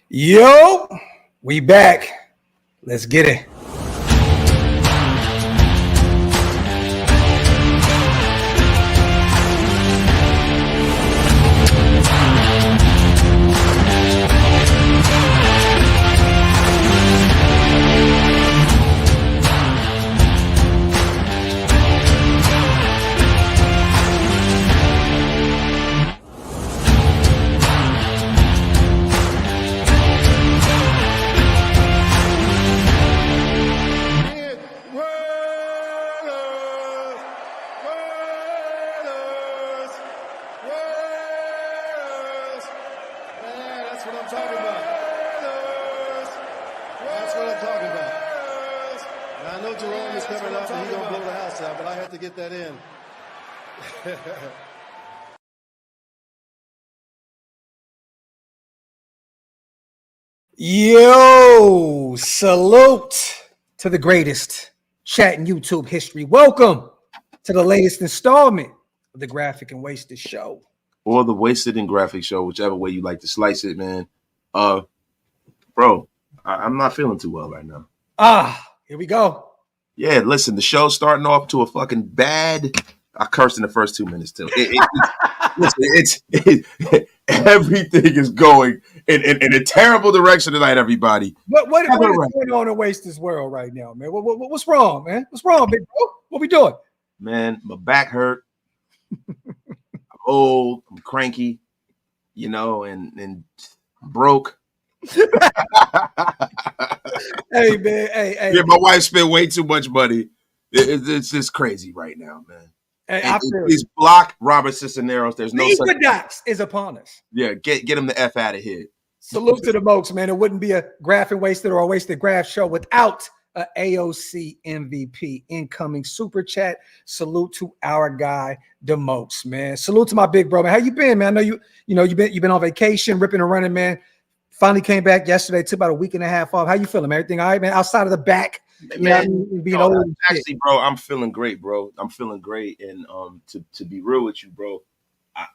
Yo, we back. Let's get it. Yo, salute to the greatest chat in YouTube history. Welcome to the latest installment of the Graphk and Wasted Show. Or the Wasted and Graphk Show, whichever way you like to slice it, man. Bro, I'm not feeling too well right now. Here we go. Yeah, listen, the show's starting off to a fucking bad. I cursed in the first 2 minutes too. Everything is going in a terrible direction tonight, everybody. What is going on in Wasted World right now, man? What's wrong, man? What's wrong, big bro? What we doing? Man, my back hurt. I'm old. I'm cranky, and broke. Hey, man. Hey. Yeah, my wife spent way too much money. It's just crazy right now, man. Hey, please block Robert Cisneros. There's no Equinox is upon us. Yeah, get him the F out of here. Salute to the Mokes, man. It wouldn't be a Graphk and Wasted or a Wasted Graphk show without a AOC MVP incoming super chat. Salute to our guy, the Mokes, man. Salute to my big bro, man. How you been, man? I know you've been on vacation, ripping and running, man. Finally came back yesterday. Took about a week and a half off. How you feeling, man? Everything all right, man? Outside of the back. Man, actually, bro, I'm feeling great, bro. I'm feeling great, and to be real with you, bro,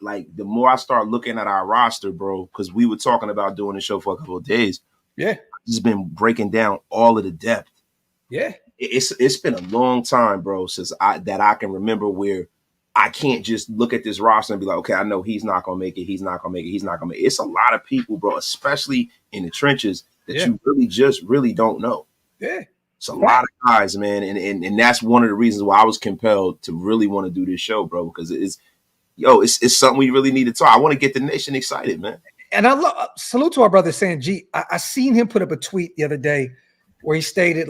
the more I start looking at our roster, bro, because we were talking about doing the show for a couple of days. Yeah, I've just been breaking down all of the depth. Yeah, it's been a long time, bro, since I can remember where I can't just look at this roster and be like, okay, I know he's not gonna make it. He's not gonna make it. He's not gonna make it. It's a lot of people, bro, especially in the trenches that you really don't know. Yeah. It's a lot of guys, man, and that's one of the reasons why I was compelled to really want to do this show, bro, because it's something we really need to talk. I want to get the nation excited, man. And I salute to our brother Sanjit. I seen him put up a tweet the other day where he stated,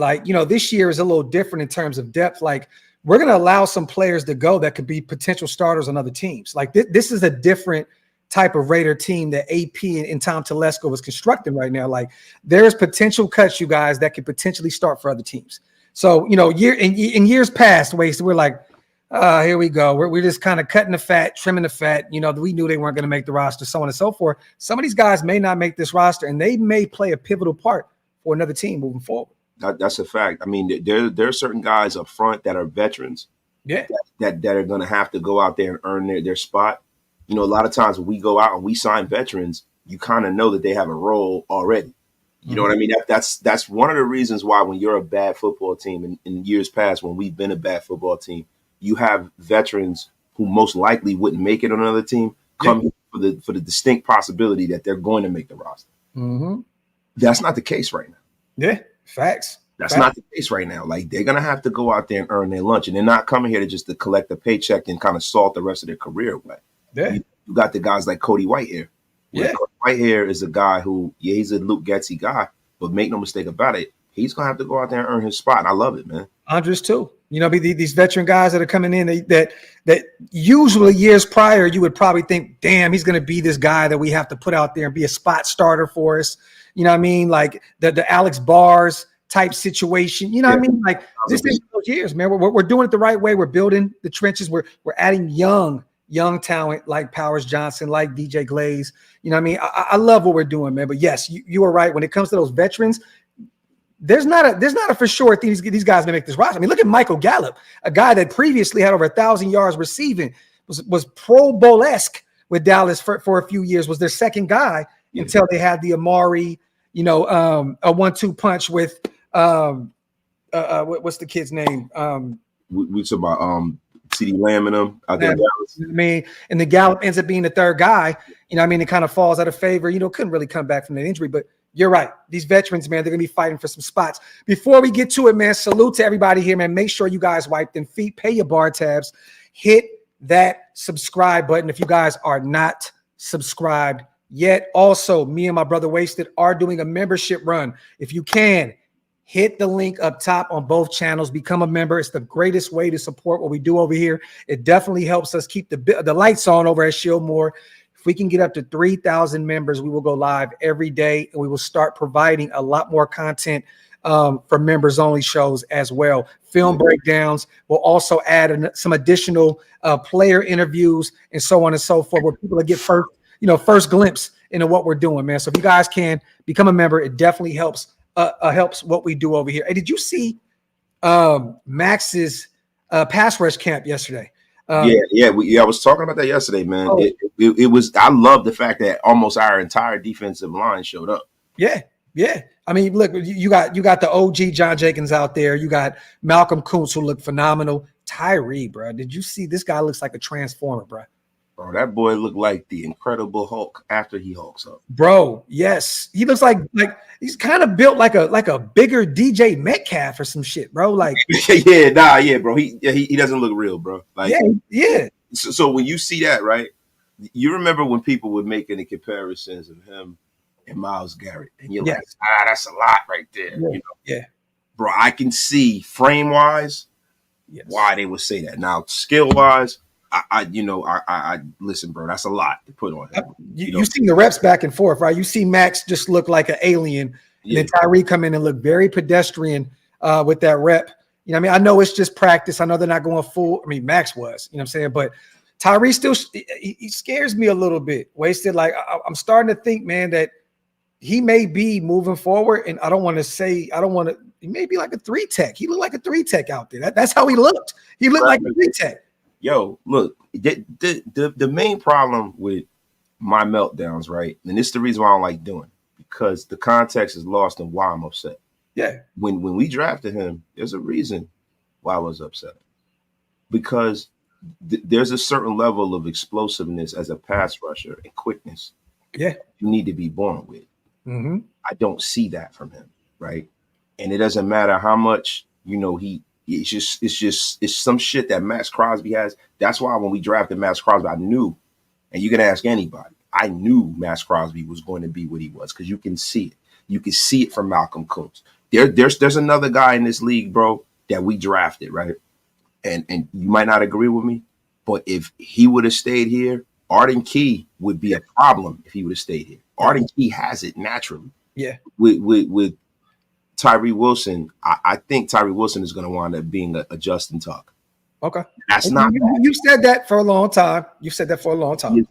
this year is a little different in terms of depth. Like, we're going to allow some players to go that could be potential starters on other teams. Like, this is a different type of Raider team that AP and Tom Telesco was constructing right now. Like, there's potential cuts, you guys, that could potentially start for other teams. So, in years past, we're like, here we go. We're just kind of cutting the fat, trimming the fat. We knew they weren't going to make the roster, so on and so forth. Some of these guys may not make this roster, and they may play a pivotal part for another team moving forward. That's a fact. I mean, there are certain guys up front that are veterans. Yeah. That are going to have to go out there and earn their spot. A lot of times when we go out and we sign veterans, you kind of know that they have a role already. You know what I mean? That's one of the reasons why when you're a bad football team in years past, when we've been a bad football team, you have veterans who most likely wouldn't make it on another team come here for the distinct possibility that they're going to make the roster. Mm-hmm. That's not the case right now. Yeah, facts. That's not the case right now. Like, they're going to have to go out there and earn their lunch, and they're not coming here to collect a paycheck and kind of salt the rest of their career away. Yeah. You got the guys like Cody Whitehair. Yeah. Cody Whitehair is a guy who, he's a Luke Getsy guy, but make no mistake about it, he's going to have to go out there and earn his spot. And I love it, man. Andres too. These veteran guys that are coming in that usually years prior, you would probably think, damn, he's going to be this guy that we have to put out there and be a spot starter for us. You know what I mean? Like the Alex Bars type situation. You know what I mean? Like, this is those years, man. We're doing it the right way. We're building the trenches. We're adding young talent like Powers Johnson, like DJ Glaze. You know what I mean? I love what we're doing, man. But yes, you are right. When it comes to those veterans, there's not a for sure thing these guys may make this roster. I mean, look at Michael Gallup, a guy that previously had over 1,000 yards receiving, was Pro Bowl-esque with Dallas for a few years, was their second guy until they had the Amari a 1-2 punch with what's the kid's name? We talk about CD Lamb and them out there. I mean, and the Gallup ends up being the third guy. It kind of falls out of favor. Couldn't really come back from that injury, but you're right. These veterans, man, they're gonna be fighting for some spots. Before we get to it, man, salute to everybody here, man. Make sure you guys wipe them feet, pay your bar tabs, hit that subscribe button if you guys are not subscribed yet. Also, me and my brother Wasted are doing a membership run. If you can, hit the link up top on both channels. Become a member. It's the greatest way to support what we do over here. It definitely helps us keep the lights on over at Shieldmore. If we can get up to 3,000 members, we will go live every day, and we will start providing a lot more content for members-only shows as well. Film breakdowns. We'll also add some additional player interviews and so on and so forth, where people will get first glimpse into what we're doing, man. So if you guys can become a member, it definitely helps what we do over here. Hey, did you see Max's pass rush camp yesterday? I was talking about that yesterday, man. It was. I love the fact that almost our entire defensive line showed up. Yeah. I mean, look, you got the OG John Jenkins out there. You got Malcolm Koonce, who looked phenomenal. Tyree, bro, did you see this guy? Looks like a transformer, bro. Bro, that boy looked like the Incredible Hulk after he hulks up. Bro, yes, he looks like he's kind of built like a bigger DJ Metcalf or some shit, bro. Like, bro. He doesn't look real, bro. Like, yeah. So when you see that, right, you remember when people would make any comparisons of him and Myles Garrett, and you're like, that's a lot right there. Yeah. Bro, I can see frame wise why they would say that. Now, skill wise, I listen, bro. That's a lot to put on him. You seen the reps back and forth, right? You see Maxx just look like an alien, and then Tyree come in and look very pedestrian with that rep. I know it's just practice. I know they're not going full. I mean, Maxx was, what I'm saying, but Tyree still he scares me a little bit. Wasted. Like I'm starting to think, man, that he may be moving forward, and he may be like a 3-tech. He looked like a 3-tech out there. That's how he looked. He looked like a 3-tech. Yo, look, the main problem with my meltdowns, right? And this is the reason why I don't like doing it, because the context is lost in why I'm upset. Yeah. When we drafted him, there's a reason why I was upset. Because there's a certain level of explosiveness as a pass rusher and quickness. Yeah. You need to be born with. Mm-hmm. I don't see that from him, right? And it doesn't matter how much, it's some shit that Maxx Crosby has. That's why when we drafted Maxx Crosby, I knew, and you can ask anybody, I knew Maxx Crosby was going to be what he was, because you can see it. You can see it from Malcolm Koonce. There's another guy in this league, bro, that we drafted, right? And you might not agree with me, but if he would have stayed here, Arden Key would be a problem if he would have stayed here. Arden Key has it naturally. Yeah. With Tyree Wilson, I think Tyree Wilson is going to wind up being a Justin Tuck. Okay. That's not bad. You said that for a long time. He's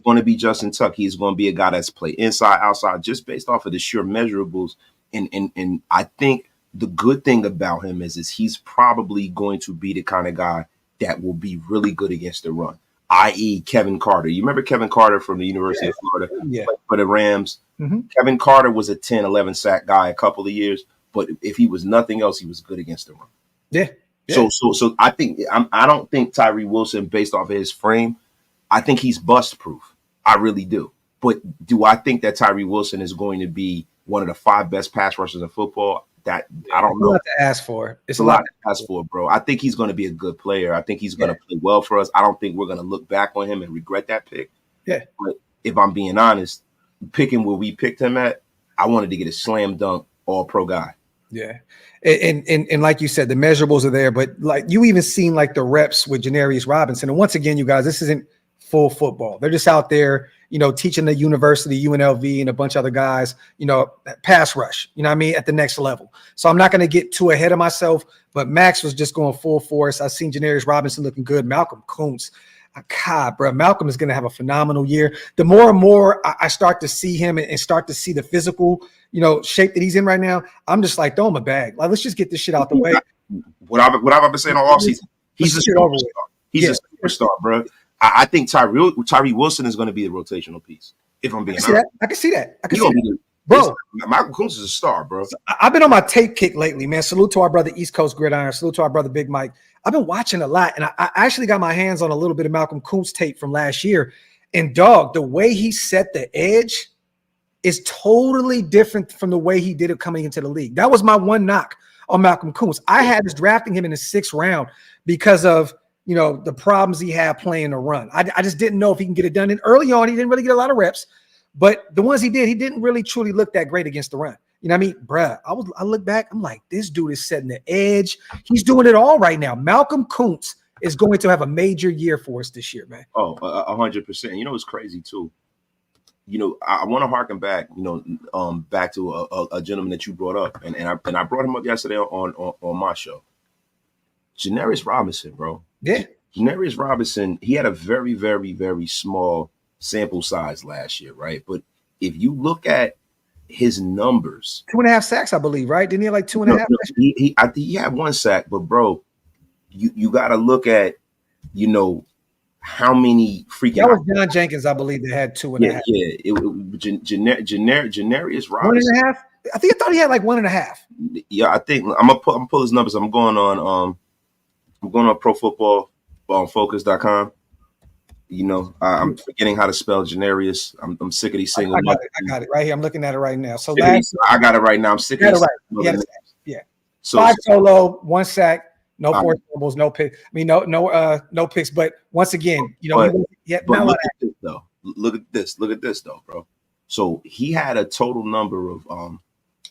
going to be Justin Tuck. He's going to be a guy that's played inside, outside, just based off of the sheer measurables. And I think the good thing about him is he's probably going to be the kind of guy that will be really good against the run, i.e. Kevin Carter. You remember Kevin Carter from the University of Florida for the Rams? Mm-hmm. Kevin Carter was a 10, 11 sack guy a couple of years, but if he was nothing else, he was good against the run. Yeah. So I think I don't think Tyree Wilson, based off of his frame, I think he's bust proof. I really do. But do I think that Tyree Wilson is going to be one of the 5 best pass rushers in football? That I don't know. It's a lot to ask for. It's a lot to ask for, bro. I think he's going to be a good player. I think he's going to play well for us. I don't think we're going to look back on him and regret that pick. Yeah. But if I'm being honest, picking where we picked him at, I wanted to get a slam dunk all-pro guy. Yeah. And like you said, the measurables are there, but like you even seen like the reps with Janarius Robinson. And once again, you guys, this isn't full football. They're just out there, teaching the university, UNLV, and a bunch of other guys, pass rush, at the next level. So I'm not going to get too ahead of myself, but Maxx was just going full force. I've seen Janarius Robinson looking good. Malcolm Koonce. God, bro, Malcolm is going to have a phenomenal year. The more and more I start to see him and start to see the physical, shape that he's in right now, I'm just like, throw him a bag. Like, let's just get this shit out the way. What I've been saying all offseason, he's a superstar. He's a superstar, bro. I think Tyree Wilson is going to be the rotational piece. If I'm being honest, I can see that. Bro, Malcolm Koonce is a star, bro. I've been on my tape kick lately, man. Salute to our brother East Coast Gridiron. Salute to our brother Big Mike. I've been watching a lot, and I actually got my hands on a little bit of Malcolm Koonce tape from last year. And dog, the way he set the edge is totally different from the way he did it coming into the league. That was my one knock on Malcolm Koonce. I had us drafting him in the 6th round because of the problems he had playing the run. I just didn't know if he can get it done. And early on, he didn't really get a lot of reps. But the ones he did, he didn't really truly look that great against the run. You know what I mean? Bruh, I look back, I'm like, this dude is setting the edge. He's doing it all right now. Malcolm Koonce is going to have a major year for us this year, man. Oh, 100%. It's crazy too. I want to harken back, back to a gentleman that you brought up, and I brought him up yesterday on my show. Janarius Robinson, bro. Yeah. Janarius Robinson, he had a very, very, very small sample size last year, right? But if you look at his numbers, 2.5 sacks, I believe, right? Didn't he have like 2.5? I think he had 1 sack, but bro, you got to look at, how many freaking. That was John Jenkins, I believe, that had 2.5. Yeah. Janarius Robinson. 1.5. I thought he had like 1.5. Yeah, I think I'm gonna pull his numbers. I'm going on Pro Football Focus.com. I'm forgetting how to spell Janarius. I'm sick of these single. I got it right here. I'm looking at it right now. So I got it right now. I'm sick of it. Right. Yeah. So 5 solo, 1 sack, no forced fumbles, no pick. I mean, no picks. But once again, look at this though. Look at this though, bro. So he had a total number of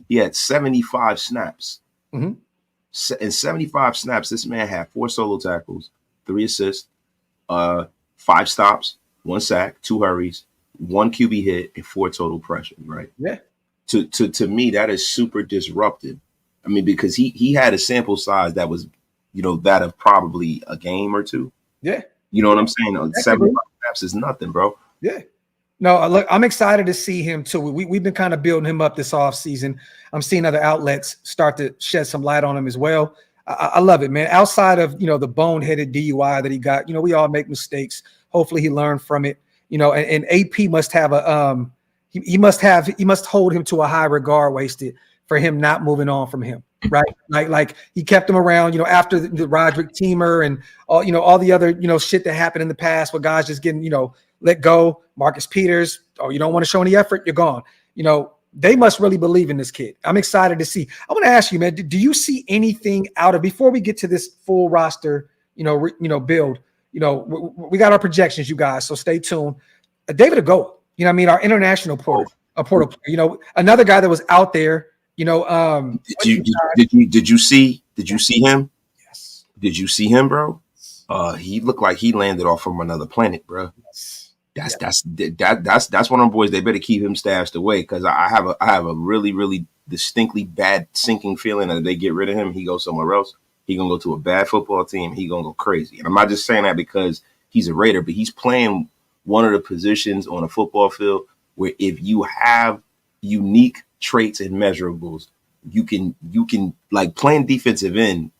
he had 75 snaps. Mm-hmm. In 75 snaps, this man had 4 solo tackles, 3 assists, 5 stops, 1 sack, 2 hurries, 1 QB hit, and 4 total pressures, right? Yeah. To me, that is super disruptive. I mean, because he had a sample size that was, that of probably a game or 2. Yeah. You know what I'm saying? 75 snaps is nothing, bro. Yeah. No, look, I'm excited to see him too. We've been kind of building him up this offseason. I'm seeing other outlets start to shed some light on him as well. I love it, man. Outside of, the boneheaded DUI that he got, we all make mistakes. Hopefully he learned from it, and AP must have he must hold him to a high regard, wasted, for him not moving on from him. Right. Like he kept him around, after the Roderick Teamer and all the other, shit that happened in the past where guys just getting, let go. Marcus Peters, you don't want to show any effort, you're gone. They must really believe in this kid. I'm excited to see. I want to ask you, man, do you see anything out of, before we get to this full roster, build, we got our projections, you guys, so stay tuned. David Agoa, our international portal, another guy that was out there, did you see him? Yes. Did you see him, bro? He looked like he landed off from another planet, bro. That's one of them boys. They better keep him stashed away, because I have a really, really distinctly bad sinking feeling that if they get rid of him, he goes somewhere else. He gonna go to a bad football team. He gonna go crazy. And I'm not just saying that because he's a Raider, but he's playing one of the positions on a football field where if you have unique traits and measurables, you can like playing defensive end.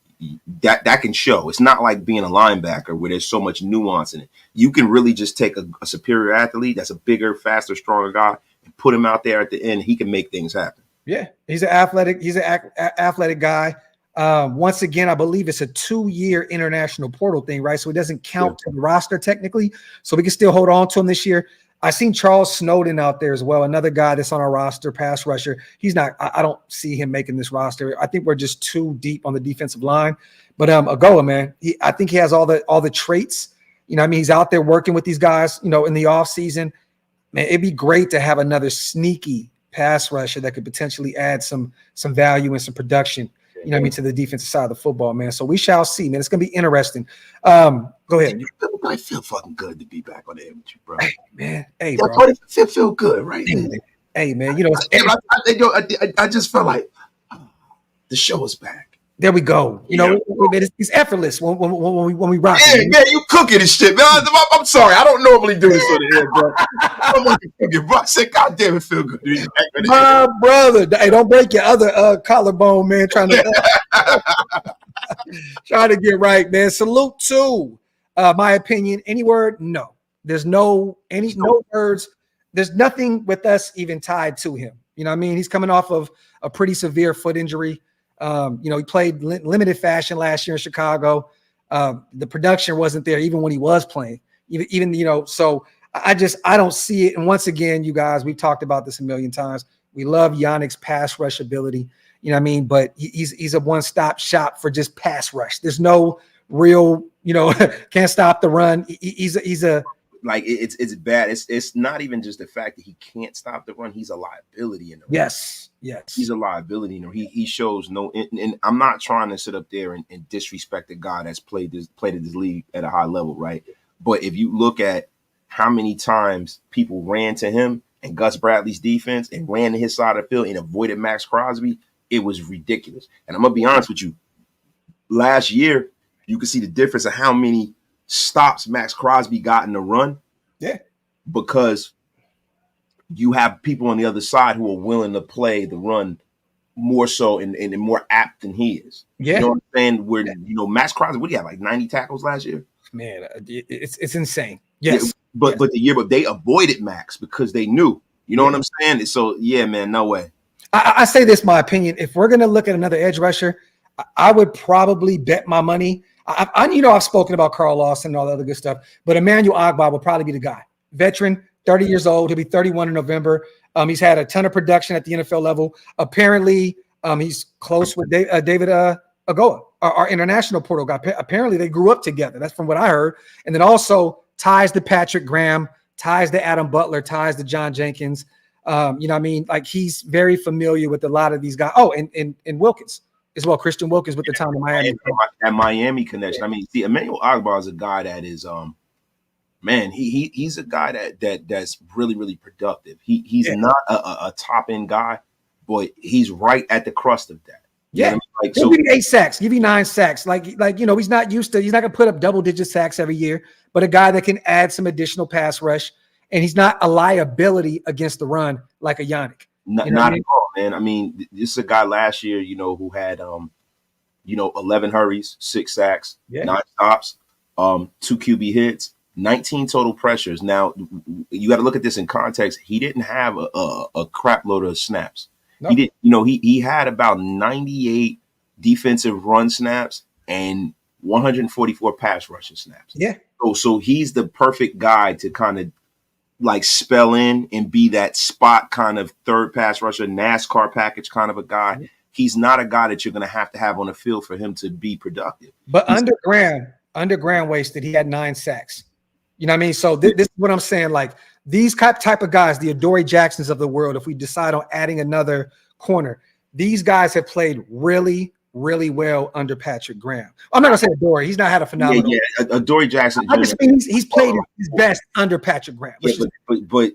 That can show. It's not like being a linebacker where there's so much nuance in it. You can really just take a superior athlete that's a bigger, faster, stronger guy and put him out there at the end. He can make things happen. Yeah, he's an athletic guy. Once again, I believe it's a 2-year international portal thing, right? So it doesn't count to the roster technically. So we can still hold on to him this year. I seen Charles Snowden out there as well, another guy that's on our roster, pass rusher. He's not. I don't see him making this roster. I think we're just too deep on the defensive line. But Agoa, man, I think he has all the traits. He's out there working with these guys, in the offseason. Man, it'd be great to have another sneaky pass rusher that could potentially add some value and some production, to the defensive side of the football, man. So we shall see, man. It's gonna be interesting. Go ahead. I feel fucking good to be back on the air with you, bro. Hey, man. Hey, bro. It feel good, right? Hey, man. I just felt like the show is back. There we go. It's effortless when we rock. Yeah, man, you cooking and shit, man. I'm sorry, I don't normally do this on the air, bro. I'm like cooking, bro. I said, God damn, it feel good. My brother, hey, don't break your other collarbone, man. Trying to get right, man. Salute to my opinion. Any word? No. There's no words. There's nothing with us even tied to him. You know what I mean? He's coming off of a pretty severe foot injury. He played limited fashion last year in Chicago. The production wasn't there even when he was playing. So I don't see it. And once again, you guys, we've talked about this a million times. We love Yannick's pass rush ability. You know what I mean? But he's a one-stop shop for just pass rush. There's no real, can't stop the run. He's a like it's bad. It's not even just the fact that he can't stop the run. He's a liability in the run. Yes. He's a liability. He shows no. And I'm not trying to sit up there and disrespect the guy that's played in this league at a high level, right? But if you look at how many times people ran to him and Gus Bradley's defense and ran to his side of the field and avoided Maxx Crosby, it was ridiculous. And I'm gonna be honest with you. Last year, you could see the difference of how many stops Maxx Crosby got in the run. Yeah. Because you have people on the other side who are willing to play the run more so and more apt than he is. Yeah. You know what I'm saying? Where, Maxx Crosby, what do you have, like 90 tackles last year? Man, it's insane. Yes. Yeah, but they avoided Max because they knew. You know what I'm saying? So, yeah, man, no way. I say this, my opinion. If we're going to look at another edge rusher, I would probably bet my money. I've spoken about Carl Lawson and all the other good stuff, but Emmanuel Ogbah will probably be the guy. Veteran, 30 years old. He'll be 31 in November. He's had a ton of production at the NFL level. Apparently, he's close with David Agoa, our international portal guy. Apparently, they grew up together. That's from what I heard. And then also ties to Patrick Graham, ties to Adam Butler, ties to John Jenkins. Like he's very familiar with a lot of these guys. Oh, and Wilkins as well, Christian Wilkins with the town of Miami. That Miami connection. I mean, see, Emmanuel Ogbah is a guy that is he's a guy that's really, really productive. He's not a top end guy, but he's right at the crust of that. Yeah, he'll give you 8 sacks, give you 9 sacks. He's not gonna put up double-digit sacks every year, but a guy that can add some additional pass rush, and he's not a liability against the run like a Yannick. Not at all, man. I mean, this is a guy last year, who had 11 hurries, 6 sacks, 9 stops, 2 QB hits, 19 total pressures. Now, you got to look at this in context. He didn't have a crap load of snaps. No. He did, he had about 98 defensive run snaps and 144 pass rushing snaps. Yeah. So he's the perfect guy to kind of like spell in and be that spot kind of third pass rusher, NASCAR package kind of a guy. Yeah. He's not a guy that you're going to have on the field for him to be productive. But under Graham wasted, he had 9 sacks. You know what I mean? So this is what I'm saying. Like these type of guys, the Adoree Jacksons of the world, if we decide on adding another corner, these guys have played really, really well under Patrick Graham. I'm not going to say Adoree. He's not had a phenomenal. Yeah. Adoree Jackson. I just mean he's played his best under Patrick Graham. Yeah, but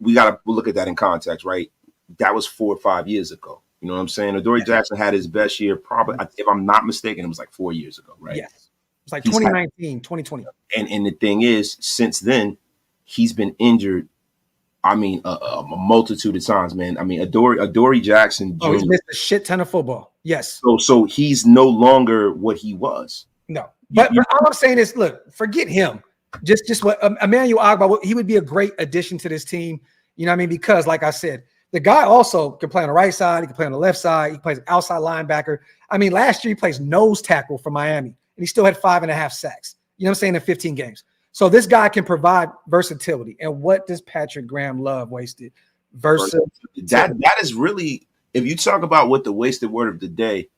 we got to look at that in context, right? That was 4 or 5 years ago. You know what I'm saying? Adoree Jackson had his best year probably, if I'm not mistaken, it was like 4 years ago, right? Yes. It's like 2019, 2020. And the thing is, since then, he's been injured. I mean, a multitude of times, man. I mean, Adoree Jackson. Jr. He's missed a shit ton of football. Yes. So he's no longer what he was. No. But all I'm saying is, look, forget him. Just what Emmanuel Ogbah, he would be a great addition to this team. You know what I mean? Because, like I said, the guy also can play on the right side. He can play on the left side. He plays outside linebacker. I mean, last year he plays nose tackle for Miami. And he still had 5.5 sacks, you know what I'm saying, in 15 games. So this guy can provide versatility. And what does Patrick Graham love wasted? Versatility. That is really, if you talk about what the wasted word of the day,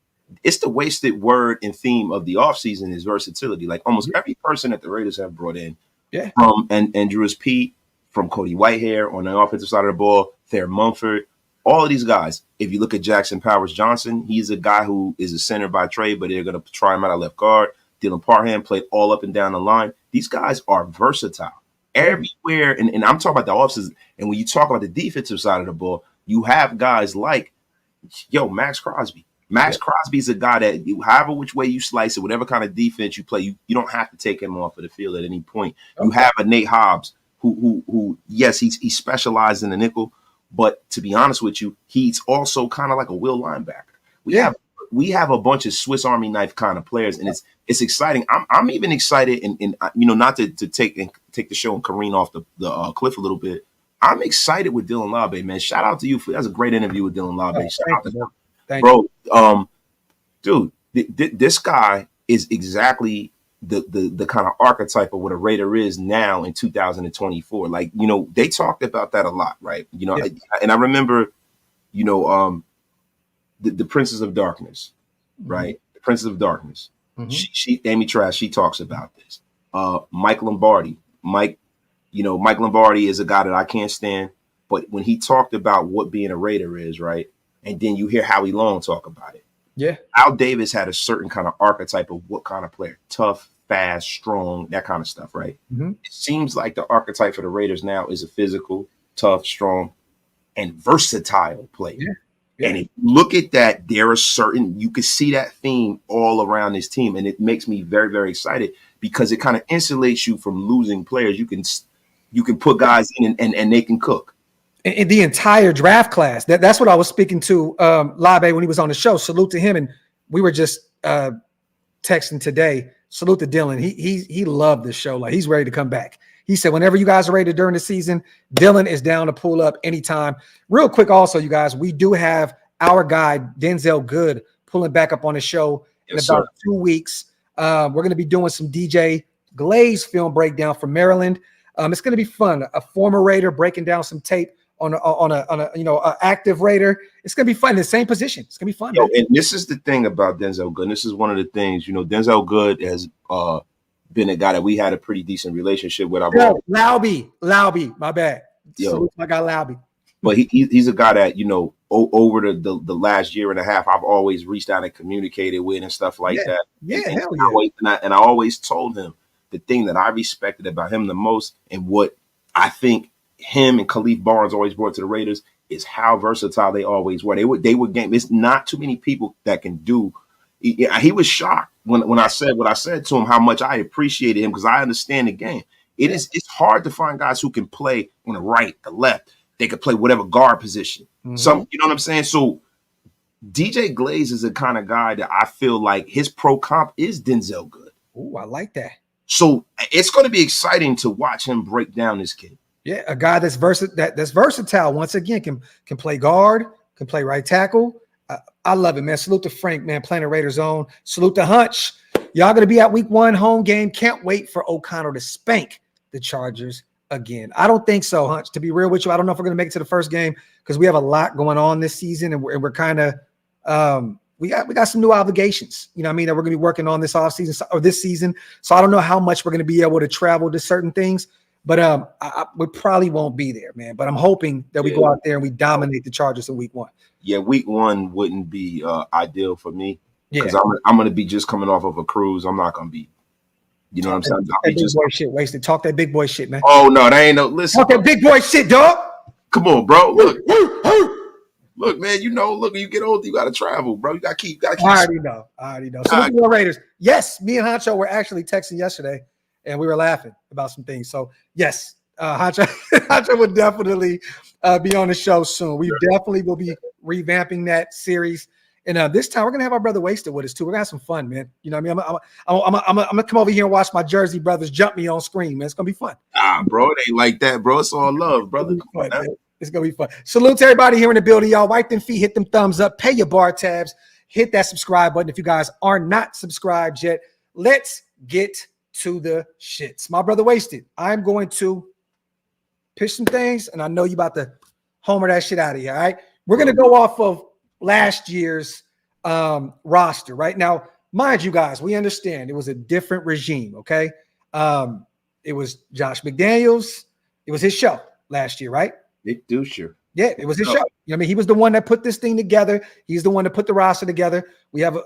it's the wasted word and theme of the offseason is versatility. Like almost every person that the Raiders have brought in, from Andrews Pete, from Cody Whitehair on the offensive side of the ball, Thayer Mumford, all of these guys. If you look at Jackson Powers Johnson, he's a guy who is a center by trade, but they're going to try him out at left guard. Dylan Parham played all up and down the line. These guys are versatile everywhere. And I'm talking about the offseason. And when you talk about the defensive side of the ball, you have guys like, Maxx Crosby. Maxx Crosby is a guy that, however which way you slice it, whatever kind of defense you play, you don't have to take him off of the field at any point. Okay. You have a Nate Hobbs who yes, he specialized in the nickel. But to be honest with you, he's also kind of like a will linebacker. We have a bunch of Swiss Army knife kind of players, and it's exciting. I'm even excited, and not to take the show and careen off the cliff a little bit, I'm excited with Dylan Laube, man. Shout out to you for that's a great interview with Dylan Laube. Oh, Shout out to him. Thank Bro. Dude, this guy is exactly the kind of archetype of what a Raider is now in 2024. Like, you know, they talked about that a lot, right? You know, and I remember, you know, the Princess of Darkness, right? The Princess of Darkness. She Amy Trask, she talks about this. Mike Lombardi. Mike Lombardi is a guy that I can't stand, but when he talked about what being a Raider is, right? And then you hear Howie Long talk about it. Yeah. Al Davis had a certain kind of archetype of what kind of player. Tough, fast, strong, that kind of stuff, right? It seems like the archetype for the Raiders now is a physical, tough, strong, and versatile player. Yeah. And if you look at that, there are certain, you can see that theme all around this team. And it makes me very, very excited because it kind of insulates you from losing players. You can put guys in and they can cook. In the entire draft class. That's what I was speaking to Laube when he was on the show. Salute to him. And we were just texting today. Salute to Dylan. He loved the show. Like, he's ready to come back. He said, whenever you guys are ready during the season, Dylan is down to pull up anytime. Real quick also, you guys, we do have our guy, Denzel Good, pulling back up on the show in about 2 weeks. We're going to be doing some DJ Glaze film breakdown from Maryland. It's going to be fun. A former Raider breaking down some tape on a active Raider. It's gonna be fun in the same position. It's gonna be fun. Yo, and this is the thing about Denzel Good. And this is one of the things, you know, Denzel Good has been a guy that we had a pretty decent relationship with. Laube, my bad. Salute my guy Laube. But he's a guy that, you know, over the last year and a half, I've always reached out and communicated with and stuff like that. And I always told him the thing that I respected about him the most and what I think him and Khalif Barnes always brought to the Raiders is how versatile they always were. They were game. It's not too many people that can do. He was shocked when I said what I said to him, how much I appreciated him because I understand the game. It's hard to find guys who can play on the right, the left. They could play whatever guard position. Some, you know what I'm saying? So DJ Glaze is the kind of guy that I feel like his pro comp is Denzel Good. Oh, I like that. So it's going to be exciting to watch him break down this kid. Yeah, a guy that's versatile. Once again, can play guard, can play right tackle. I love it, man. Salute to Frank, man, Planet Raiders Zone. Salute to Hunch. Y'all going to be at week 1 home game. Can't wait for O'Connell to spank the Chargers again. I don't think so, Hunch. To be real with you, I don't know if we're going to make it to the first game because we have a lot going on this season, and we're kind of we got some new obligations, you know what I mean, that we're going to be working on this offseason or this season. So I don't know how much we're going to be able to travel to certain things. But we probably won't be there, man. But I'm hoping that we go out there and we dominate the Chargers in week 1. Yeah, week 1 wouldn't be ideal for me because I'm going to be just coming off of a cruise. I'm not going to be, you know what I'm saying? That big boy shit, Wasted. Talk that big boy shit, man. Oh, no, that ain't no – listen. Talk that big boy shit, dog. Come on, bro. Look, man, you know, look, you get older, you got to travel, bro. You got to keep – I already know. So look at the Raiders. Yes, me and Honcho were actually texting yesterday. And we were laughing about some things. So, yes, Honcho would definitely be on the show soon. We definitely will be revamping that series. And this time, we're going to have our brother Wasted with us, too. We're going to have some fun, man. You know what I mean? I'm going to come over here and watch my Jersey brothers jump me on screen, man. It's going to be fun. Bro, it ain't like that, bro. It's all love, brother. It's going to be fun. Salute to everybody here in the building, y'all. Wipe them feet, hit them thumbs up, pay your bar tabs, hit that subscribe button if you guys are not subscribed yet. Let's get to the shits. My brother Wasted. I'm going to pitch some things, and I know you about to homer that shit out of here. All right. We're going to go off of last year's roster right now. Mind you guys, we understand it was a different regime. Okay. It was Josh McDaniels. It was his show last year, right? Big doucher. Yeah, it was his show. You know what I mean? He was the one that put this thing together. He's the one that put the roster together. We have,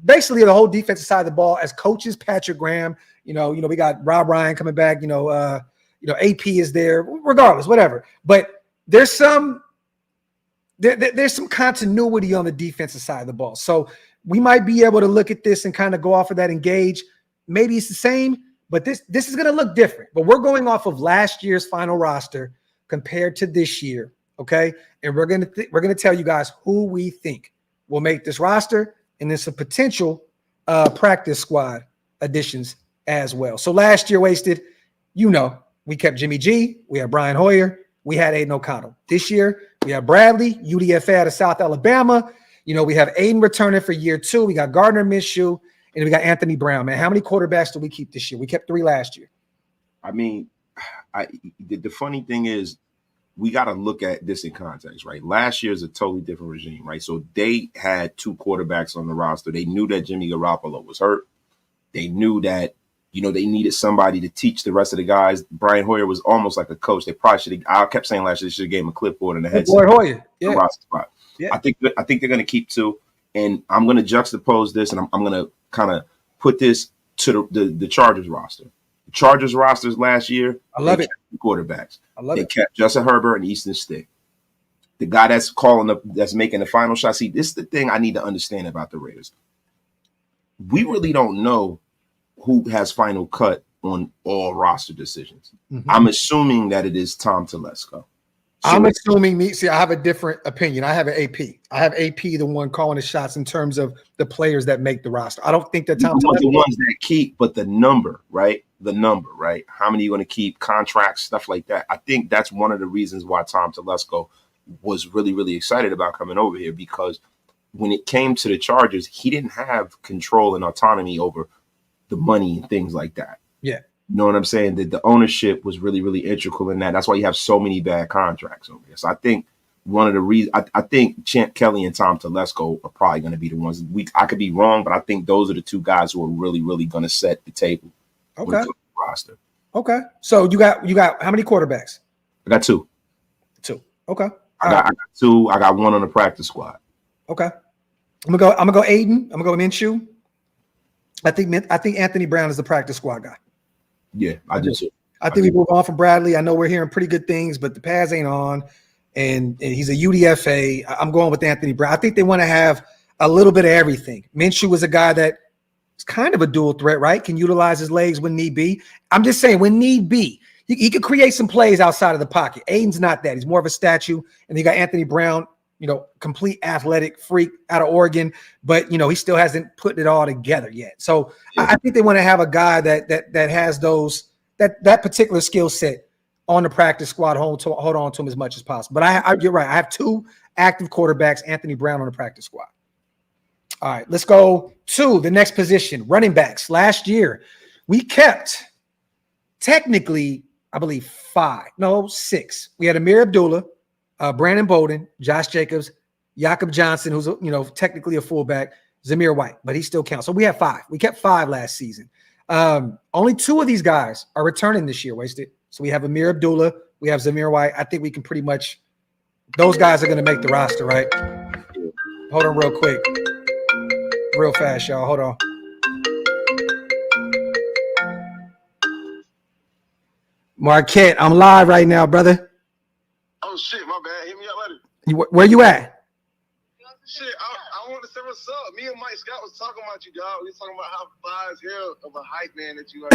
basically the whole defensive side of the ball as coaches, Patrick Graham, we got Rob Ryan coming back, AP is there, regardless, whatever. But there's some continuity on the defensive side of the ball. So we might be able to look at this and kind of go off of that, engage. Maybe it's the same, but this is going to look different. But we're going off of last year's final roster compared to this year. Okay. And we're going to tell you guys who we think will make this roster and then some potential practice squad additions as well. So last year, Wasted, we kept Jimmy G. We had Brian Hoyer. we had Aiden O'Connell. This year, we have Bradley, UDFA out of South Alabama. We have Aiden returning for year 2. We got Gardner Minshew, and we got Anthony Brown. Man, how many quarterbacks do we keep this year? We kept 3 last year. I mean, the funny thing is, we got to look at this in context, right? Last year is a totally different regime, right? So they had 2 quarterbacks on the roster. They knew that Jimmy Garoppolo was hurt. They knew that, they needed somebody to teach the rest of the guys. Brian Hoyer was almost like a coach. They probably should have, I kept saying last year, they should have gave him a clipboard and a headset. Boy, Hoyer. Yeah. Roster spot. Yeah. I think they're going to keep 2. And I'm going to juxtapose this, and I'm going to kind of put this to the Chargers roster. The Chargers rosters last year, I love it. Quarterbacks. They kept Justin Herbert and Easton Stick. The guy that's making the final shot. See, this is the thing I need to understand about the Raiders. We really don't know who has final cut on all roster decisions. Mm-hmm. I'm assuming that it is Tom Telesco. I'm assuming I have a different opinion. I have an AP. I have AP, the one calling the shots in terms of the players that make the roster. I don't think that Tom Telesco, the ones that keep, but the number, right? The number, right? How many are you going to keep? Contracts, stuff like that. I think that's one of the reasons why Tom Telesco was really, really excited about coming over here, because when it came to the Chargers, he didn't have control and autonomy over the money and things like that. Yeah. You know what I'm saying? That the ownership was really, really integral in that. That's why you have so many bad contracts over here. So I think one of the reasons, I think Champ Kelly and Tom Telesco are probably going to be the ones. I could be wrong, but I think those are the 2 guys who are really, really going to set the table. Okay. The roster. Okay. So you got how many quarterbacks? I got 2. 2. Okay. I got 2. I got 1 on the practice squad. Okay. I'm gonna go Aiden. I'm gonna go Minshew. I think Anthony Brown is the practice squad guy. Yeah, I do too. I think we move on from Bradley. I know we're hearing pretty good things, but the pads ain't on, and he's a UDFA. I'm going with Anthony Brown. I think they want to have a little bit of everything. Minshew is a guy that is kind of a dual threat, right? Can utilize his legs when need be. I'm just saying when need be. He could create some plays outside of the pocket. Aiden's not that. He's more of a statue. And you got Anthony Brown, complete athletic freak out of Oregon, but he still hasn't put it all together yet. So I think they want to have a guy that has that particular skill set on the practice squad, hold on to him as much as possible. But you're right. I have 2 active quarterbacks, Anthony Brown on the practice squad. All right, let's go to the next position, running backs. Last year, we kept technically, I believe 6. We had Amir Abdullah, Brandon Bolden, Josh Jacobs, Jakob Johnson, who's technically a fullback, Zamir White, but he still counts. So we have 5. We kept 5 last season. Only 2 of these guys are returning this year, Wasted. So we have Amir Abdullah, we have Zamir White. I think we can pretty much – those guys are going to make the roster, right? Hold on real quick. Real fast, y'all. Hold on. Marquette, I'm live right now, brother. Oh, shit, my bad. Hit me up later. Where you at? Shit, I want to say what's up. Me and Mike Scott was talking about you, dog. We was talking about how fly as hell of a hype man that you are.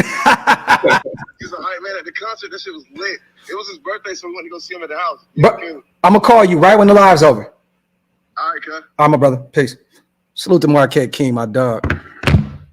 He's a hype man at the concert. That shit was lit. It was his birthday, so we went to go see him at the house. But I'm going to call you right when the live's over. All right, cuz. All right, my brother. Peace. Salute to Marquette King, my dog.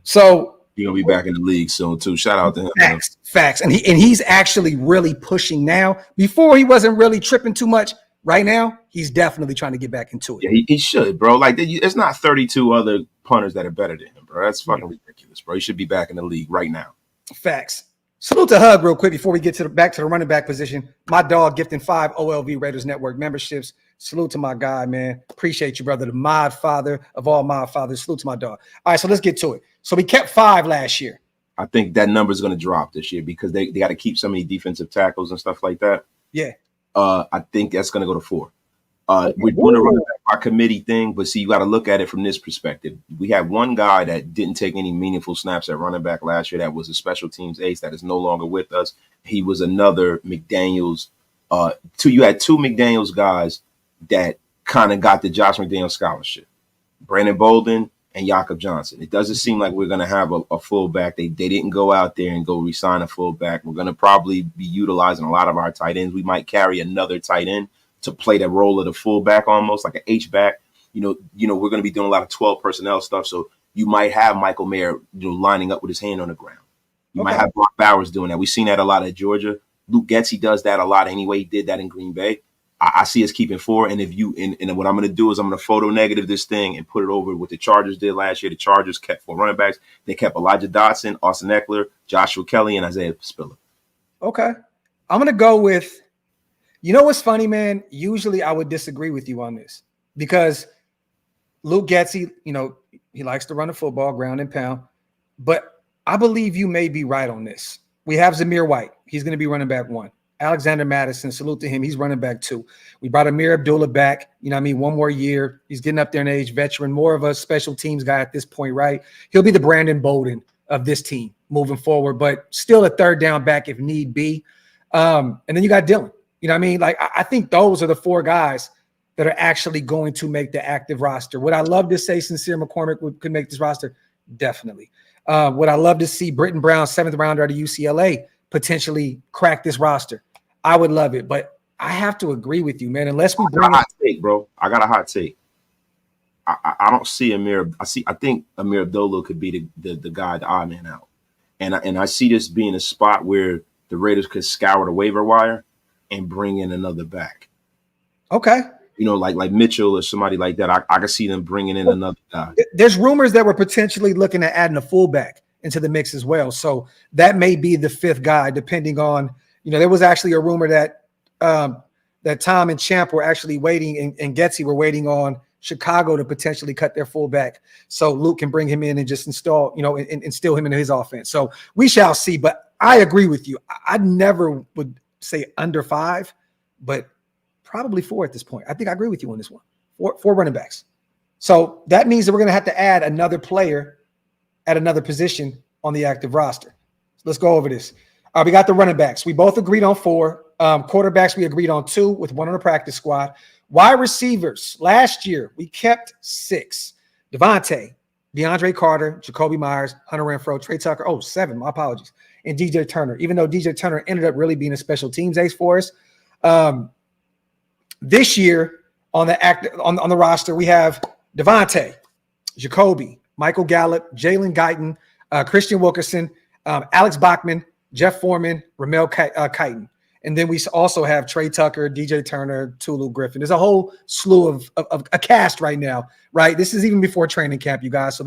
So he's going to be back in the league soon, too. Shout out to him. Facts. And he's actually really pushing now. Before, he wasn't really tripping too much. Right now, he's definitely trying to get back into it. Yeah, he should, bro. Like, it's not 32 other punters that are better than him, bro. That's fucking ridiculous, bro. He should be back in the league right now. Facts. Salute to Hug real quick before we get back to the running back position. My dog gifting 5 OLV Raiders Network memberships. Salute to my guy, man. Appreciate you, brother. The mod father of all mod fathers. Salute to my dog. All right, so let's get to it. So we kept 5 last year. I think that number is going to drop this year because they got to keep so many defensive tackles and stuff like that. Yeah. I think that's going to go to 4. We're doing a running back by committee thing, but see, you got to look at it from this perspective. We had one guy that didn't take any meaningful snaps at running back last year. That was a special teams ace that is no longer with us. He was another McDaniel's. You had 2 McDaniel's guys that kind of got the Josh McDaniel scholarship, Brandon Bolden and Jakob Johnson. It doesn't seem like we're going to have a fullback. They didn't go out there and go re-sign a fullback. We're going to probably be utilizing a lot of our tight ends. We might carry another tight end to play the role of the fullback, almost like an H-back. We're going to be doing a lot of 12 personnel stuff. So you might have Michael Mayer lining up with his hand on the ground. You might have Brock Bowers doing that. We've seen that a lot at Georgia. Luke Getsy does that a lot anyway. He did that in Green Bay. I see us keeping 4. And if you and what I'm going to do is I'm going to photo negative this thing and put it over what the Chargers did last year. The Chargers kept 4 running backs. They kept Elijah Dotson, Austin Eckler, Joshua Kelly, and Isaiah Spiller. Okay. I'm going to go with, you know what's funny, man? Usually I would disagree with you on this because Luke Getsy, you know, he likes to run the football, ground and pound. But I believe you may be right on this. We have Zamir White. He's going to be running back 1. Alexander Madison, salute to him. He's running back 2. We brought Amir Abdullah back, you know what I mean, 1 more year. He's getting up there in age, veteran, more of a special teams guy at this point, right? He'll be the Brandon Bolden of this team moving forward, but still a 3rd down back if need be. And then you got Dylan. You know what I mean? Like, I think those are the 4 guys that are actually going to make the active roster. Would I love to say Sincere McCormick could make this roster? Definitely. Would I love to see Britton Brown, 7th rounder out of UCLA, potentially crack this roster? I would love it, but I have to agree with you, man. Unless we bring a hot take, bro. I got a hot take. I don't see Amir. I think Amir Abdullah could be the guy, the odd man out, and I see this being a spot where the Raiders could scour the waiver wire and bring in another back. Okay. You know, like Mitchell or somebody like that. I can see them bringing in another guy. There's rumors that we're potentially looking at adding a fullback into the mix as well. So that may be the 5th guy, depending on, you know, there was actually a rumor that that Tom and Champ were actually waiting and Getsy were waiting on Chicago to potentially cut their fullback so Luke can bring him in and just install, you know, and instill him into his offense. So we shall see. But I agree with you. I never would say under 5, but probably 4 at this point. I think I agree with you on this one. 4 running backs. So that means that we're going to have to add another player at another position on the active roster. So let's go over this. We got the running backs. We both agreed on 4. Quarterbacks, we agreed on 2 with 1 on the practice squad. Wide receivers, last year, we kept 6. Devontae, DeAndre Carter, Jacoby Myers, Hunter Renfrow, Trey Tucker. 7, my apologies. And DJ Turner, even though DJ Turner ended up really being a special teams ace for us. This year on the roster, we have Devontae, Jacoby, Michael Gallup, Jalen Guyton, Christian Wilkerson, Alex Bachman, Jeff Foreman, Ramel Kighton. And then we also have Trey Tucker, DJ Turner, Tulu Griffin. There's a whole slew of a cast right now, right? This is even before training camp, you guys. So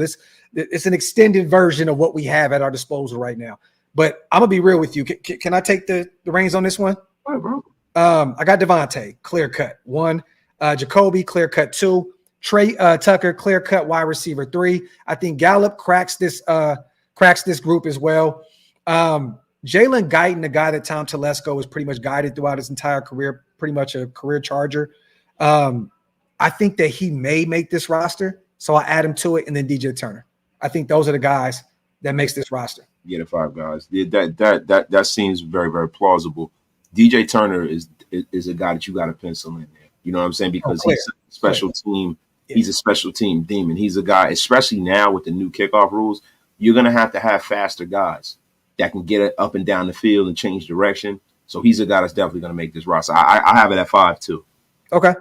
it's an extended version of what we have at our disposal right now. But I'm going to be real with you. Can I take the reins on this one? All right, bro. I got Devontae, clear cut 1. Jacoby, clear cut 2. Trey Tucker, clear cut wide receiver 3. I think Gallup cracks this group as well. Jalen Guyton, the guy that Tom Telesco has pretty much guided throughout his entire career, pretty much a career Charger. I think that he may make this roster, so I add him to it, and then DJ Turner. I think those are the guys that makes this roster. Yeah, the 5 guys. That seems very, very plausible. DJ Turner is a guy that you got to pencil in there. You know what I'm saying? Because he's a special team. Yeah. He's a special team demon. He's a guy, especially now with the new kickoff rules, you're going to have faster guys that can get it up and down the field and change direction. So he's a guy that's definitely going to make this roster. I have it at 5 too. Okay.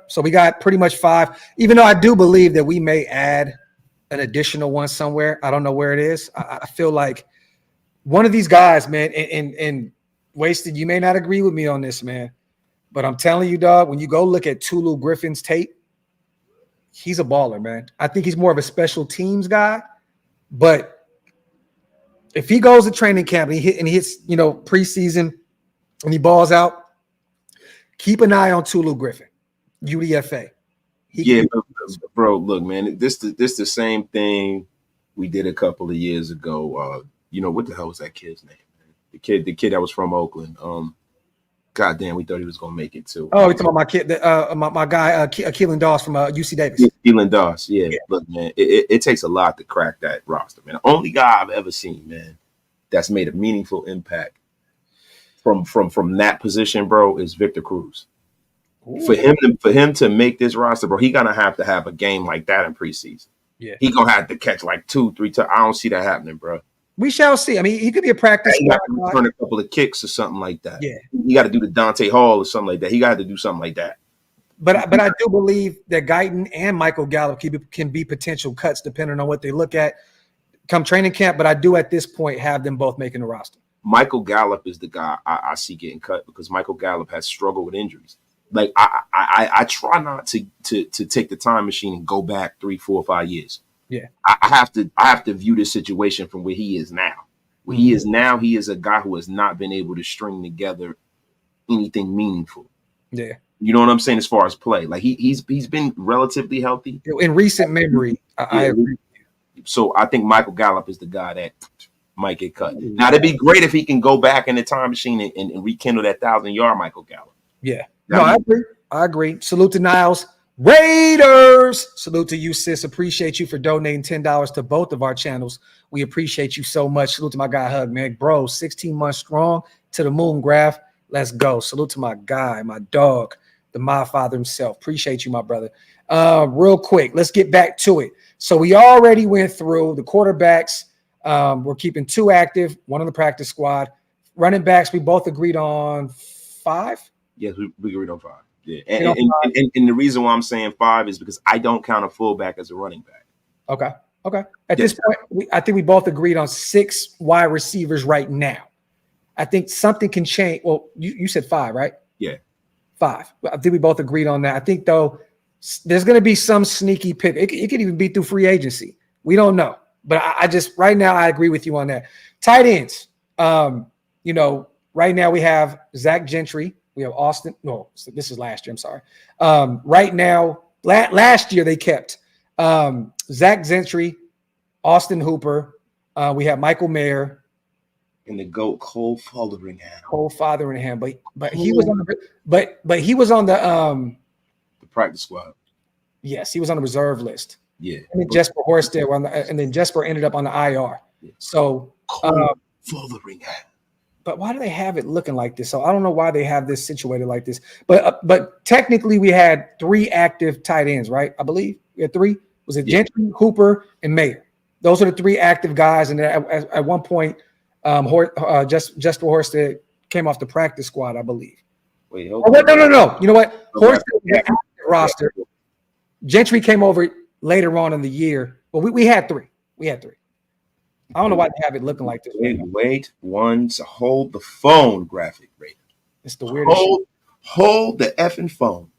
So we got pretty much 5, even though I do believe that we may add an additional one somewhere. I don't know where it is. I feel like one of these guys, man, and Wasted, you may not agree with me on this, man, but I'm telling you, dog, when you go look at Tulu Griffin's tape, he's a baller, man. I think he's more of a special teams guy, but if he goes to training camp and he hits, you know, preseason and he balls out, keep an eye on Tulu Griffin, UDFA. Bro, look, man, this the same thing we did a couple of years ago. You know, what the hell was that kid's name? The kid that was from Oakland. God damn, we thought he was gonna make it too. Oh, you're talking about my kid, my guy, Keelan Doss from UC Davis. Keelan Doss, yeah. Look, man, it takes a lot to crack that roster, man. The only guy I've ever seen, man, that's made a meaningful impact from that position, bro, is Victor Cruz. Ooh. For him to make this roster, bro, he gonna have to have a game like that in preseason. Yeah, he gonna have to catch like 2-3 times. I don't see that happening, bro. We shall see. I mean, he could be a practice. He got to return a couple of kicks or something like that. Yeah, he got to do the Dante Hall or something like that. He got to do something like that. But I do believe that Guyton and Michael Gallup can be potential cuts depending on what they look at come training camp. But I do at this point have them both making the roster. Michael Gallup is the guy I see getting cut because Michael Gallup has struggled with injuries. Like I try not to take the time machine and go back 3, 4, 5 years. Yeah, I have to view this situation from where he is now. Where he is now, he is a guy who has not been able to string together anything meaningful. Yeah, you know what I'm saying as far as play. Like he's been relatively healthy in recent memory. I agree. So I think Michael Gallup is the guy that might get cut. Now it'd be great if he can go back in the time machine and rekindle that 1,000-yard Michael Gallup. Yeah. No, I agree. Salute to Niles. Raiders. Salute to you, sis. Appreciate you for donating $10 to both of our channels. We appreciate you so much. Salute to my guy, Hug, man. Bro, 16 months strong to the moon, Graphk. Let's go. Salute to my guy, my dog, the my father himself. Appreciate you, my brother. Real quick, let's get back to it. So we already went through the quarterbacks. We're keeping 2 active, 1 on the practice squad. Running backs, we both agreed on 5. Yes, we agreed on 5. Yeah, and the reason why I'm saying 5 is because I don't count a fullback as a running back. Okay. At this point, I think we both agreed on 6 wide receivers right now. I think something can change. Well, you said 5, right? Yeah. 5. I think we both agreed on that. I think, though, there's going to be some sneaky pick. It could even be through free agency. We don't know. But I just right now, I agree with you on that. Tight ends. Right now we have Zach Gentry. We have Austin. No, this is last year. I'm sorry. Right now, last year they kept Zach Gentry, Austin Hooper. We have Michael Mayer. And the GOAT Cole Fotheringham. But he was on the practice squad. Yes, he was on the reserve list. Yeah. And then Jesper Horsted and then Jesper ended up on the IR. Yeah. So Cole Fotheringham. But why do they have it looking like this? So I don't know why they have this situated like this. But technically we had 3 active tight ends, right? I believe we had 3. Was it Gentry, Hooper, and Mayer? Those are the 3 active guys. And at one point, Jesper Horsted came off the practice squad, I believe. Wait, no. You know what? Horsted was active roster. Gentry came over later on in the year. Well, we had 3. I don't know why they have it looking like this. Wait, hold the phone, Graphk Raider. It's the weirdest. Hold the effing phone.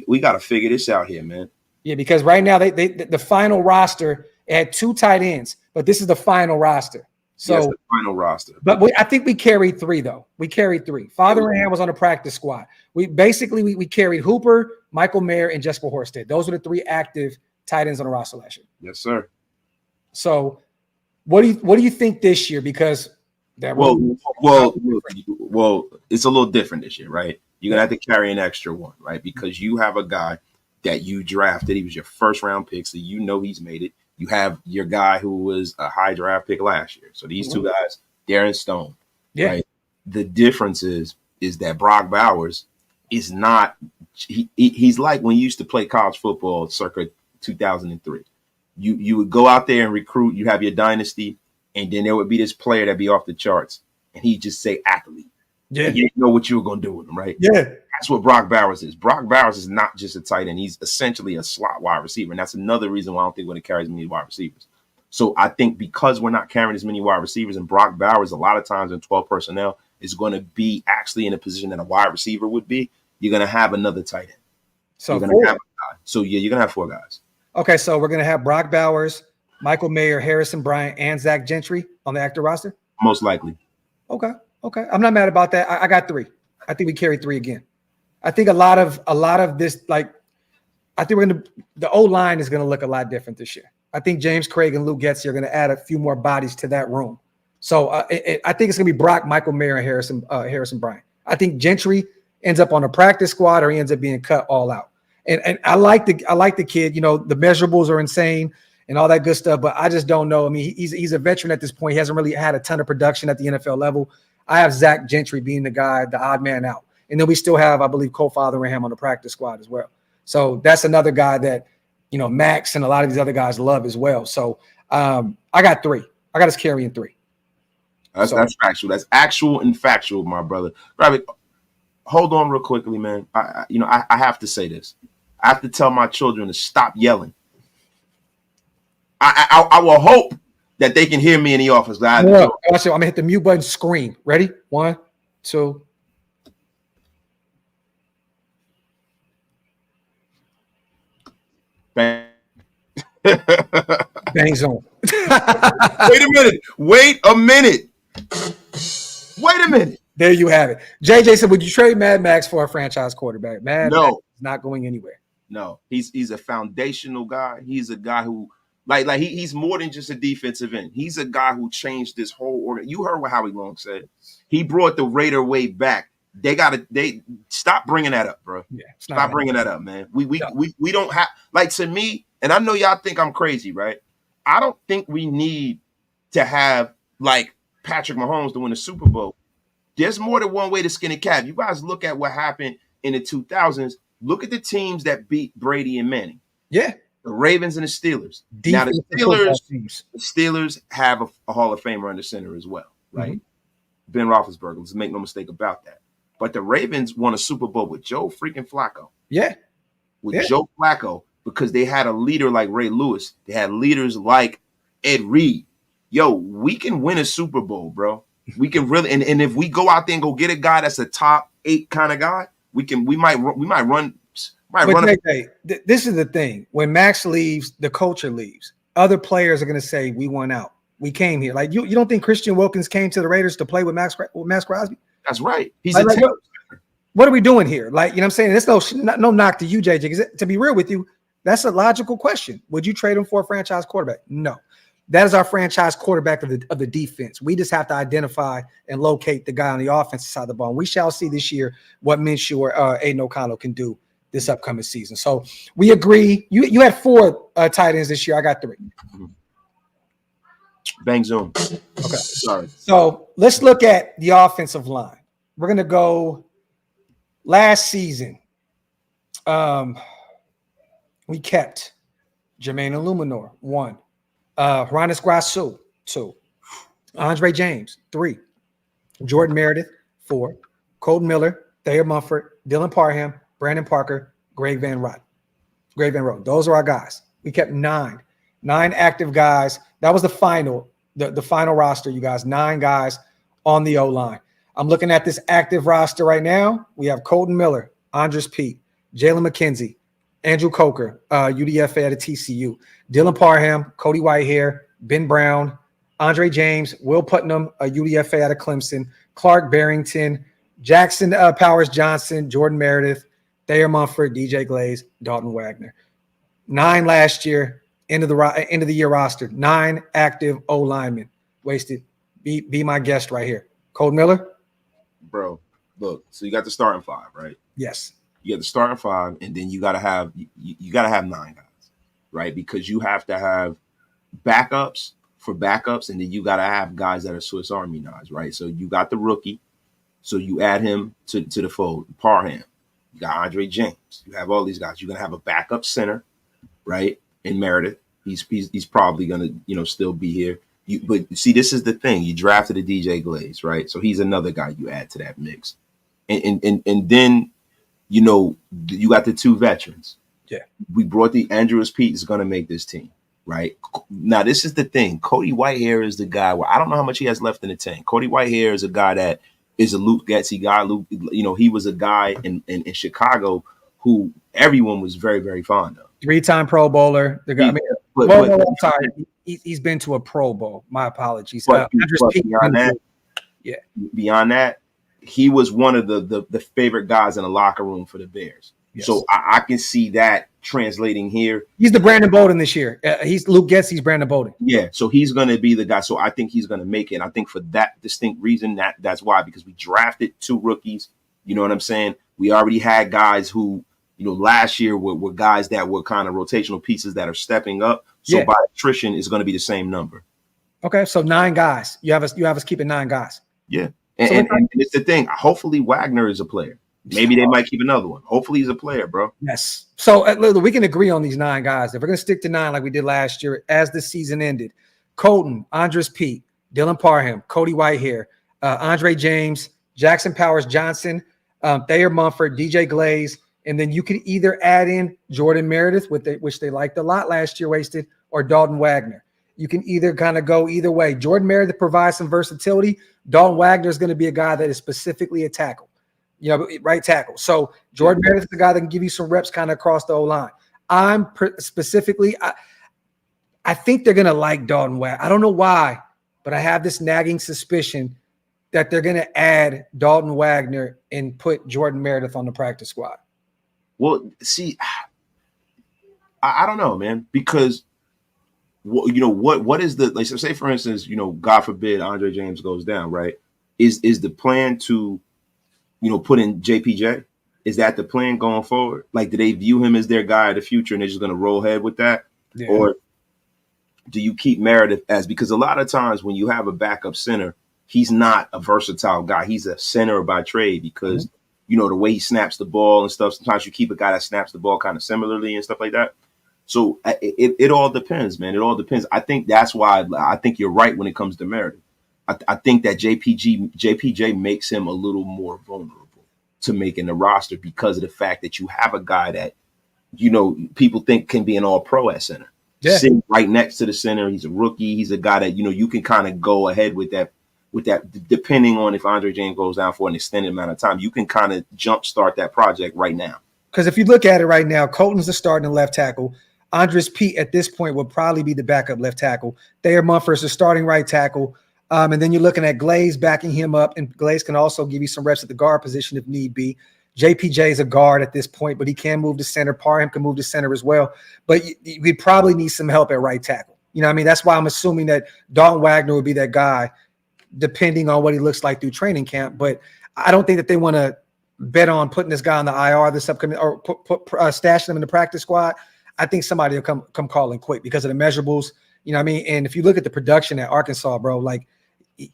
We gotta figure this out here, man. Yeah, because right now the final roster had 2 tight ends, but this is the final roster. So yes, the final roster. But I think we carried 3 though. We carried 3. Fotheringham was on the practice squad. We carried Hooper, Michael Mayer, and Jesper Horsted. Those were the 3 active tight ends on the roster last year. Yes, sir. So, what do you think this year? Because well, it's a little different this year, right? You're gonna have to carry an extra one, right? Because you have a guy that you drafted. He was your first round pick, so you know he's made it. You have your guy who was a high draft pick last year. So these 2 guys, they're in stone. Yeah. Right? The difference is that Brock Bowers is not. He's like when you used to play college football, circa 2003. You would go out there and recruit. You have your dynasty, and then there would be this player that'd be off the charts, and he'd just say athlete. Yeah, and you didn't know what you were going to do with him, right? Yeah, that's what Brock Bowers is. Brock Bowers is not just a tight end; he's essentially a slot wide receiver, and that's another reason why I don't think we're going to carry as many wide receivers. So I think because we're not carrying as many wide receivers, and Brock Bowers a lot of times in 12 personnel is going to be actually in a position that a wide receiver would be, you're going to have another tight end. So you're going to have a guy. So yeah, you're going to have 4 guys. Okay, so we're going to have Brock Bowers, Michael Mayer, Harrison Bryant, and Zach Gentry on the active roster? Most likely. Okay. I'm not mad about that. I got 3. I think we carry 3 again. I think a lot of this, like, I think the O-line is going to look a lot different this year. I think James Craig and Luke Getsy are going to add a few more bodies to that room. So I think it's going to be Brock, Michael Mayer, and Harrison Bryant. I think Gentry ends up on a practice squad or he ends up being cut all out. And I like the kid. You know, the measurables are insane and all that good stuff, but I just don't know. I mean, he's a veteran at this point. He hasn't really had a ton of production at the NFL level. I have Zach Gentry being the guy, the odd man out. And then we still have, I believe, Cole Fotheringham on the practice squad as well. So that's another guy that, you know, Max and a lot of these other guys love as well. So I got 3. I got us carrying 3. That's factual. That's actual and factual, my brother. Graphk, hold on real quickly, man. I have to say this. I have to tell my children to stop yelling. I will hope that they can hear me in the office. Watch it. I'm gonna hit the mute button. Scream. Ready? 1, 2. Bang. Bang zone. Wait a minute. There you have it. JJ said, would you trade Mad Max for a franchise quarterback? Mad Max is not going anywhere. No, he's a foundational guy. He's a guy who he's more than just a defensive end. He's a guy who changed this whole order. You heard what Howie Long said. He brought the Raider way back. They stop bringing that up, bro. Yeah, stop bringing that up, man. We don't have, like, to me, and I know y'all think I'm crazy, right? I don't think we need to have like Patrick Mahomes to win a Super Bowl. There's more than one way to skin a cat. You guys look at what happened in the 2000s. Look at the teams that beat Brady and Manning. Yeah. The Ravens and the Steelers. Now, the Steelers have a Hall of Famer under center as well, right? Mm-hmm. Ben Roethlisberger. Let's make no mistake about that. But the Ravens won a Super Bowl with Joe freaking Flacco. Yeah. Joe Flacco, because they had a leader like Ray Lewis. They had leaders like Ed Reed. Yo, we can win a Super Bowl, bro. We can really, and if we go out there and go get a guy that's a top 8 kind of guy, we might run. This is the thing. When Max leaves, the culture leaves. Other players are going to say, we won out. We came here. Like, you don't think Christian Wilkins came to the Raiders to play with Maxx Crosby? That's right. He's what are we doing here? Like, you know what I'm saying? There's no knock to you, JJ. Because to be real with you, that's a logical question. Would you trade him for a franchise quarterback? No. That is our franchise quarterback of the defense. We just have to identify and locate the guy on the offensive side of the ball. And we shall see this year what Minshew or Aiden O'Connell can do this upcoming season. So we agree. You had 4 tight ends this year. I got 3. Bang zone. Okay. Sorry. So let's look at the offensive line. We're going to go last season. We kept Jermaine Illuminor, 1. Hronis Grasu, 2. Andre James, 3. Jordan Meredith, 4. Colton Miller, Thayer Munford, Dylan Parham, Brandon Parker, Greg Van Roten. Those are our guys. We kept 9 active guys. That was the final roster, you guys. 9 guys on the O-line. I'm looking at this active roster right now. We have Colton Miller, Andres Pete, Jalen McKenzie, Andrew Coker, UDFA at TCU, Dylan Parham, Cody Whitehair, Ben Brown, Andre James, Will Putnam, UDFA out of Clemson, Clark Barrington, Jackson Powers Johnson, Jordan Meredith, Thayer Munford, DJ Glaze, Dalton Wagner. 9 last year, end of the year roster. 9 active O linemen. Wasted. Be my guest right here. Colton Miller. Bro, look. So you got the starting 5, right? Yes. You got the starting 5, and then you gotta have 9 guys, right? Because you have to have backups for backups, and then you gotta have guys that are Swiss Army knives, right? So you got the rookie, so you add him to the fold. Parham, you got Andre James, you have all these guys. You're gonna have a backup center, right? In Meredith, he's probably gonna still be here. But see, this is the thing. You drafted a DJ Glaze, right? So he's another guy you add to that mix, and then. You got the 2 veterans. Yeah. We brought the Andrews Pete is going to make this team, right? Now, this is the thing. Cody Whitehair is the guy where I don't know how much he has left in the tank. Cody Whitehair is a guy that is a Luke Getsy guy. Luke, he was a guy in Chicago who everyone was very, very fond of. 3-time Pro Bowler. The guy, I'm sorry. He's been to a Pro Bowl. My apologies. Beyond that, he was one of the favorite guys in the locker room for the Bears. Yes. So I can see that translating here. He's the Brandon Bolden this year. He's Luke Getsy's Brandon Bolden. Yeah, so he's going to be the guy. So I think he's going to make it. And I think for that distinct reason, that's why, because we drafted 2 rookies. You know what I'm saying? We already had guys who, last year were guys that were kind of rotational pieces that are stepping up. So by attrition, it's going to be the same number. Okay, so 9 guys. You have us keeping 9 guys. Yeah. And it's the thing. Hopefully Wagner is a player. Maybe they might keep another one. Hopefully he's a player, bro. Yes. So we can agree on these 9 guys. If we're going to stick to 9 like we did last year, as the season ended, Colton, Andres Pete, Dylan Parham, Cody Whitehair, Andre James, Jackson Powers Johnson, Thayer Munford, DJ Glaze, and then you could either add in Jordan Meredith, which they liked a lot last year, wasted, or Dalton Wagner. You can either kind of go either way. Jordan Meredith provides some versatility. Dalton Wagner is going to be a guy that is specifically a tackle, right tackle. So Jordan Meredith is the guy that can give you some reps kind of across the O-line. I think they're going to like Dalton Wagner. I don't know why, but I have this nagging suspicion that they're going to add Dalton Wagner and put Jordan Meredith on the practice squad. Well, see, I don't know, man, because what is the, like, so say for instance, God forbid Andre James goes down, right? Is the plan to, put in JPJ? Is that the plan going forward? Like, do they view him as their guy of the future and they're just going to roll ahead with that? Yeah. Or do you keep Meredith because a lot of times when you have a backup center, he's not a versatile guy. He's a center by trade because, the way he snaps the ball and stuff. Sometimes you keep a guy that snaps the ball kind of similarly and stuff like that. So it all depends, man. It all depends. I think that's why I think you're right when it comes to Meredith. I think that JPJ makes him a little more vulnerable to making the roster because of the fact that you have a guy that, people think can be an all-pro at center. Yeah. Sitting right next to the center. He's a rookie. He's a guy that, you can kind of go ahead with that, depending on if Andre James goes down for an extended amount of time, you can kind of jumpstart that project right now. Because if you look at it right now, Colton's the starting left tackle. Andres Pete at this point will probably be the backup left tackle. Thayer Mumford's the starting right tackle. And then you're looking at Glaze backing him up, and Glaze can also give you some reps at the guard position if need be. JPJ is a guard at this point, but he can move to center. Parham can move to center as well. But we probably need some help at right tackle. That's why I'm assuming that Dalton Wagner would be that guy, depending on what he looks like through training camp. But I don't think that they want to bet on putting this guy on the IR this upcoming or stashing him in the practice squad. I think somebody will come calling quick because of the measurables. And if you look at the production at Arkansas, bro, like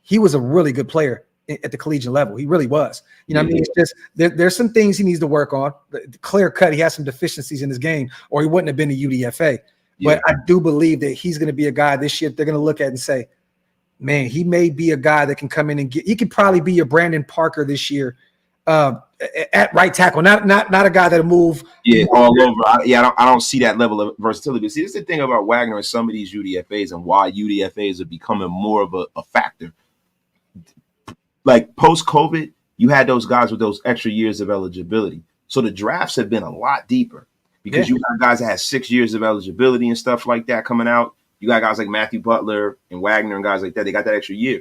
he was a really good player at the collegiate level. He really was. It's just there's some things he needs to work on. Clear cut, he has some deficiencies in his game, or he wouldn't have been a UDFA. Yeah. But I do believe that he's going to be a guy this year they're going to look at and say, man, he may be a guy that can come in and he could probably be your Brandon Parker this year at right tackle, not a guy that'll move. Yeah, all over. I don't see that level of versatility. But see, this is the thing about Wagner and some of these UDFAs and why UDFAs are becoming more of a factor. Like post-COVID, you had those guys with those extra years of eligibility. So the drafts have been a lot deeper because you got guys that had 6 years of eligibility and stuff like that coming out. You got guys like Matthew Butler and Wagner and guys like that. They got that extra year.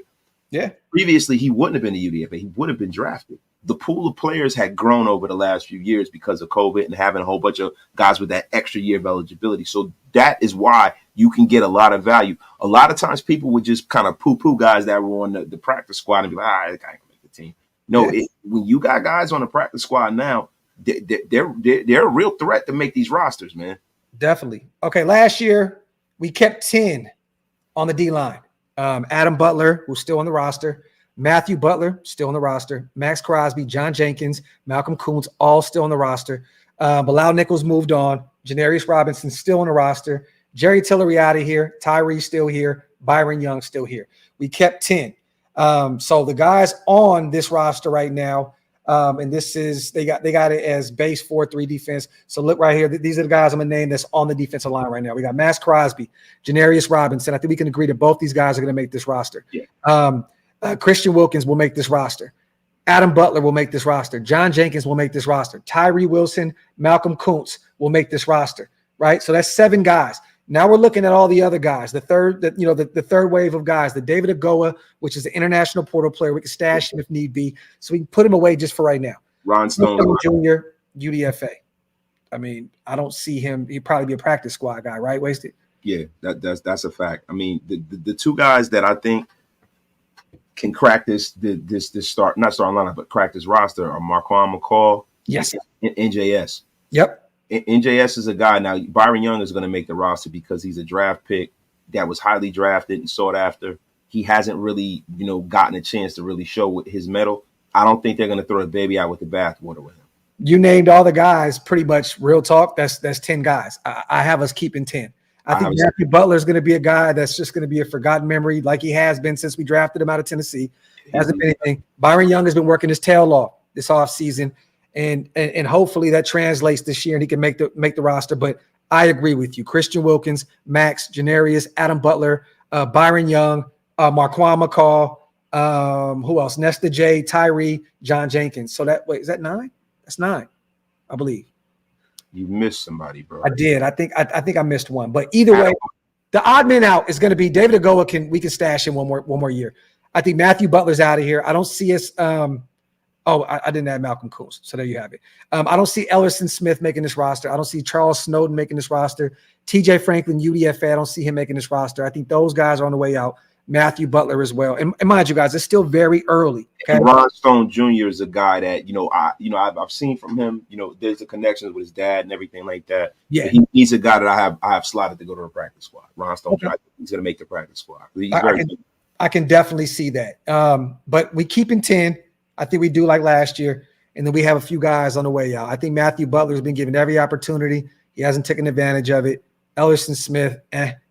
Yeah. Previously, he wouldn't have been a UDFA. He would have been drafted. The pool of players had grown over the last few years because of COVID and having a whole bunch of guys with that extra year of eligibility. So that is why you can get a lot of value. A lot of times people would just kind of poo-poo guys that were on the practice squad and be like, that guy can make the team. No, when you got guys on the practice squad now, they're a real threat to make these rosters, man. Definitely. Okay, last year we kept 10 on the D-line. Adam Butler, who's still on the roster. Matthew Butler, still on the roster. Maxx Crosby, John Jenkins, Malcolm Koonce, all still on the roster. Bilal Nichols moved on. Janarius Robinson still on the roster. Jerry Tillery out of here. Tyree still here. Byron Young still here. We kept 10. So the guys on this roster right now, and this is they got it as base 4-3 defense. So look right here. These are the guys I'm gonna name that's on the defensive line right now. We got Maxx Crosby, Janarius Robinson. I think we can agree that both these guys are gonna make this roster. Yeah. Christian Wilkins will make this roster. Adam Butler will make this roster. John Jenkins will make this roster. Tyree Wilson, Malcolm Koonce will make this roster, right? So that's 7 guys. Now we're looking at all the other guys, the third wave of guys, the David Agoa, which is an international portal player. We can stash him if need be. So we can put him away just for right now. Ron Stone Jr., UDFA. I mean, I don't see him. He'd probably be a practice squad guy, right? Wasted. Yeah, that's a fact. I mean, the 2 guys that I think can crack this start, not starting lineup, but crack this roster are Marquand McCall, yes, and NJS. Yep. NJS is a guy. Now, Byron Young is going to make the roster because he's a draft pick that was highly drafted and sought after. He hasn't really, gotten a chance to really show his mettle. I don't think they're going to throw the baby out with the bathwater with him. You named all the guys pretty much. Real talk. That's 10 guys. I have us keeping 10. I think Matthew Butler is going to be a guy that's just going to be a forgotten memory like he has been since we drafted him out of Tennessee. Hasn't been anything. Byron Young has been working his tail off this offseason, and hopefully that translates this year and he can make the roster. But I agree with you. Christian Wilkins, Max, Janarius, Adam Butler, Byron Young, Marquand McCall, who else? Nesta J, Tyree, John Jenkins. So is that 9? That's 9, I believe. You missed somebody, bro. I did. I think I missed one. But either way, the odd man out is going to be David Agoa. We can stash him one more year. I think Matthew Butler's out of here. I don't see us. I didn't add Malcolm Koonce, so there you have it. I don't see Ellerson Smith making this roster. I don't see Charles Snowden making this roster. TJ Franklin, UDFA, I don't see him making this roster. I think those guys are on the way out. Matthew Butler as well. And mind you guys, it's still very early. Okay? Ron Stone Jr. is a guy that, I've seen from him, there's a connection with his dad and everything like that. Yeah. He's a guy that I have slotted to go to the practice squad. Ron Stone Jr., I think he's going to make the practice squad. I can definitely see that. But we keep in 10. I think we do like last year. And then we have a few guys on the way out. I think Matthew Butler has been given every opportunity. He hasn't taken advantage of it. Ellerson Smith,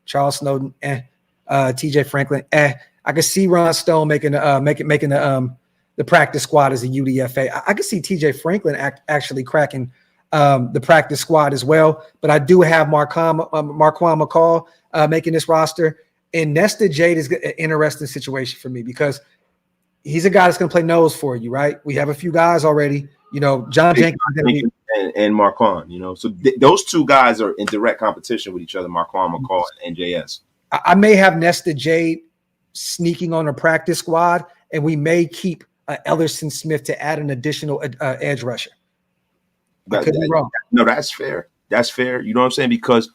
Charles Snowden, TJ Franklin, I could see Ron Stone making the practice squad as a UDFA. I could see TJ Franklin actually cracking the practice squad as well. But I do have Marquand McCall making this roster. And Nesta Jade is an interesting situation for me because he's a guy that's going to play nose for you, right? We have a few guys already. John Jenkins and Marquand. So those two guys are in direct competition with each other, Marquand McCall and NJS. I may have Nesta Jade sneaking on a practice squad, and we may keep Ellerson Smith to add an additional edge rusher. I could be wrong. No, that's fair. That's fair. You know what I'm saying? Because,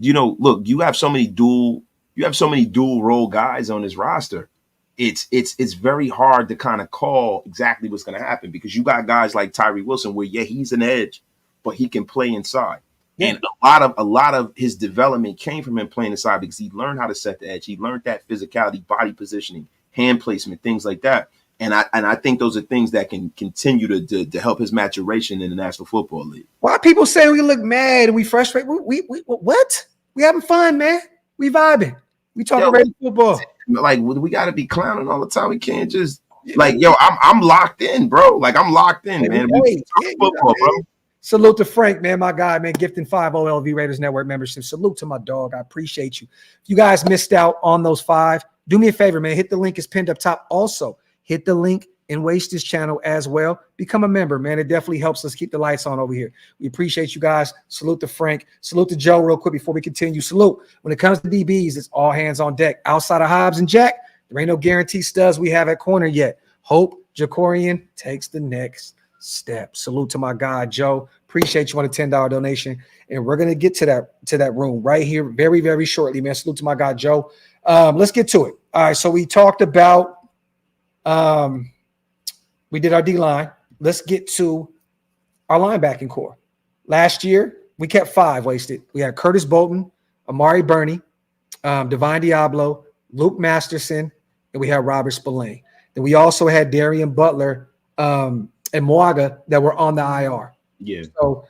look, you have so many dual role guys on this roster. It's very hard to kind of call exactly what's going to happen because you got guys like Tyree Wilson where, he's an edge, but he can play inside. Yeah. And a lot of his development came from him playing inside because he learned how to set the edge. He learned that physicality, body positioning, hand placement, things like that. And I think those are things that can continue to help his maturation in the National Football League. Why people say we look mad and we frustrate? We what? We having fun, man. We vibing. We talking Raider football. Like we got to be clowning all the time. We can't just I'm locked in, bro. Like I'm locked in, man. Football, bro. Salute to Frank, man, my guy, man, gifting 5 OLV Raiders Network membership. Salute to my dog. I appreciate you. If you guys missed out on those 5, do me a favor, man. Hit the link. It's pinned up top. Also, hit the link and Waste this channel as well. Become a member, man. It definitely helps us keep the lights on over here. We appreciate you guys. Salute to Frank. Salute to Joe real quick before we continue. Salute. When it comes to DBs, it's all hands on deck. Outside of Hobbs and Jack, there ain't no guarantee studs we have at corner yet. Hope Jacorian takes the next step. Salute to my guy, Joe. Appreciate you on a $10 donation. And we're going to get to that room right here very, very shortly, man. Salute to my guy, Joe. Let's get to it. All right, so we talked about we did our D-line. Let's get to our linebacking core. Last year, we kept 5 wasted. We had Curtis Bolton, Amari Burney, Divine Diablo, Luke Masterson, and we had Robert Spillane. Then we also had Darian Butler and Moaga that were on the IR. Yeah. So,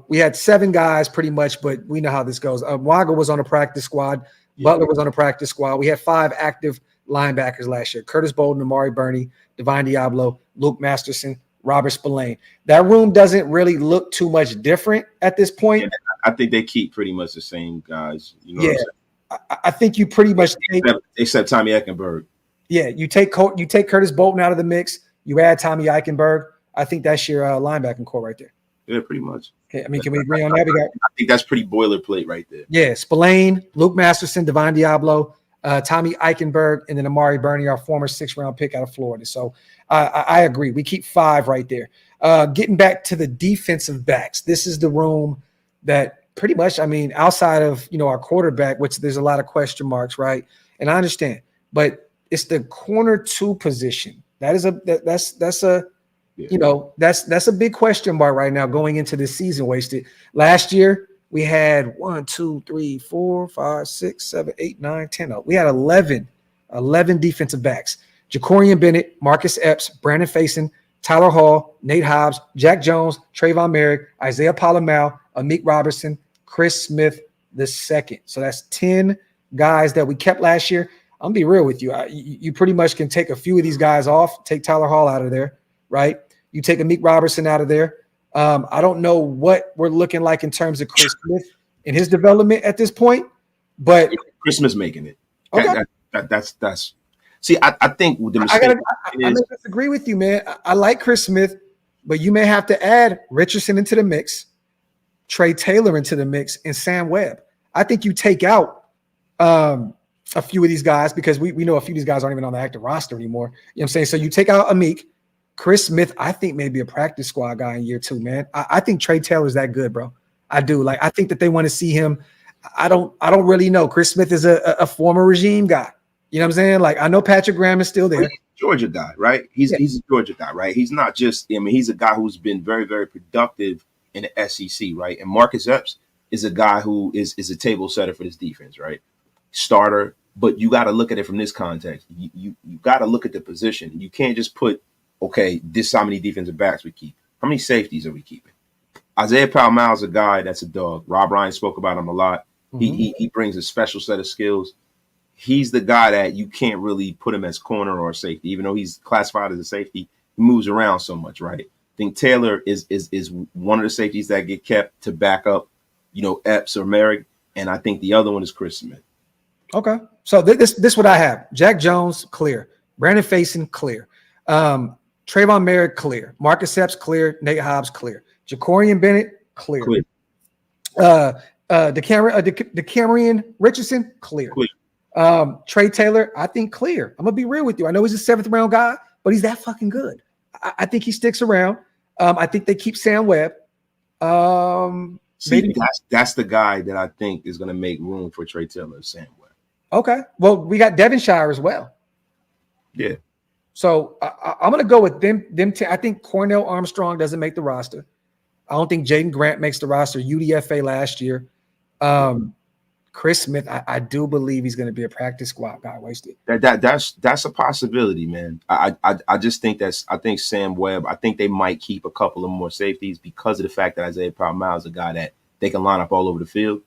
we had 7 guys pretty much, but we know how this goes. Moaga was on a practice squad. Yeah. Butler was on a practice squad. We had 5 active linebackers last year: Curtis Bolton, Amari Burney, Divine Diablo, Luke Masterson, Robert Spillane. That room doesn't really look too much different at this point. Yeah, I think they keep pretty much the same guys. I think you pretty much except Tommy Eichenberg. Yeah, you take Curtis Bolton out of the mix. You add Tommy Eichenberg. I think that's your linebacking core right there. Yeah, pretty much. Okay, can we agree on that? I think that's pretty boilerplate right there. Yeah, Spillane, Luke Masterson, Divine Diablo, Tommy Eichenberg, and then Amari Burney, our former 6th-round pick out of Florida. So I agree. We keep 5 right there. Getting back to the defensive backs, this is the room that pretty much, outside of, our quarterback, which there's a lot of question marks, right? And I understand, but it's the corner 2 position. That's a big question mark right now going into this season. Wasted last year, we had 1, 2, 3, 4, 5, 6, 7, 8, 9, 10. We had 11 defensive backs: Jacorian Bennett, Marcus Epps, Brandon Faison, Tyler Hall, Nate Hobbs, Jack Jones, Trayvon Merrick, Isaiah Palomau, Amik Robertson, Chris Smith II. So that's 10 guys that we kept last year. I'm gonna be real with you. You pretty much can take a few of these guys off, take Tyler Hall out of there, right? You take Amik Robertson out of there. I don't know what we're looking like in terms of Chris Smith and his development at this point, but Chris Smith's making it. Okay. That's. See, I think the mistake I may disagree with you, man. I like Chris Smith, but you may have to add Richardson into the mix, Trey Taylor into the mix, and Sam Webb. I think you take out a few of these guys because we know a few of these guys aren't even on the active roster anymore. You know what I'm saying? So you take out Amik. Chris Smith, I think maybe a practice squad guy in year 2, man. I think Trey Taylor's that good, bro. I do. Like, I think that they want to see him. I don't really know. Chris Smith is a former regime guy. You know what I'm saying? Like, I know Patrick Graham is still there. He's a Georgia guy, right? He's a Georgia guy, right? He's not just, I mean, he's a guy who's been very, very productive in the SEC, right? And Marcus Epps is a guy who is a table setter for this defense, right? Starter, but you got to look at it from this context. You got to look at the position. You can't just put, okay, this how many defensive backs we keep. How many safeties are we keeping? Isaiah Powell-Miles is a guy that's a dog. Rob Ryan spoke about him a lot. Mm-hmm. He brings a special set of skills. He's the guy that you can't really put him as corner or safety, even though he's classified as a safety. He moves around so much, right? I think Taylor is one of the safeties that get kept to back up, Epps or Merrick, and I think the other one is Chris Smith. Okay, so this what I have: Jack Jones clear, Brandon Faison clear, Trayvon Merrick clear, Marcus Epps clear, Nate Hobbs clear, Jacorian Bennett clear. DeCamerion Richardson clear. Trey Taylor, I think clear. I'm gonna be real with you. I know he's a 7th round guy, but he's that fucking good. I think he sticks around. I think they keep Sam Webb. See, that's the guy that I think is gonna make room for Trey Taylor, Sam Webb. Okay. Well, we got Devonshire as well. Yeah. So I'm gonna go with them. I think Cornell Armstrong doesn't make the roster. I don't think Jaden Grant makes the roster. UDFA last year. Chris Smith, I do believe he's going to be a practice squad guy. Wasted. That's a possibility, man. I just think I think Sam Webb. I think they might keep a couple of more safeties because of the fact that Isaiah Powell-Miles is a guy that they can line up all over the field.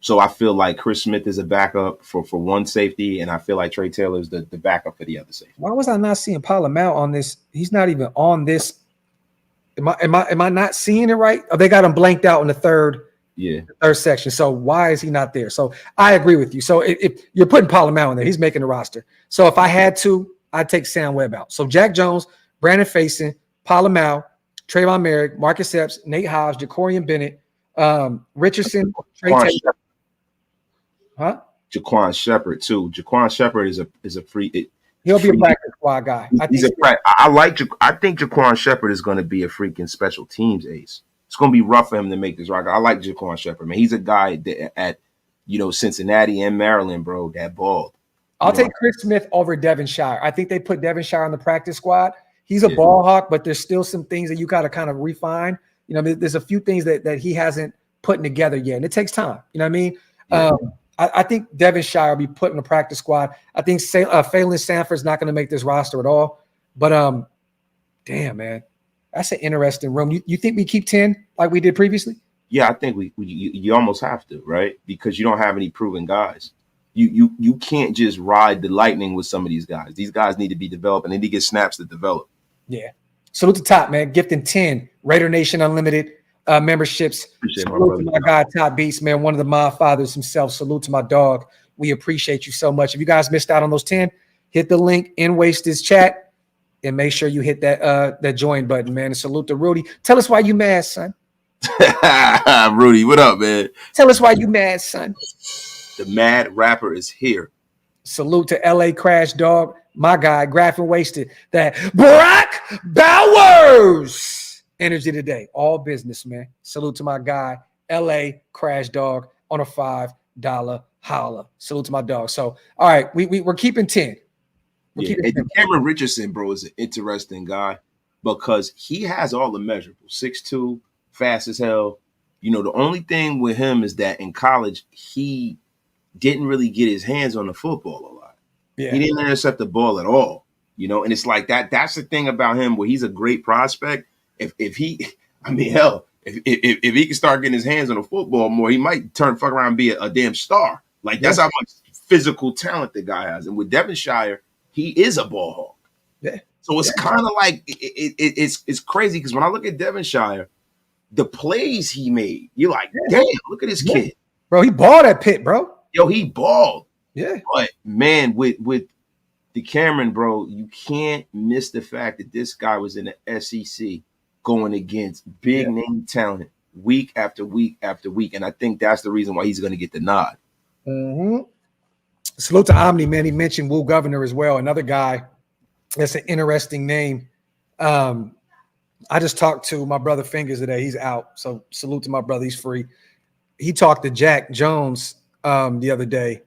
So I feel like Chris Smith is a backup for one safety, and I feel like Trey Taylor is the backup for the other safety. Why was I not seeing Powell-Miles on this? He's not even on this. Am I not seeing it right? Oh, they got him blanked out in the third section. So why is he not there? So I agree with you. So if you're putting Powell-Miles in there, he's making the roster. So if I had to, I'd take Sam Webb out. So Jack Jones, Brandon Faison, Powell-Miles, Trayvon Merrick, Marcus Epps, Nate Hobbs, Jacorian Bennett, Richardson, Trey Taylor. Huh? Jaquan Shepard too. Jaquan Shepard is a free. He'll be a practice squad guy. I think Jaquan Shepard is going to be a freaking special teams ace. It's going to be rough for him to make this rock. I like Jaquan Shepard, man. He's a guy that at Cincinnati and Maryland, bro, that balled. I'll take Chris Smith over Devonshire. I think they put Devonshire on the practice squad. He's a ball hawk, but there's still some things that you got to kind of refine. There's a few things that he hasn't put together yet, and it takes time. You know what I mean? Yeah. I think Devonshire will be put in the practice squad. I think Phelan Sanford's not going to make this roster at all. But damn, man, that's an interesting room. You think we keep 10 like we did previously? Yeah, I think you almost have to, right? Because you don't have any proven guys. You can't just ride the lightning with some of these guys. These guys need to be developed, and they need to get snaps to develop. Yeah. Salute to Top, man. Gifting 10 Raider Nation Unlimited memberships. Salute to my guy Top Beast, man, one of the mob fathers himself. Salute to my dog. We appreciate you so much. If you guys missed out on those 10, hit the link in Wasted's chat and make sure you hit that join button, man. And salute to Rudy. Tell us why you mad, son. Rudy, what up, man? Tell us why you mad, son. The mad rapper is here. Salute to LA Crash Dog, my guy, Graphk and Wasted. That Brock Bowers. Energy today, all business, man. Salute to my guy, LA Crash Dog on a $5 holla. Salute to my dog. So, all right, we're keeping 10. Cameron Richardson, bro, is an interesting guy because he has all the measurables. 6'2", fast as hell. The only thing with him is that in college, he didn't really get his hands on the football a lot. Yeah. He didn't intercept the ball at all. And it's like that. That's the thing about him where he's a great prospect. If he can start getting his hands on the football more, he might fuck around and be a damn star. Like that's how much physical talent the guy has. And with Devonshire, he is a ball hawk. Yeah. So it's kind of like it's crazy because when I look at Devonshire, the plays he made, you're like, damn, look at this kid, bro. He balled at Pitt, bro. Yo, he balled. Yeah. But man, with the Cameron, bro, you can't miss the fact that this guy was in the SEC going against big name talent week after week after week. And I think that's the reason why he's going to get the nod. Mm-hmm. Salute to Omni, man. He mentioned Will Governor as well. Another guy that's an interesting name. I just talked to my brother Fingers today. He's out. So salute to my brother. He's free. He talked to Jack Jones the other day.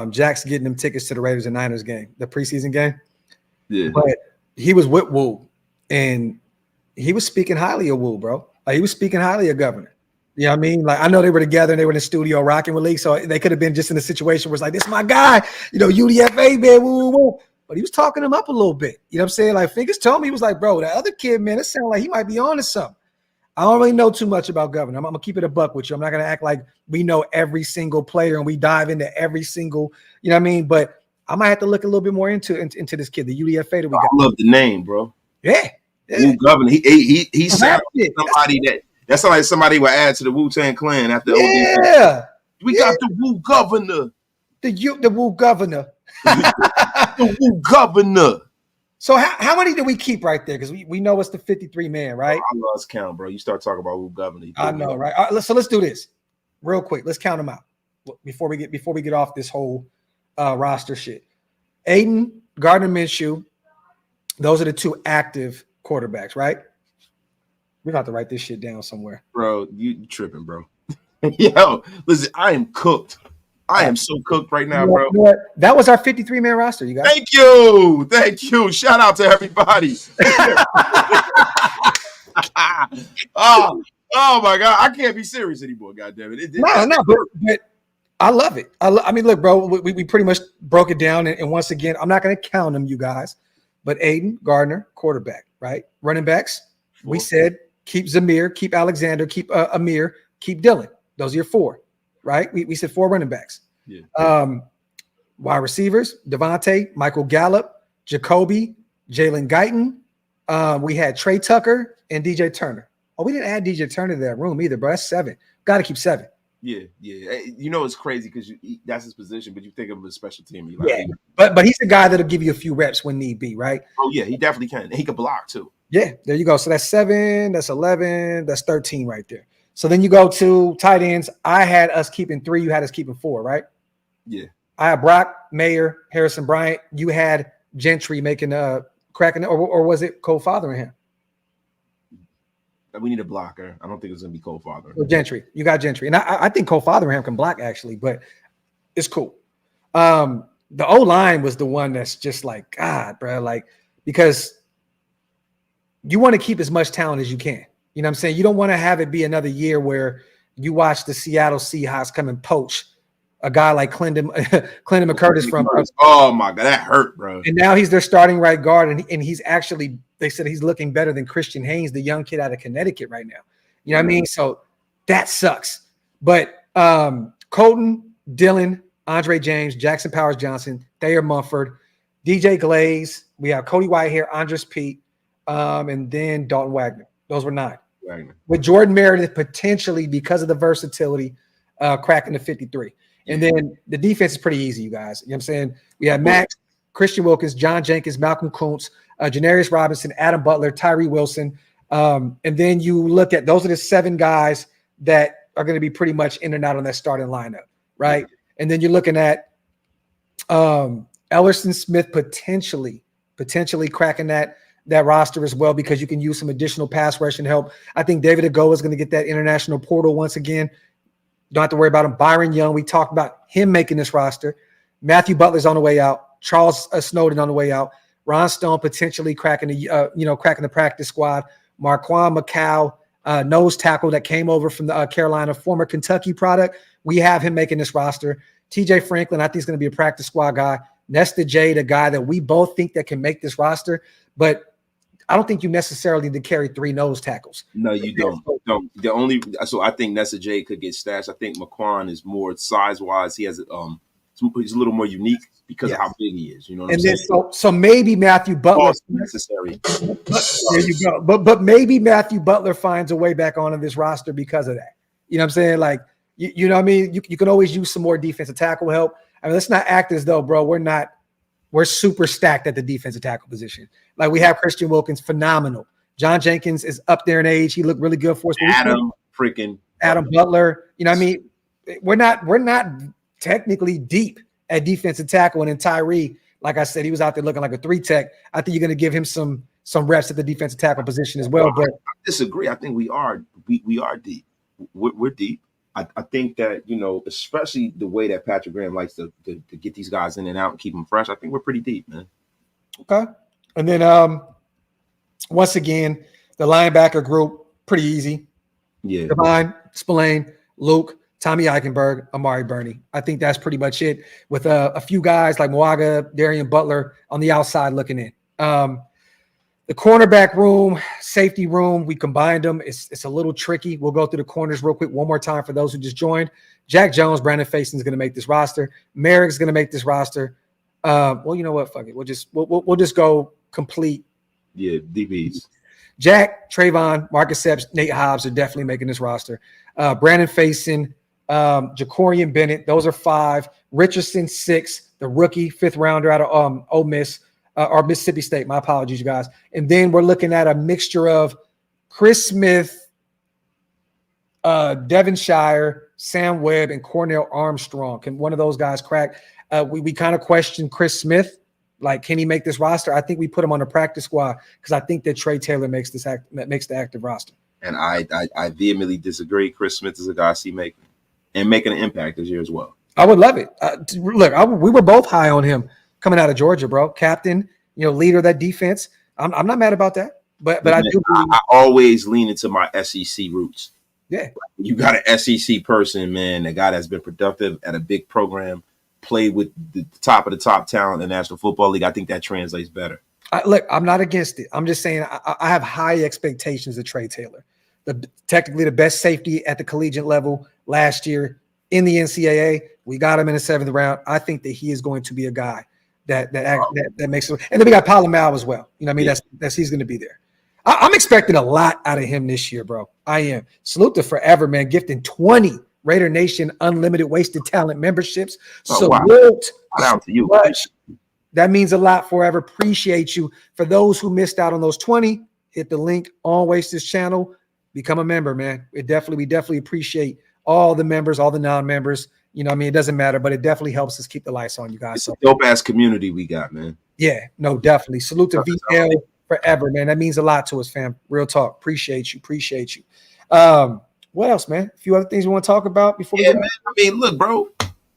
Jack's getting them tickets to the Raiders and Niners game, the preseason game. Yeah. But he was with Wu, and he was speaking highly of Wu, bro. Like, he was speaking highly of Governor. You know what I mean? Like, I know they were together and they were in the studio rocking with League, so they could have been just in a situation where it's like, this is my guy, you know, UDFA, man, woo, woo. But he was talking him up a little bit. You know what I'm saying? Like, Fingers told me, he was like, bro, that other kid, man, it sounded like he might be on to something. I don't really know too much about Governor. I'm going to keep it a buck with you. I'm not going to act like we know every single player and we dive into every single, you know what I mean? But I might have to look a little bit more into this kid, the UDFA that we got. I love the name, bro. Yeah. Wu Governor. He sounds like somebody that's like somebody would add to the Wu-Tang Clan after yeah. We got the Wu Governor. The Wu Governor. The Wu Governor. So how many do we keep right there? Because we know it's the 53 man, right? I lost count, bro. You start talking about Wu Governor. I know, right? All right, so let's do this real quick. Let's count them out before we get off this whole roster shit. Aiden, Gardner Minshew, those are the two active quarterbacks, right? We're about to write this shit down somewhere. Bro, you tripping, bro. Yo, listen, I am cooked. I am so cooked right now, bro. You know that was our 53-man roster, you guys. Thank you. Thank you. Shout out to everybody. oh my God. I can't be serious anymore, goddamn it. No, but I love it. I mean, look, bro, we pretty much broke it down. And once again, I'm not going to count them, you guys. But Aiden, Gardner, quarterback, right? Running backs, we said keep Zamir, keep Alexander, keep Amir, keep Dylan. Those are your four, right? We said four running backs. Yeah. Wide receivers, Devontae, Michael Gallup, Jacoby, Jalen Guyton. We had Trey Tucker and DJ Turner. Oh, we didn't add DJ Turner to that room either, bro. That's 7. Got to keep 7. Yeah. You know it's crazy because that's his position, but you think of him as a special team. Yeah, but he's the guy that'll give you a few reps when need be, right? Oh yeah, he definitely can. He can block too. Yeah, there you go. So that's 7, that's 11, that's 13 right there. So then you go to tight ends. I had us keeping 3. You had us keeping 4, right? Yeah. I had Brock, Mayer, Harrison Bryant. You had Gentry making cracking, or was it Cole Fotheringham? We need a blocker. I don't think it's gonna be Cole Fotheringham. Well, Gentry. You got Gentry, and I think Cole Fotheringham can block actually, but it's cool. The O-line was the one that's just like, God, bro, like, because you want to keep as much talent as you can. You know what I'm saying? You don't want to have it be another year where you watch the Seattle Seahawks come and poach a guy like Clinton McCurtis from. Oh my God, that hurt, bro. And now he's their starting right guard, and he's actually, they said he's looking better than Christian Haynes, the young kid out of Connecticut right now. You know what I mean? So that sucks. But Colton, Dylan, Andre James, Jackson Powers Johnson, Thayer Mumford, DJ Glaze, we have Cody Whitehair, Andres Pete, and then Dalton Wagner. Those were 9. Wagner. With Jordan Meredith potentially, because of the versatility, cracking the 53. And then the defense is pretty easy, you guys. You know what I'm saying? We have Max, Christian Wilkins, John Jenkins, Malcolm Koonce, Janarius Robinson, Adam Butler, Tyree Wilson. And then you look at, those are the 7 guys that are going to be pretty much in and out on that starting lineup, right? And then you're looking at Ellerson Smith potentially cracking that roster as well, because you can use some additional pass rush and help. I think David Agoa is going to get that international portal once again. Don't have to worry about him. Byron Young, we talked about him making this roster. Matthew Butler's on the way out. Charles Snowden on the way out. Ron Stone potentially cracking the practice squad. Marquand McCow, nose tackle that came over from the Carolina, former Kentucky product. We have him making this roster. TJ Franklin, I think, is going to be a practice squad guy. Nesta J, the guy that we both think that can make this roster, but I don't think you necessarily need to carry 3 nose tackles. No, you don't. So I think Nessa J could get stashed. I think McQuan is more size-wise. He has he's a little more unique because of how big he is. You know what I'm saying? So maybe Matthew Butler necessary. There you go. But maybe Matthew Butler finds a way back onto this roster because of that. You know what I'm saying? Like, you know what I mean? You can always use some more defensive tackle help. I mean, let's not act as though, bro, we're super stacked at the defensive tackle position. Like we have Christian Wilkins, phenomenal. John Jenkins is up there in age. He looked really good for us. Adam Butler. You know what I mean? We're not technically deep at defensive tackle. And then Tyree, like I said, he was out there looking like a 3-tech. I think you're going to give him some reps at the defensive tackle position as well. But I disagree. I think we are deep. We're deep. I think that, especially the way that Patrick Graham likes to get these guys in and out and keep them fresh, I think we're pretty deep, man. Okay. And then once again, the linebacker group, pretty easy. Yeah. Devine, Spillane, Luke, Tommy Eichenberg, Amari Burney. I think that's pretty much it, with a few guys like Moaga, Darian Butler on the outside looking in. The cornerback room, safety room, we combined them. It's a little tricky. We'll go through the corners real quick one more time for those who just joined. Jack Jones, Brandon Faison is going to make this roster. Merrick's going to make this roster. Well, you know what? Fuck it. We'll just go complete. Yeah, DBs. Jack, Trayvon, Marcus Epps, Nate Hobbs are definitely making this roster. Brandon Faison, Jacorian Bennett, those are 5. Richardson, 6. The rookie 5th rounder out of Ole Miss. Or Mississippi State. My apologies, you guys. And then we're looking at a mixture of Chris Smith, Devin Shire, Sam Webb, and Cornell Armstrong. Can one of those guys crack? We kind of questioned Chris Smith. Like, can he make this roster? I think we put him on the practice squad because I think that Trey Taylor makes the active roster. And I vehemently disagree. Chris Smith is a guy I see making an impact this year as well. I would love it. We were both high on him coming out of Georgia, bro. Captain, leader of that defense. I'm not mad about that. But I do. I always lean into my SEC roots. Yeah. You got an SEC person, man, a guy that's been productive at a big program, played with the top of the top talent in the National Football League. I think that translates better. Look, I'm not against it. I'm just saying I have high expectations of Trey Taylor. Technically the best safety at the collegiate level last year in the NCAA. We got him in the 7th round. I think that he is going to be a guy that makes it. And then we got Palomar as well. You know what I mean? Yeah. He's going to be there. I'm expecting a lot out of him this year, bro. I am. Salute to Forever, man. Gifting 20 Raider Nation Unlimited Wasted Talent memberships. Salute. Wow. To you. That means a lot, Forever. Appreciate you. For those who missed out on those 20, hit the link on Wasted channel. Become a member, man. We definitely appreciate all the members, all the non-members. You know what I mean? It doesn't matter, but it definitely helps us keep the lights on, you guys. It's a dope-ass community we got, man. Yeah, no, definitely. Salute to VL Forever, man. That means a lot to us, fam. Real talk. Appreciate you. What else, man? A few other things we want to talk about before we go? Man. I mean, look, bro.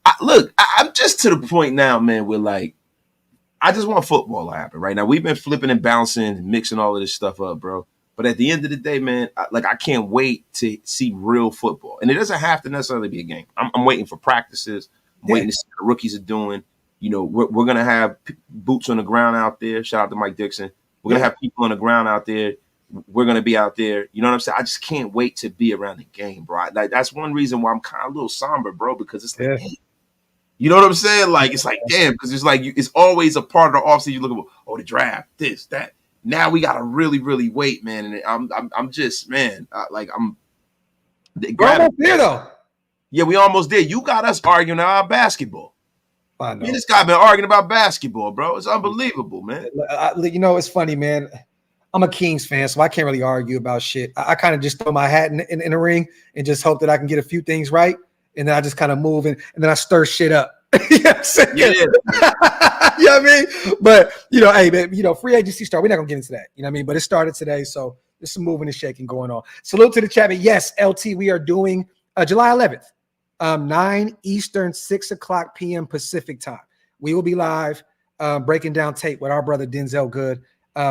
I'm just to the point now, man, where, like, I just want football to happen right now. We've been flipping and bouncing, mixing all of this stuff up, bro. But at the end of the day, man, I can't wait to see real football. And it doesn't have to necessarily be a game. I'm waiting for practices. I'm waiting to see what the rookies are doing. We're going to have boots on the ground out there. Shout out to Mike Dixon. We're going to have people on the ground out there. We're going to be out there. You know what I'm saying? I just can't wait to be around the game, bro. That's one reason why I'm kind of a little somber, bro, because it's like, damn. You know what I'm saying? Like, it's like, damn, because it's like, it's always a part of the offseason. You look at, the draft, this, that. Now we gotta really, really wait, man. And I'm just, man, I'm. We're almost there, though. Yeah, we almost did. You got us arguing about basketball. I know. This guy been arguing about basketball, bro. It's unbelievable, man. It's funny, man. I'm a Kings fan, so I can't really argue about shit. I kind of just throw my hat in the ring and just hope that I can get a few things right, and then I just kind of move and then I stir shit up. You know what I'm saying? Yeah. You know what I mean? But, hey, man, free agency start. We're not going to get into that. You know what I mean? But it started today, so there's some moving and shaking going on. Salute to the chat. Yes, LT, we are doing July 11th, 9 Eastern, 6 o'clock p.m. Pacific time. We will be live breaking down tape with our brother Denzel Good,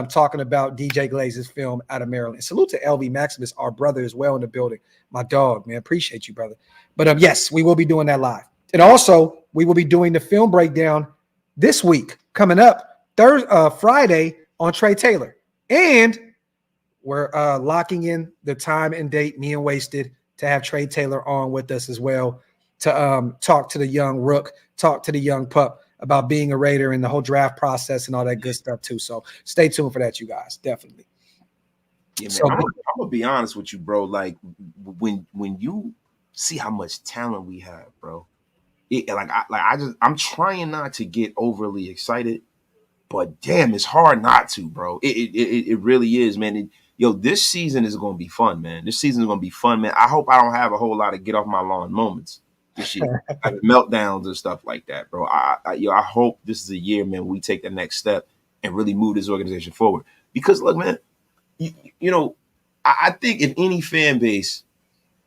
talking about DJ Glaze's film out of Maryland. Salute to LV Maximus, our brother as well in the building. My dog, man. Appreciate you, brother. But, yes, we will be doing that live. And also, we will be doing the film breakdown this week, coming up Friday on Trey Taylor. And we're locking in the time and date, me and Wasted, to have Trey Taylor on with us as well to talk to the young rook, talk to the young pup about being a Raider and the whole draft process and all that good stuff too. So stay tuned for that, you guys. Definitely. Yeah, man, I'm gonna be honest with you, bro. Like when you see how much talent we have, bro. I'm trying not to get overly excited, but damn, it's hard not to, bro. It really is, man. This season is going to be fun, man. This season is going to be fun, man. I hope I don't have a whole lot of get off my lawn moments this year, like meltdowns and stuff like that, bro. I hope this is a year, man, we take the next step and really move this organization forward. Because look, man, I think if any fan base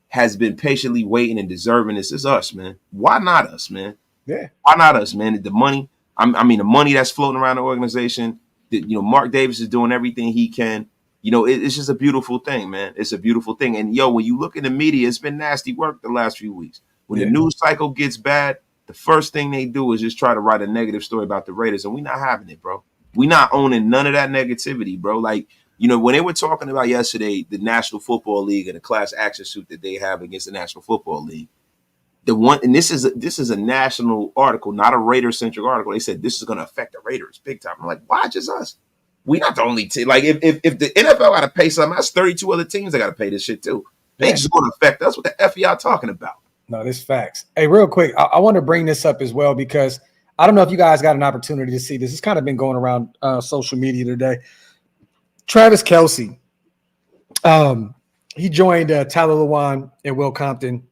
has been patiently waiting and deserving this, it's us, man. Why not us, man? Yeah. Why not us, man? The money, the money that's floating around the organization, Mark Davis is doing everything he can. It's just a beautiful thing, man. It's a beautiful thing. And, when you look in the media, it's been nasty work the last few weeks. When the news cycle gets bad, the first thing they do is just try to write a negative story about the Raiders, and we're not having it, bro. We're not owning none of that negativity, bro. Like, when they were talking about yesterday the National Football League and the class action suit that they have against the National Football League, this is a national article, not a Raider-centric article. They said this is going to affect the Raiders big time. I'm like, why just us? We're not the only team. Like, if the NFL got to pay something, that's 32 other teams that got to pay this shit too. They just going to affect us. What the F y'all talking about? No, this facts. Hey, real quick, I want to bring this up as well because I don't know if you guys got an opportunity to see this. It's kind of been going around social media today. Travis Kelce, he joined Tyler Lewan and Will Compton,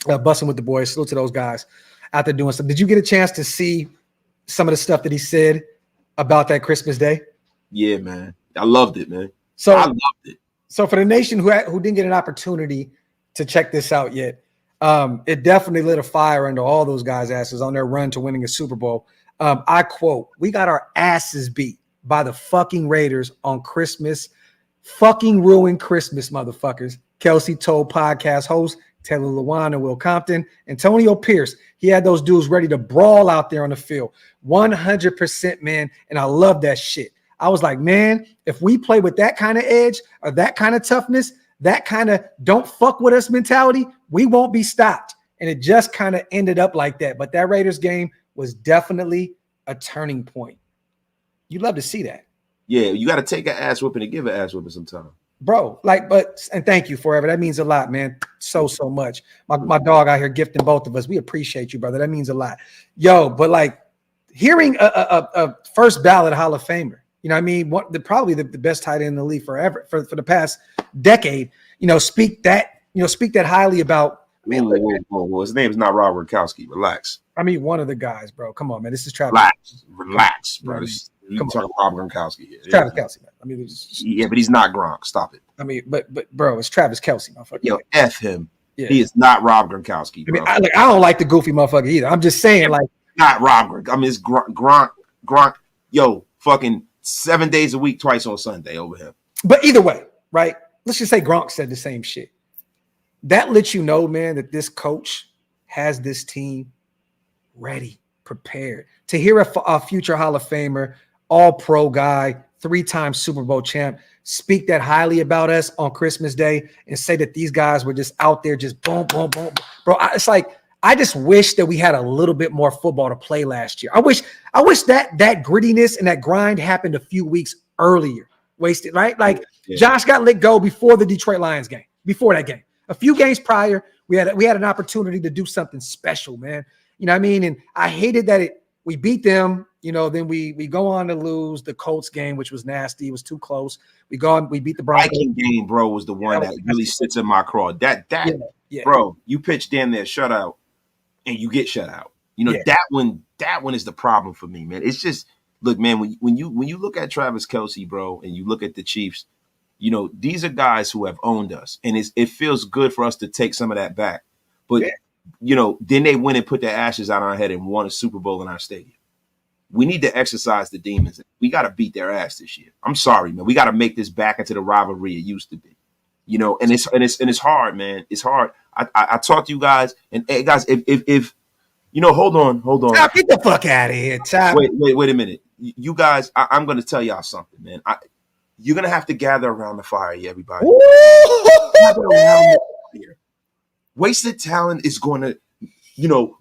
busting with the boys. Salute to those guys out there doing stuff. Did you get a chance to see some of the stuff that he said about that Christmas Day? Yeah, man. I loved it, man. I loved it. So for the nation who didn't get an opportunity to check this out yet, it definitely lit a fire under all those guys' asses on their run to winning a Super Bowl. I quote, "We got our asses beat by the fucking Raiders on Christmas. Fucking ruined Christmas, motherfuckers." Kelce told podcast host Taylor Lewan and Will Compton. Antonio Pierce, he had those dudes ready to brawl out there on the field. 100%, man. And I love that shit. I was like, man, if we play with that kind of edge or that kind of toughness, that kind of don't fuck with us mentality, we won't be stopped. And it just kind of ended up like that. But that Raiders game was definitely a turning point. You'd love to see that. Yeah, you got to take an ass whipping and give an ass whipping sometime. Bro, and thank you forever. That means a lot, man. So much. My dog out here gifting both of us. We appreciate you, brother. That means a lot. Yo, but hearing a first ballot Hall of Famer, you know what I mean? Probably the best tight end in the league forever for the past decade. Speak that highly about. Whoa. His name is not Rob Gronkowski. Relax. I mean, one of the guys, bro. Come on, man. This is Travis. Relax, bro. You talking Rob Gronkowski here? Travis Kelce, man. I mean, yeah, but he's not Gronk. Stop it. I mean, but bro, it's Travis Kelce, motherfucker. Yo, F him. Yeah. He is not Rob Gronkowski. Bro. I mean, I don't like the goofy motherfucker either. I'm just saying, not Rob Gronk. I mean, it's Gronk. Yo, fucking 7 days a week, twice on Sunday over him. But either way, right? Let's just say Gronk said the same shit. That lets you know, man, that this coach has this team ready, prepared. To hear a future Hall of Famer, all-pro guy, 3-time Super Bowl champ, speak that highly about us on Christmas Day and say that these guys were just out there just boom, boom, boom. Bro, it's like I just wish that we had a little bit more football to play last year. I wish that grittiness and that grind happened a few weeks earlier. Wasted, right? Josh got let go before the Detroit Lions game, before that game. A few games prior, we had an opportunity to do something special, man. You know what I mean? And I hated that we beat them, then we go on to lose the Colts game, which was nasty. It was too close. We beat the Broncos. Viking game, bro, was the one that really sits in my craw. That bro, you pitch damn near shutout and you get shut out. That one is the problem for me, man. It's just, look, man, when you look at Travis Kelce, bro, and you look at the Chiefs, these are guys who have owned us, and it feels good for us to take some of that back. But then they went and put their ashes out on our head and won a Super Bowl in our stadium. We need to exercise the demons. We got to beat their ass this year. I'm sorry, man. We got to make this back into the rivalry it used to be. And it's hard, man. It's hard. I talk to you guys, and hey, guys, if hold on. Top, get the fuck out of here, Top. Wait a minute. You guys, I'm going to tell y'all something, man. You're going to have to gather around the fire, everybody. Gather around the fire. Wasted talent is going to,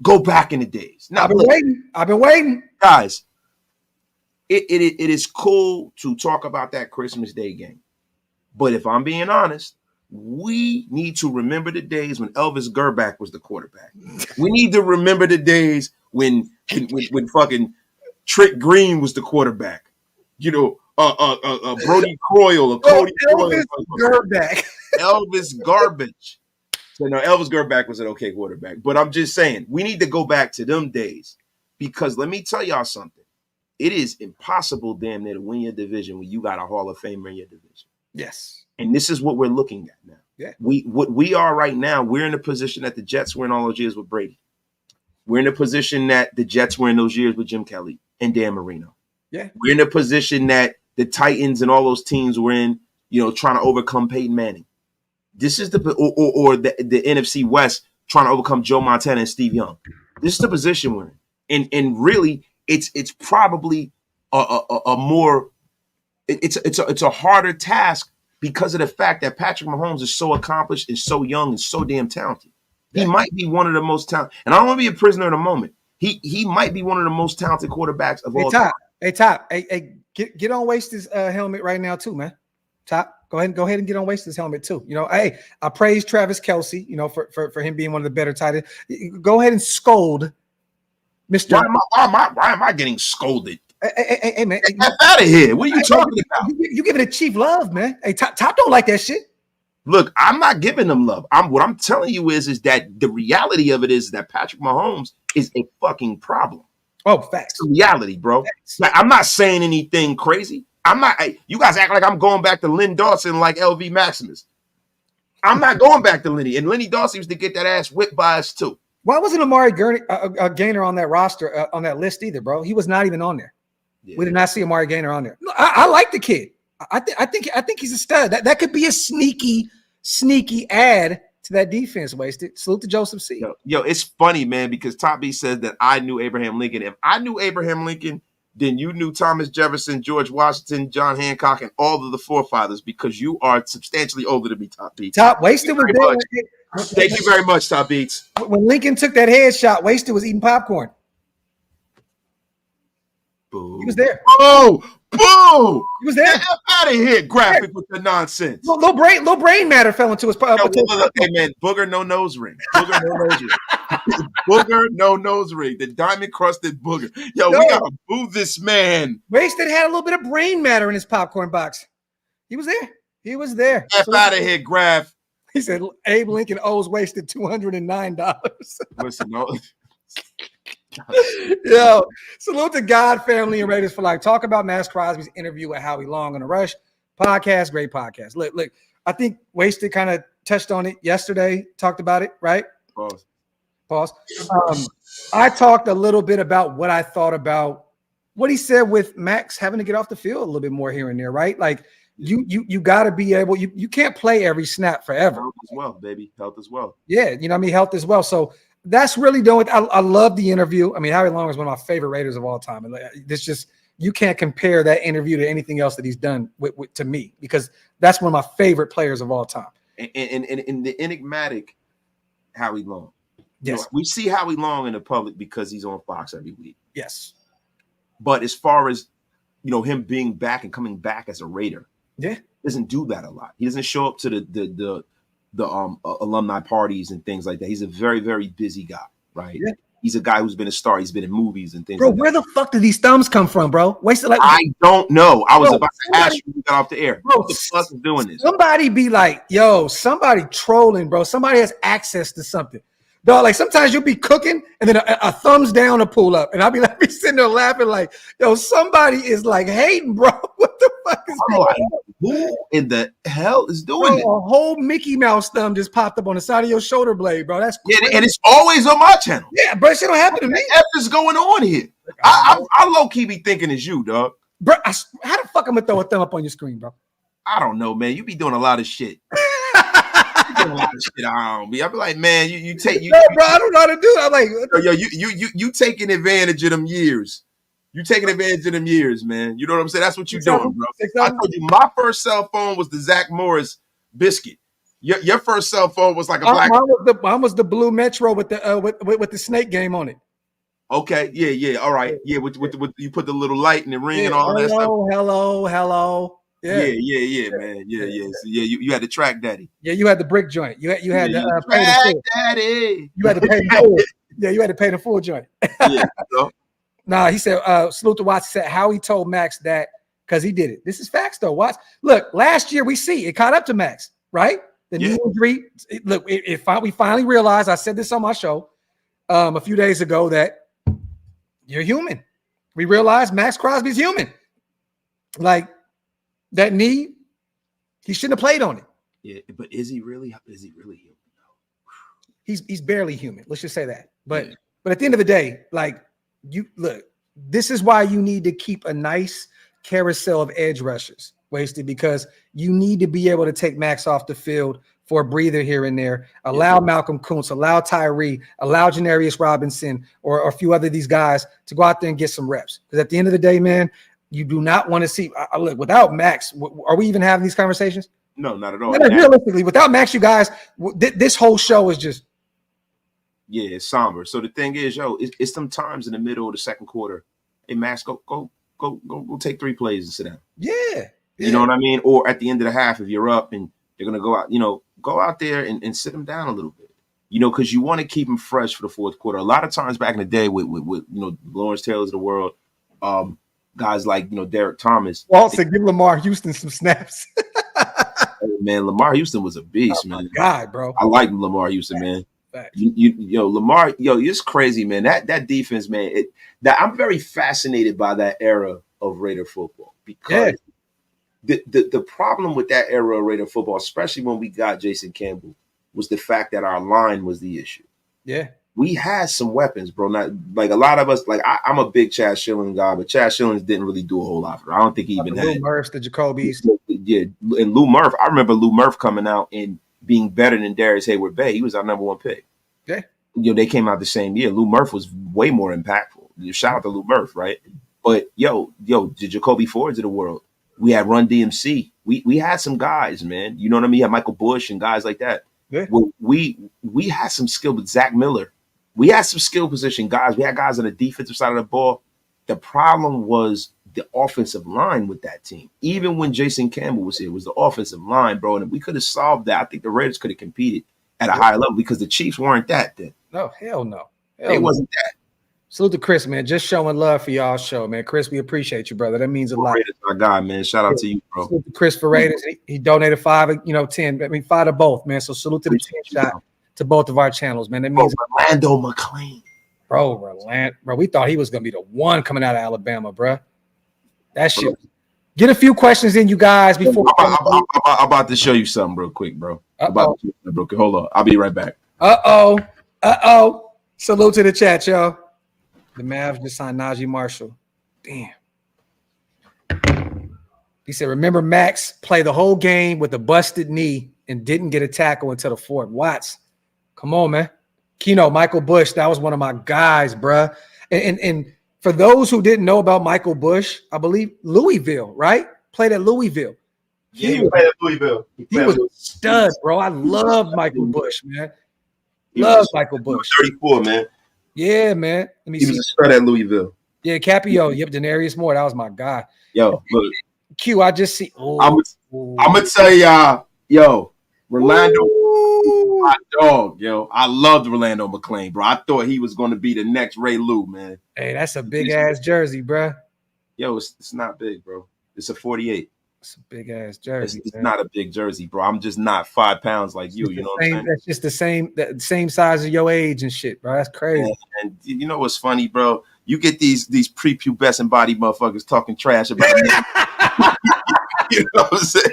go back in the days. Now, I've been waiting. Guys, it is cool to talk about that Christmas Day game. But if I'm being honest, We need to remember the days when Elvis Graphk was the quarterback. We need to remember the days when fucking Trick Green was the quarterback. You know, Brody Croyle or Cody Elvis Graphk. Elvis Garbage. So no, Elvis Graphk was an okay quarterback. But I'm just saying, we need to go back to them days because let me tell y'all something. It is impossible, damn near, to win your division when you got a Hall of Famer in your division. Yes. And this is what we're looking at now. Yeah. What we are right now, we're in the position that the Jets were in all those years with Brady. We're in the position that the Jets were in those years with Jim Kelly and Dan Marino. Yeah. We're in the position that the Titans and all those teams were in, trying to overcome Peyton Manning. This is the NFC West trying to overcome Joe Montana and Steve Young. This is the position we're in. And really, it's probably it's a harder task because of the fact that Patrick Mahomes is so accomplished and so young and so damn talented. He might be one of the most talented. And I don't want to be a prisoner of the moment. He might be one of the most talented quarterbacks of all time. Hey, Top. Hey, get on Waste's helmet right now too, man. Top. Go ahead and get on Waste's helmet too. Hey, I praise Travis Kelce, for him being one of the better tight ends. Go ahead and scold Mr. Why am I getting scolded? Hey, man. Get out of here. What are you talking about? You giving a Chief love, man. Hey, Top don't like that shit. Look, I'm not giving them love. What I'm telling you is that the reality of it is that Patrick Mahomes is a fucking problem. Oh, facts. It's the reality, bro. Like, I'm not saying anything crazy. You guys act like I'm going back to Lynn Dawson like LV Maximus. I'm not going back to Lenny. And Lenny Dawson used to get that ass whipped by us too. Why wasn't Amari Gaynor on that roster, on that list either, bro? He was not even on there. Yeah. We did not see Amari Gaynor on there. I like the kid. I think he's a stud. That could be a sneaky add to that defense. Wasted. Salute to Joseph C. Yo, it's funny, man, because Top B says that I knew Abraham Lincoln. If I knew Abraham Lincoln, then you knew Thomas Jefferson, George Washington, John Hancock, and all of the forefathers because you are substantially older than me, Top B. Top Wasted was there. Thank you very much, Top Beats. When Lincoln took that headshot, Wasted was eating popcorn. Boo. He was there. Oh, boo! He was there. Get out of here, Graphk with the nonsense. Little brain matter fell into his. Hey man, booger no nose ring. Booger no nose ring. Booger no nose ring. The diamond crusted booger. Yo, we gotta boo this man. Wasted had a little bit of brain matter in his popcorn box. He was there. He was there. Get out of here, Graphk. He said Abe Lincoln owes Wasted $209. Listen, no. Yo, salute to God, family, and Raiders for life. Talk about Maxx Crosby's interview with Howie Long on the Rush podcast. Great podcast. Look, I think Wasted kind of touched on it yesterday. Talked about it, right? Pause. I talked a little bit about what I thought about what he said with Max having to get off the field a little bit more here and there, right? Like you got to be able. You can't play every snap forever. Health as well, baby. Health as well. Yeah, you know what I mean. Health as well. So. That's really doing. I love the interview. I mean, Howie Long is one of my favorite Raiders of all time. And this just you can't compare that interview to anything else that he's done to me because that's one of my favorite players of all time. And the enigmatic Howie Long. Yes, we see Howie Long in the public because he's on Fox every week. Yes, but as far as him being back and coming back as a Raider, doesn't do that a lot. He doesn't show up to the alumni parties and things like that. He's a very, very busy guy, right? Yeah. He's a guy who's been a star. He's been in movies and things. Bro, like where that. the fuck did these thumbs come from, bro? Wasted like I don't know. I was about to ask you when we got off the air. Bro, what the fuck is doing this? Somebody be like, yo, somebody trolling, bro. Somebody has access to something. Dog, like sometimes you'll be cooking and then a thumbs down to pull up. And I'll be like sitting there laughing like, yo, somebody is like hating, bro. What the fuck is going on? Who in the hell is doing it? A whole Mickey Mouse thumb just popped up on the side of your shoulder blade, bro. That's crazy. Yeah, and it's always on my channel. Yeah, bro, shit don't happen to me. What the F is going on here? I low-key be thinking it's you, dog. Bro, how the fuck I'm gonna throw a thumb up on your screen, bro? I don't know, man. You be doing a lot of shit. I be like, man, you take you. No, bro, I don't know how to do it. I'm like, yo, you taking advantage of them years. You taking advantage of them years, man. You know what I'm saying? That's what you doing, bro. I told you my first cell phone was the Zach Morris biscuit. Your first cell phone was like a black. Mine was the blue Metro with the snake game on it. Okay, yeah, all right, yeah. With you put the little light and the ring and all that stuff. Hello. man. Yeah. So, you had the track daddy. Yeah, you had the brick joint. You had to pay the track full. daddy. You had to pay the full. Yeah, you had to pay the full joint. Yeah, Nah, he said, salute to Watts. Said how he told Maxx that because he did it. This is facts though. Watts. Look, last year we see it caught up to Maxx, right? The knee injury. Look, we finally realized. I said this on my show a few days ago that you're human. We realized Maxx Crosby's human. Like that knee, he shouldn't have played on it. Yeah, but is he really human? He's barely human. Let's just say that. But at the end of the day, like you look, this is why you need to keep a nice carousel of edge rushers, Wasted, because you need to be able to take Maxx off the field for a breather here and there. Allow Malcolm Koonce, allow Tyree, allow Janarius Robinson, or a few other of these guys to go out there and get some reps. Because at the end of the day, man, you do not want to see. Look, without Maxx, are we even having these conversations? No, not at all. Realistically, without Maxx, you guys, this whole show is just. Yeah, it's somber. So the thing is, it's some times in the middle of the second quarter. Hey, Maxx, go take 3 plays and sit down. Yeah. You know what I mean? Or at the end of the half, if you're up and they're gonna go out, go out there and sit them down a little bit. Because you want to keep them fresh for the fourth quarter. A lot of times back in the day with Lawrence Taylor's of the world, guys like Derek Thomas. Walt said, give Lamar Houston some snaps. Man, Lamar Houston was a beast, man. God, bro. I like Lamar Houston, man. Lamar, it's crazy, man. That defense, man. I'm very fascinated by that era of Raider football because the problem with that era of Raider football, especially when we got Jason Campbell, was the fact that our line was the issue. Yeah, we had some weapons, bro. Not like a lot of us. Like I'm a big Chad Schilling guy, but Chad Schilling didn't really do a whole lot for it. I don't think he even had Lou Murph, the Jacobys. Yeah, and Lou Murph. I remember Lou Murph coming out and being better than Darius Hayward Bay. He was our #1 pick. Yeah. They came out the same year. Lou Murph was way more impactful. Shout out to Lou Murph, right? But the Jacoby Fords of the world. We had Run DMC. We had some guys, man. You know what I mean? You had Michael Bush and guys like that. Yeah. Well, we had some skill with Zach Miller. We had some skill position guys. We had guys on the defensive side of the ball. The problem was the offensive line with that team. Even when Jason Campbell was here, it was the offensive line, bro. And if we could have solved that, I think the Raiders could have competed at a higher level because the Chiefs weren't that then. No, hell no. It wasn't that. Salute to Chris, man. Just showing love for y'all show, man. Chris, we appreciate you, brother. That means a lot. Raiders, my guy, man. Shout out to you, bro. Salute to Chris for Raiders. He donated 5, 10. I mean, 5 to both, man. So salute to the 10 shot to both of our channels, man. That means Orlando McClain. Bro, we thought he was gonna be the one coming out of Alabama, bro. That shit. Get a few questions in, you guys, before I'm about to show you something real quick, bro. Hold on. I'll be right back. Salute to the chat, y'all. The Mavs just signed Najee Marshall. Damn. He said, remember Maxx played the whole game with a busted knee and didn't get a tackle until the fourth. Watts. Come on, man. Keno, Michael Bush, that was one of my guys, bruh. And for those who didn't know about Michael Bush, I believe Louisville, right? Played at Louisville. He played at Louisville. He was a stud, bro. I love Michael Bush, man. Love Michael Bush. 34, man. Yeah, man. Let me see. He was a stud at Louisville. Yeah, Capio. Yep, Denarius Moore. That was my guy. Yo, look. Q, I just see. I'm going to tell y'all, Rolando, my dog, I loved Rolando McClain, bro. I thought he was going to be the next Ray Lou, man. Hey, that's a big-ass jersey, bro. Yo, it's not big, bro. It's a 48. It's a big-ass jersey. It's not a big jersey, bro. I'm just not 5 pounds like you, you know what I'm saying? That's just the same size of your age and shit, bro. That's crazy. And you know what's funny, bro? You get these prepubescent body motherfuckers talking trash about me. You know what I'm saying?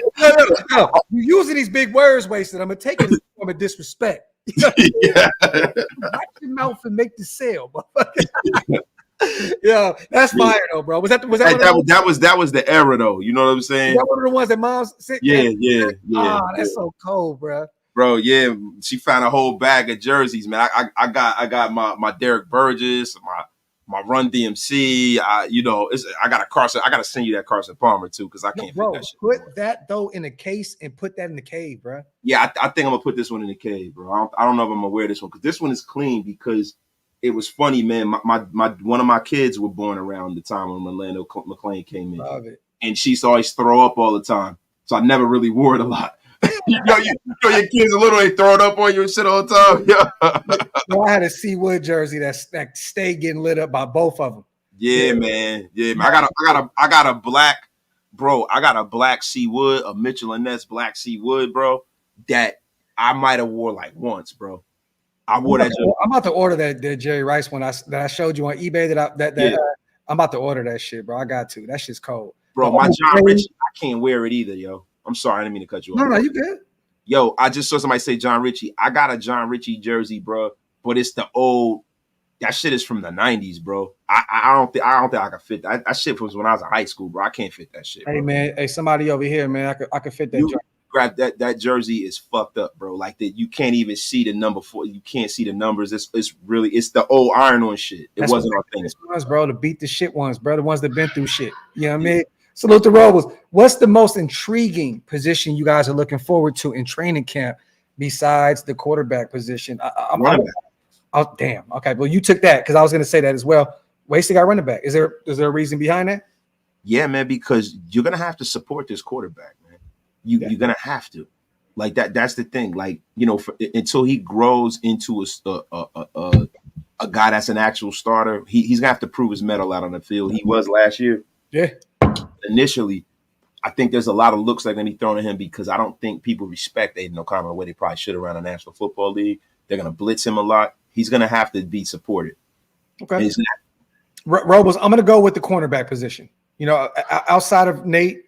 No. You're using these big words, Wasted. I'm going to take it in the form of disrespect. Yeah. Watch your mouth and make the sale, motherfucker. Yeah, that's fire though, bro. Was that was the era though? You know what I'm saying? Is that one of the ones that mom's sick? Yeah. That's so cold, bro. Bro, yeah, she found a whole bag of jerseys, man. I got my Derek Burgess, my Run DMC. I got a Carson. I got to send you that Carson Palmer too because I can't. Bro, that shit put that though in a case and put that in the cave, bro. Yeah, I think I'm gonna put this one in the cave, bro. I don't know if I'm gonna wear this one because this one is clean because. It was funny, man. My one of my kids were born around the time when Rolando McClain came in. Love it. and she used to always throw up all the time. So I never really wore it a lot. Your kids a little, they throw it up on you and shit all the time. Yeah. Well, I had a Seawood jersey that stayed getting lit up by both of them. Yeah, man. Yeah, man. I got a black, bro. I got a black Seawood, a Mitchell Renz black Seawood, bro. That I might have wore like once, bro. I wore that. I'm about to order that Jerry Rice one that I showed you on eBay. I'm about to order that shit, bro. I got to. That shit's cold, bro. My John Ritchie, I can't wear it either, yo. I'm sorry, I didn't mean to cut you off. No, you good. Yo, I just saw somebody say John Ritchie. I got a John Ritchie jersey, bro, but it's the old. That shit is from the 90s, bro. I don't think I can fit that. That shit was when I was in high school, bro. I can't fit that shit, bro. Hey, man. Hey, somebody over here, man. I could fit that. Grab that jersey is fucked up, bro. Like that, you can't even see the number 4. You can't see the numbers. It's the old iron-on shit. It wasn't authentic, bro. To beat the shit ones, bro. The ones that been through shit. You know what I mean? Salute to Robles. What's the most intriguing position you guys are looking forward to in training camp besides the quarterback position? Oh, damn. Okay. Well, you took that because I was going to say that as well. Wasting got running back. Is there a reason behind that? Yeah, man, because you're going to have to support this quarterback, man. You're going to have to. Like that. That's the thing. Like, you know, until he grows into a guy that's an actual starter, he's going to have to prove his mettle out on the field. He was last year. Yeah. Initially, I think there's a lot of looks that are going to be thrown at him because I don't think people respect Aiden O'Connell the way they probably should around the National Football League. They're going to blitz him a lot. He's going to have to be supported. Okay. Robles, I'm going to go with the cornerback position. You know, outside of Nate,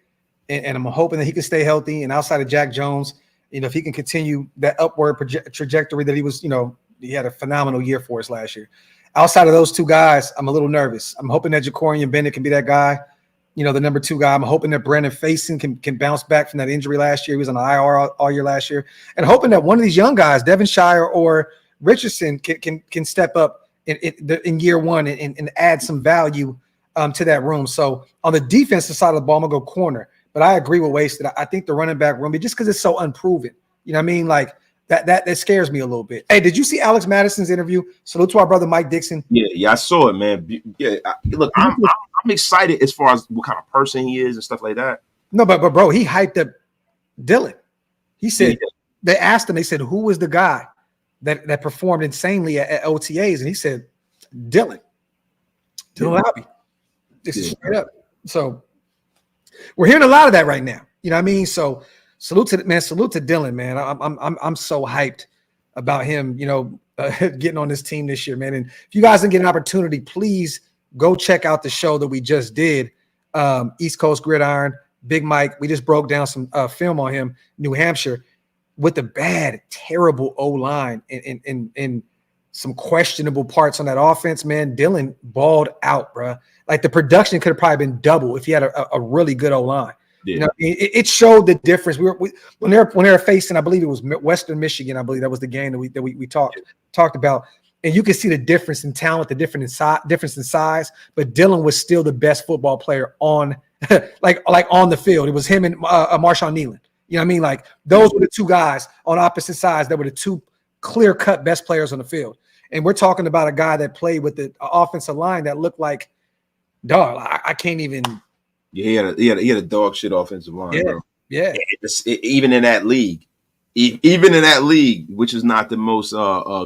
and I'm hoping that he can stay healthy, and outside of Jack Jones, you know, if he can continue that upward trajectory that he was, you know, he had a phenomenal year for us last year. Outside of those two guys, I'm a little nervous. I'm hoping that Jacorian Bennett can be that guy. You know, the number 2 guy. I'm hoping that Brandon Faison can bounce back from that injury last year. He was on the IR all year last year. And hoping that one of these young guys, Devonshire or Richardson, can step up in year one and add some value to that room. So on the defensive side of the ball, I'm going to go corner. But I agree with Wasted. I think the running back room, just because it's so unproven, you know what I mean? Like that scares me a little bit. Hey, did you see Alex Madison's interview? Salute to our brother Mike Dixon. Yeah, I saw it, man. Yeah, look, I'm excited as far as what kind of person he is and stuff like that. No, but bro, he hyped up Dylan. He said they asked him. They said, "Who was the guy that performed insanely at OTAs?" And he said, "Dylan Laube." This is straight up. So we're hearing a lot of that right now. You know what I mean? So salute to Dylan, man. I'm so hyped about him. You know, getting on this team this year, man. And if you guys didn't get an opportunity, please go check out the show that we just did. East Coast Gridiron, Big Mike. We just broke down some film on him, New Hampshire, with the bad, terrible O-line and some questionable parts on that offense, man. Dylan balled out, bro. Like the production could have probably been double if he had a really good O-line. Yeah. You know, it showed the difference. When they were facing, I believe it was Western Michigan. I believe that was the game that we talked about. And you can see the difference in talent, the difference in size. But Dylan was still the best football player on, like on the field. It was him and Marshawn Nealon. You know what I mean? Like those were the two guys on opposite sides that were the two clear-cut best players on the field. And we're talking about a guy that played with the offensive line that looked like, dog. I can't even. Yeah, he had a dog shit offensive line. Yeah, bro. Yeah. Even in that league, which is not the most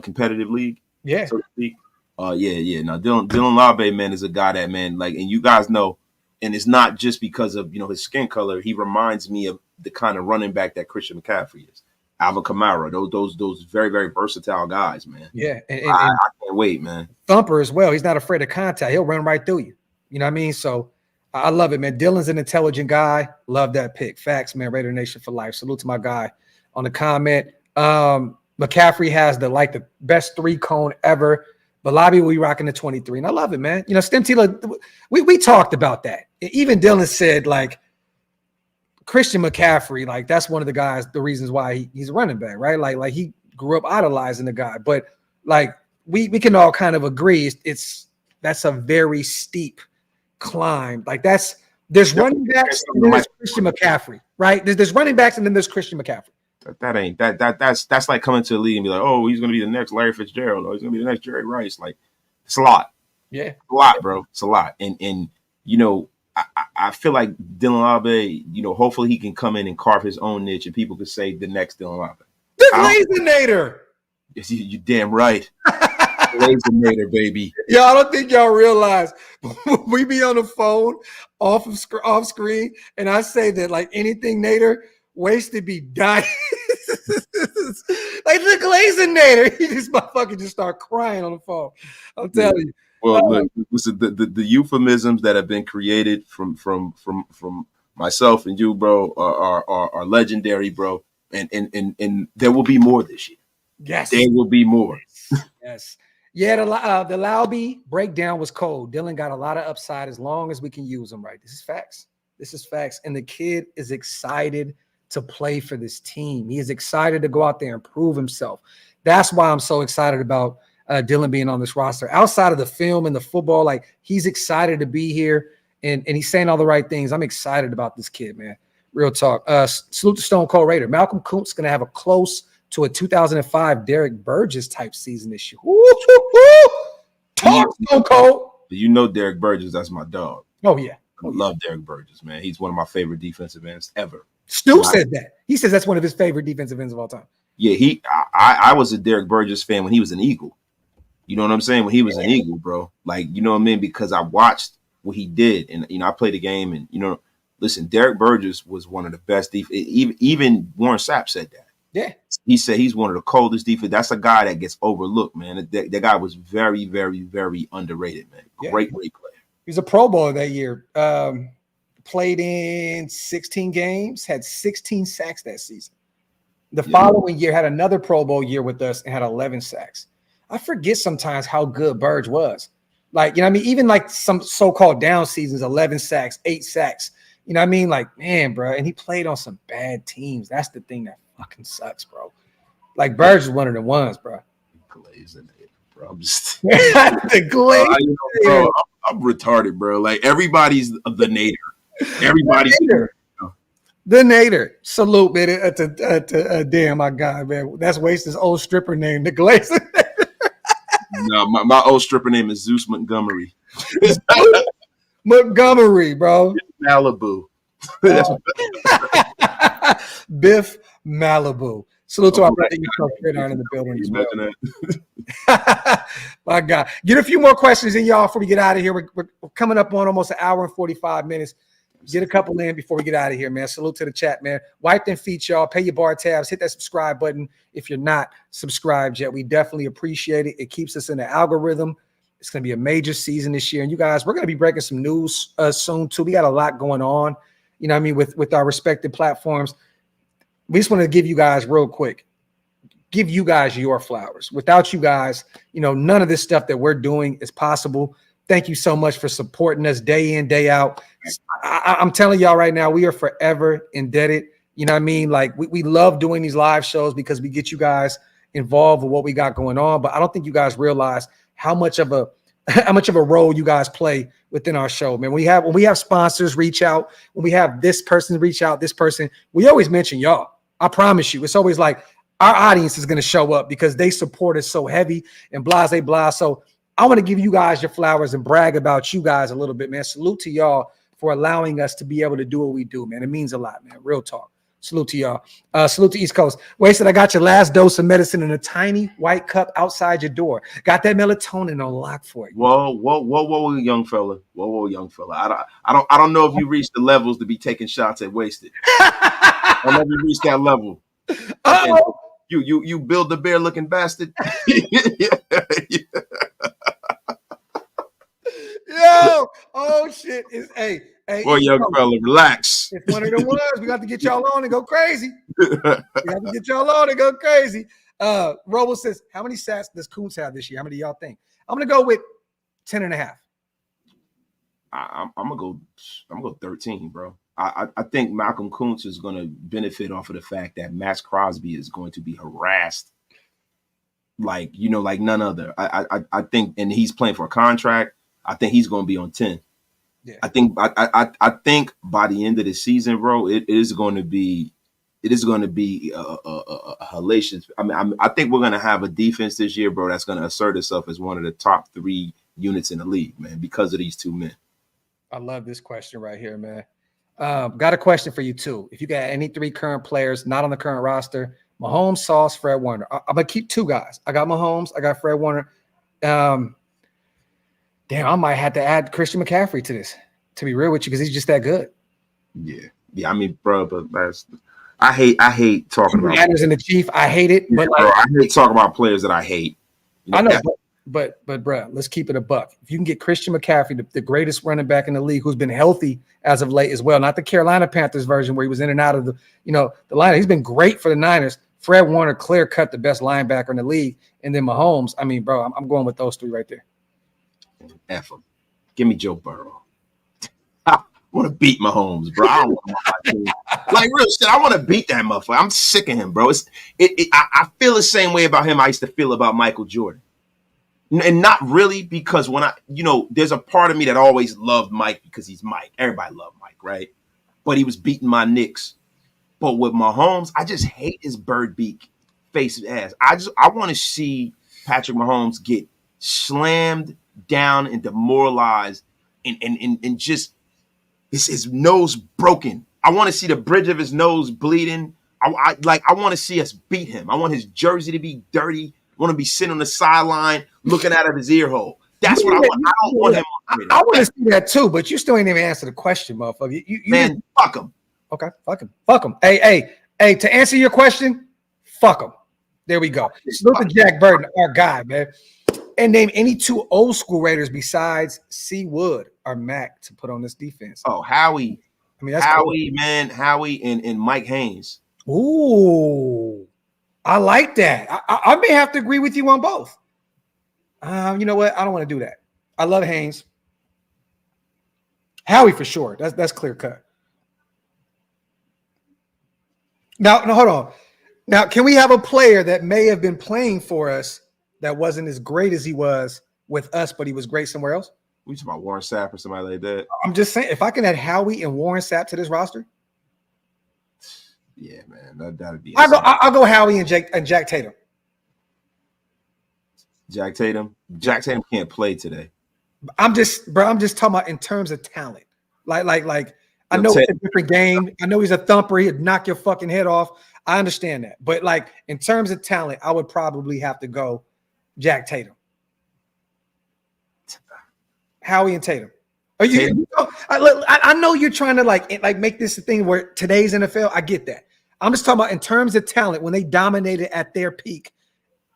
competitive league. Yeah. So to speak. Yeah. Now Dylan Laube, man, is a guy that, man, like, and you guys know, and it's not just because of, you know, his skin color. He reminds me of the kind of running back that Christian McCaffrey is. Alvin Kamara, those very, very versatile guys, man. Yeah. And I can't wait, man. Thumper as well. He's not afraid of contact. He'll run right through you. You know what I mean? So I love it, man. Dylan's an intelligent guy. Love that pick. Facts, man. Raider Nation for life. Salute to my guy on the comment. McCaffrey has the best 3-cone ever. But Laube will be rocking the 23. And I love it, man. You know, Stem T, we talked about that. Even Dylan said, like, Christian McCaffrey, like, that's one of the guys, the reasons why he's a running back, right? Like he grew up idolizing the guy. But, like, we can all kind of agree that's a very steep climb. Like, there's running backs and then there's Christian McCaffrey, right? There's running backs and then there's Christian McCaffrey. That's like coming to the league and be like, oh, he's going to be the next Larry Fitzgerald, or he's going to be the next Jerry Rice. Like, it's a lot. Yeah. It's a lot, bro. It's a lot. And you know, I feel like Dylan Laube, hopefully he can come in and carve his own niche, and people could say the next Dylan Laube. The Glazinator. Yes, you damn right. Glazinator, baby. Yo, I don't think y'all realize we be on the phone off screen, and I say that like anything Nader wasted be dying. Like the Glazinator, he just motherfucker just start crying on the phone. I'm telling you. Well, look, listen, the euphemisms that have been created from myself and you, bro, are legendary, bro, and there will be more this year. Yes, there will be more. Yes. Yeah, the Laube breakdown was cold. Dylan got a lot of upside as long as we can use him right. This is facts. This is facts. And the kid is excited to play for this team. He is excited to go out there and prove himself. That's why I'm so excited about Dylan being on this roster. Outside of the film and the football, like he's excited to be here and he's saying all the right things. I'm excited about this kid, man. Real talk. Salute to Stone Cold Raider. Malcolm Koonce going to have a close to a 2005 Derek Burgess type season this year. Talk, Stone Cold. Derek Burgess, that's my dog. Oh, yeah. I love Derek Burgess, man. He's one of my favorite defensive ends ever. Stu said that. He says that's one of his favorite defensive ends of all time. Yeah, I was a Derek Burgess fan when he was an Eagle. You know what I'm saying? When he was an Eagle, bro. Like, you know what I mean? Because I watched what he did. And, I played the game. And, listen, Derek Burgess was one of the best even Warren Sapp said that. Yeah. He said he's one of the coldest defense. That's a guy that gets overlooked, man. That guy was very, very, very underrated, man. Great player. He was a Pro Bowler that year. Played in 16 games, had 16 sacks that season. The following year had another Pro Bowl year with us and had 11 sacks. I forget sometimes how good Burge was. Like, you know what I mean? Even like some so-called down seasons, 11 sacks, 8 sacks. You know what I mean? Like, man, bro. And he played on some bad teams. That's the thing that fucking sucks, bro. Like, Burge is one of the ones, bro. Glazinator, bro. I'm just the Glazinator. Bro, I'm retarded, bro. Like, everybody's the Nader. Everybody's the Nader. Salute, man. Damn, my God, man. That's Waste's old stripper name, the Glazinator. No, my old stripper name is Zeus Montgomery. Montgomery, bro. Malibu. Biff Malibu. Salute to our brother in the building as well. My God. Get a few more questions in, y'all, before we get out of here. We're coming up on almost an hour and 45 minutes. Get a couple in before we get out of here, man. Salute to the chat, man. Wipe them feet, y'all. Pay your bar tabs. Hit that subscribe button if you're not subscribed yet. We definitely appreciate it. It keeps us in the algorithm. It's going to be a major season this year. And you guys, we're going to be breaking some news soon, too. We got a lot going on, you know what I mean, with our respective platforms. We just want to give you guys real quick, give you guys your flowers. Without you guys, none of this stuff that we're doing is possible. Thank you so much for supporting us day in, day out. I'm telling y'all right now, we are forever indebted. You know what I mean? Like we love doing these live shows because we get you guys involved with what we got going on. But I don't think you guys realize how much of a role you guys play within our show, man. When we have sponsors reach out, when we have this person reach out, this person, we always mention y'all. I promise you, it's always like our audience is going to show up because they support us so heavy and blase blah. So I want to give you guys your flowers and brag about you guys a little bit, man. Salute to y'all for allowing us to be able to do what we do, man. It means a lot, man. Real talk. Salute to y'all. Salute to East Coast. Wasted, I got your last dose of medicine in a tiny white cup outside your door. Got that melatonin on lock for you. Whoa, young fella. Whoa, young fella. I don't know if you reached the levels to be taking shots at Wasted. I don't know if you reached that level. You build the bear looking bastard. Yo, oh shit. Hey. Boy, young fella, relax. It's one of the ones. We got to get y'all on and go crazy. Robo says, how many sacks does Koonce have this year? How many do y'all think? I'm gonna go with 10.5. I'm gonna go 13, bro. I think Malcolm Koonce is gonna benefit off of the fact that Maxx Crosby is going to be harassed like none other. I think, and he's playing for a contract. I think he's gonna be on 10. Yeah. I think by the end of the season, bro, it is going to be a hellacious. I think we're going to have a defense this year, bro, that's going to assert itself as one of the top 3 units in the league, man, because of these 2 men. I love this question right here, man. Got a question for you too. If you got any 3 current players not on the current roster, Mahomes, Sauce, Fred Warner. I'm gonna keep 2 guys. I got Mahomes. I got Fred Warner. Damn, I might have to add Christian McCaffrey to this. To be real with you, because he's just that good. Yeah. I mean, bro, but I hate talking about Niners and the Chief. I hate it, but bro, I hate talking about players that I hate. You know, I know, but bro, let's keep it a buck. If you can get Christian McCaffrey, the greatest running back in the league, who's been healthy as of late as well, not the Carolina Panthers version where he was in and out of the line. He's been great for the Niners. Fred Warner, clear cut, the best linebacker in the league, and then Mahomes. I mean, bro, I'm going with those 3 right there. F him. Give me Joe Burrow. I want to beat Mahomes, bro. I don't want my team. Like real shit. I want to beat that motherfucker. I'm sick of him, bro. I feel the same way about him I used to feel about Michael Jordan. And not really, because when there's a part of me that always loved Mike because he's Mike. Everybody loved Mike, right? But he was beating my Knicks. But with Mahomes, I just hate his bird beak face ass. I want to see Patrick Mahomes get slammed down and demoralized and just his nose broken. I want to see the bridge of his nose bleeding. I want to see us beat him. I want his jersey to be dirty. I want to be sitting on the sideline looking out of his ear hole. That's what I want. I don't want him. I want to see that too, but you still ain't even answer the question, motherfucker. Man, fuck him. Okay, fuck him. Hey, to answer your question, fuck him. There we go. Look at Jack Burton, our guy, man. And name any 2 old school Raiders besides C. Wood or Mack to put on this defense. Oh, Howie. I mean, that's Howie, cool. man. Howie and Mike Haynes. Ooh, I like that. I may have to agree with you on both. You know what? I don't want to do that. I love Haynes. Howie for sure. That's clear cut. Now, hold on. Now, can we have a player that may have been playing for us that wasn't as great as he was with us, but he was great somewhere else? We talking about Warren Sapp or somebody like that? I'm just saying, if I can add Howie and Warren Sapp to this roster, yeah, man, that'd be. I'll go Howie and Jack Tatum. Jack Tatum can't play today. I'm just talking about in terms of talent. Like I know it's a different game. I know he's a thumper. He'd knock your fucking head off. I understand that. But like in terms of talent, I would probably have to go Jack Tatum. Howie and Tatum. Are you? I know you're trying to like make this a thing where today's NFL. I get that. I'm just talking about in terms of talent when they dominated at their peak,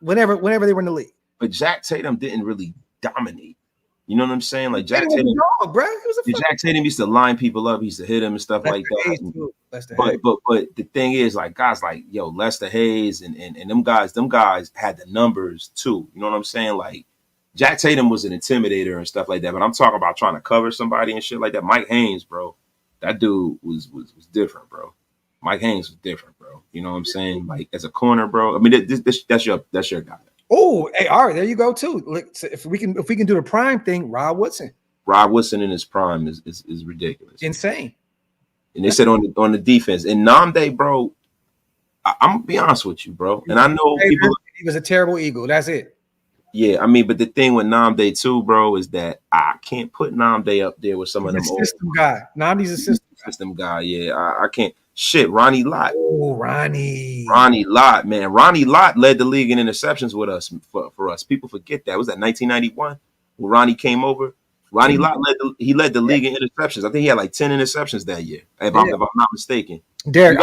whenever they were in the league. But Jack Tatum didn't really dominate. You know what I'm saying? Like Jack Tatum, bro. Jack Tatum used to line people up. He used to hit them and stuff like that. But the thing is, like guys like Lester Hayes and them guys had the numbers too. You know what I'm saying? Like Jack Tatum was an intimidator and stuff like that. But I'm talking about trying to cover somebody and shit like that. Mike Haynes, bro, that dude was different, bro. Mike Haynes was different, bro. You know what I'm saying? Like as a corner, bro. I mean, that's your guy. Oh, hey, all right, there you go too. Look, so if we can do the prime thing, Rod Woodson. Rod Woodson in his prime is ridiculous, insane. And they said on the defense and Namde, bro. I'm gonna be honest with you, bro. And I know people. He was a terrible Eagle. That's it. Yeah, I mean, but the thing with Namde too, bro, is that I can't put Namde up there with some of them system guy. Namde's a system guy. Yeah, I can't. Shit, Ronnie Lott. Oh, Ronnie Lott, man. Ronnie Lott led the league in interceptions with us for us. People forget that. Was that 1991 when Ronnie came over? Ronnie Lott led the league in interceptions. I think he had like 10 interceptions that year, if I'm not mistaken. Derek,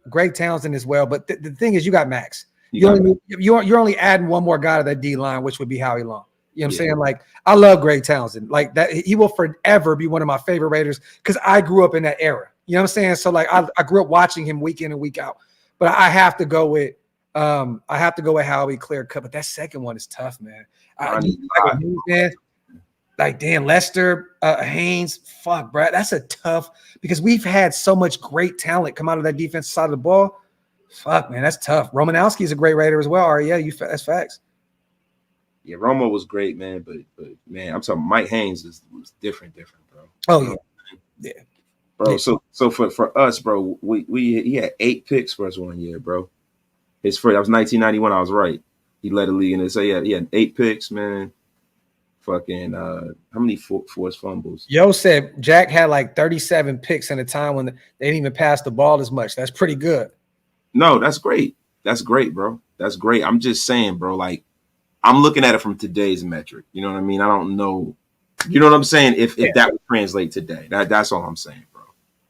great Townsend as well. But the thing is, you got Max. You're only adding one more guy to that D line, which would be Howie Long. You know what I'm saying? Like, I love Greg Townsend. Like that, he will forever be one of my favorite Raiders because I grew up in that era. You know what I'm saying? So like I grew up watching him week in and week out. But I have to go with Howie clear cut. But that second one is tough, man. Like Dan Lester, Haynes, fuck, bro. That's a tough because we've had so much great talent come out of that defensive side of the ball. Fuck, man, that's tough. Romanowski is a great Raider as well. Yeah, that's facts. Yeah, Romo was great, man. But man, I'm talking Mike Haynes was different, bro. Oh yeah. Bro, so for us, bro, he had 8 picks for us one year, bro. His first, that was 1991. I was right. He led the league in it. So yeah, he had 8 picks, man. Fucking how many forced fumbles? Yo said Jack had like 37 picks in a time when they didn't even pass the ball as much. That's pretty good. No, that's great. That's great, bro. That's great. I'm just saying, bro, like I'm looking at it from today's metric. You know what I mean? I don't know. You know what I'm saying? If that would translate today. That's all I'm saying, bro.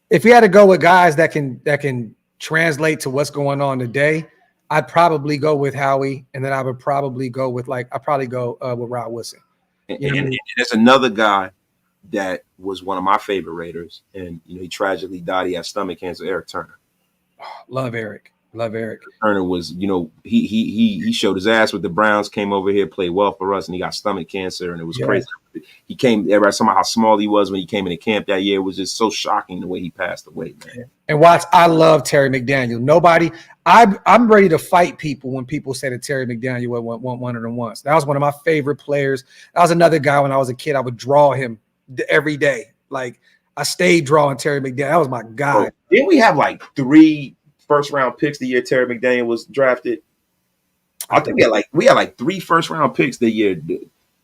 If we had to go with guys that can translate to what's going on today, I'd probably go with Howie, and then I would probably go with with Rod Wilson. And there's another guy that was one of my favorite Raiders, and he tragically died. He had stomach cancer. Eric Turner. Love Eric. Turner was, he showed his ass with the Browns, came over here, played well for us, and he got stomach cancer, and it was crazy. He came, everybody saw how small he was when he came into camp that year. It was just so shocking the way he passed away, man. And watch, I love Terry McDaniel. I'm ready to fight people when people say that Terry McDaniel went one of them once. That was one of my favorite players. That was another guy when I was a kid. I would draw him every day. Like I stayed drawing Terry McDaniel. That was my guy. Bro, didn't we have like 3 first-round picks the year Terry McDaniel was drafted? I think we had like 3 first-round picks the year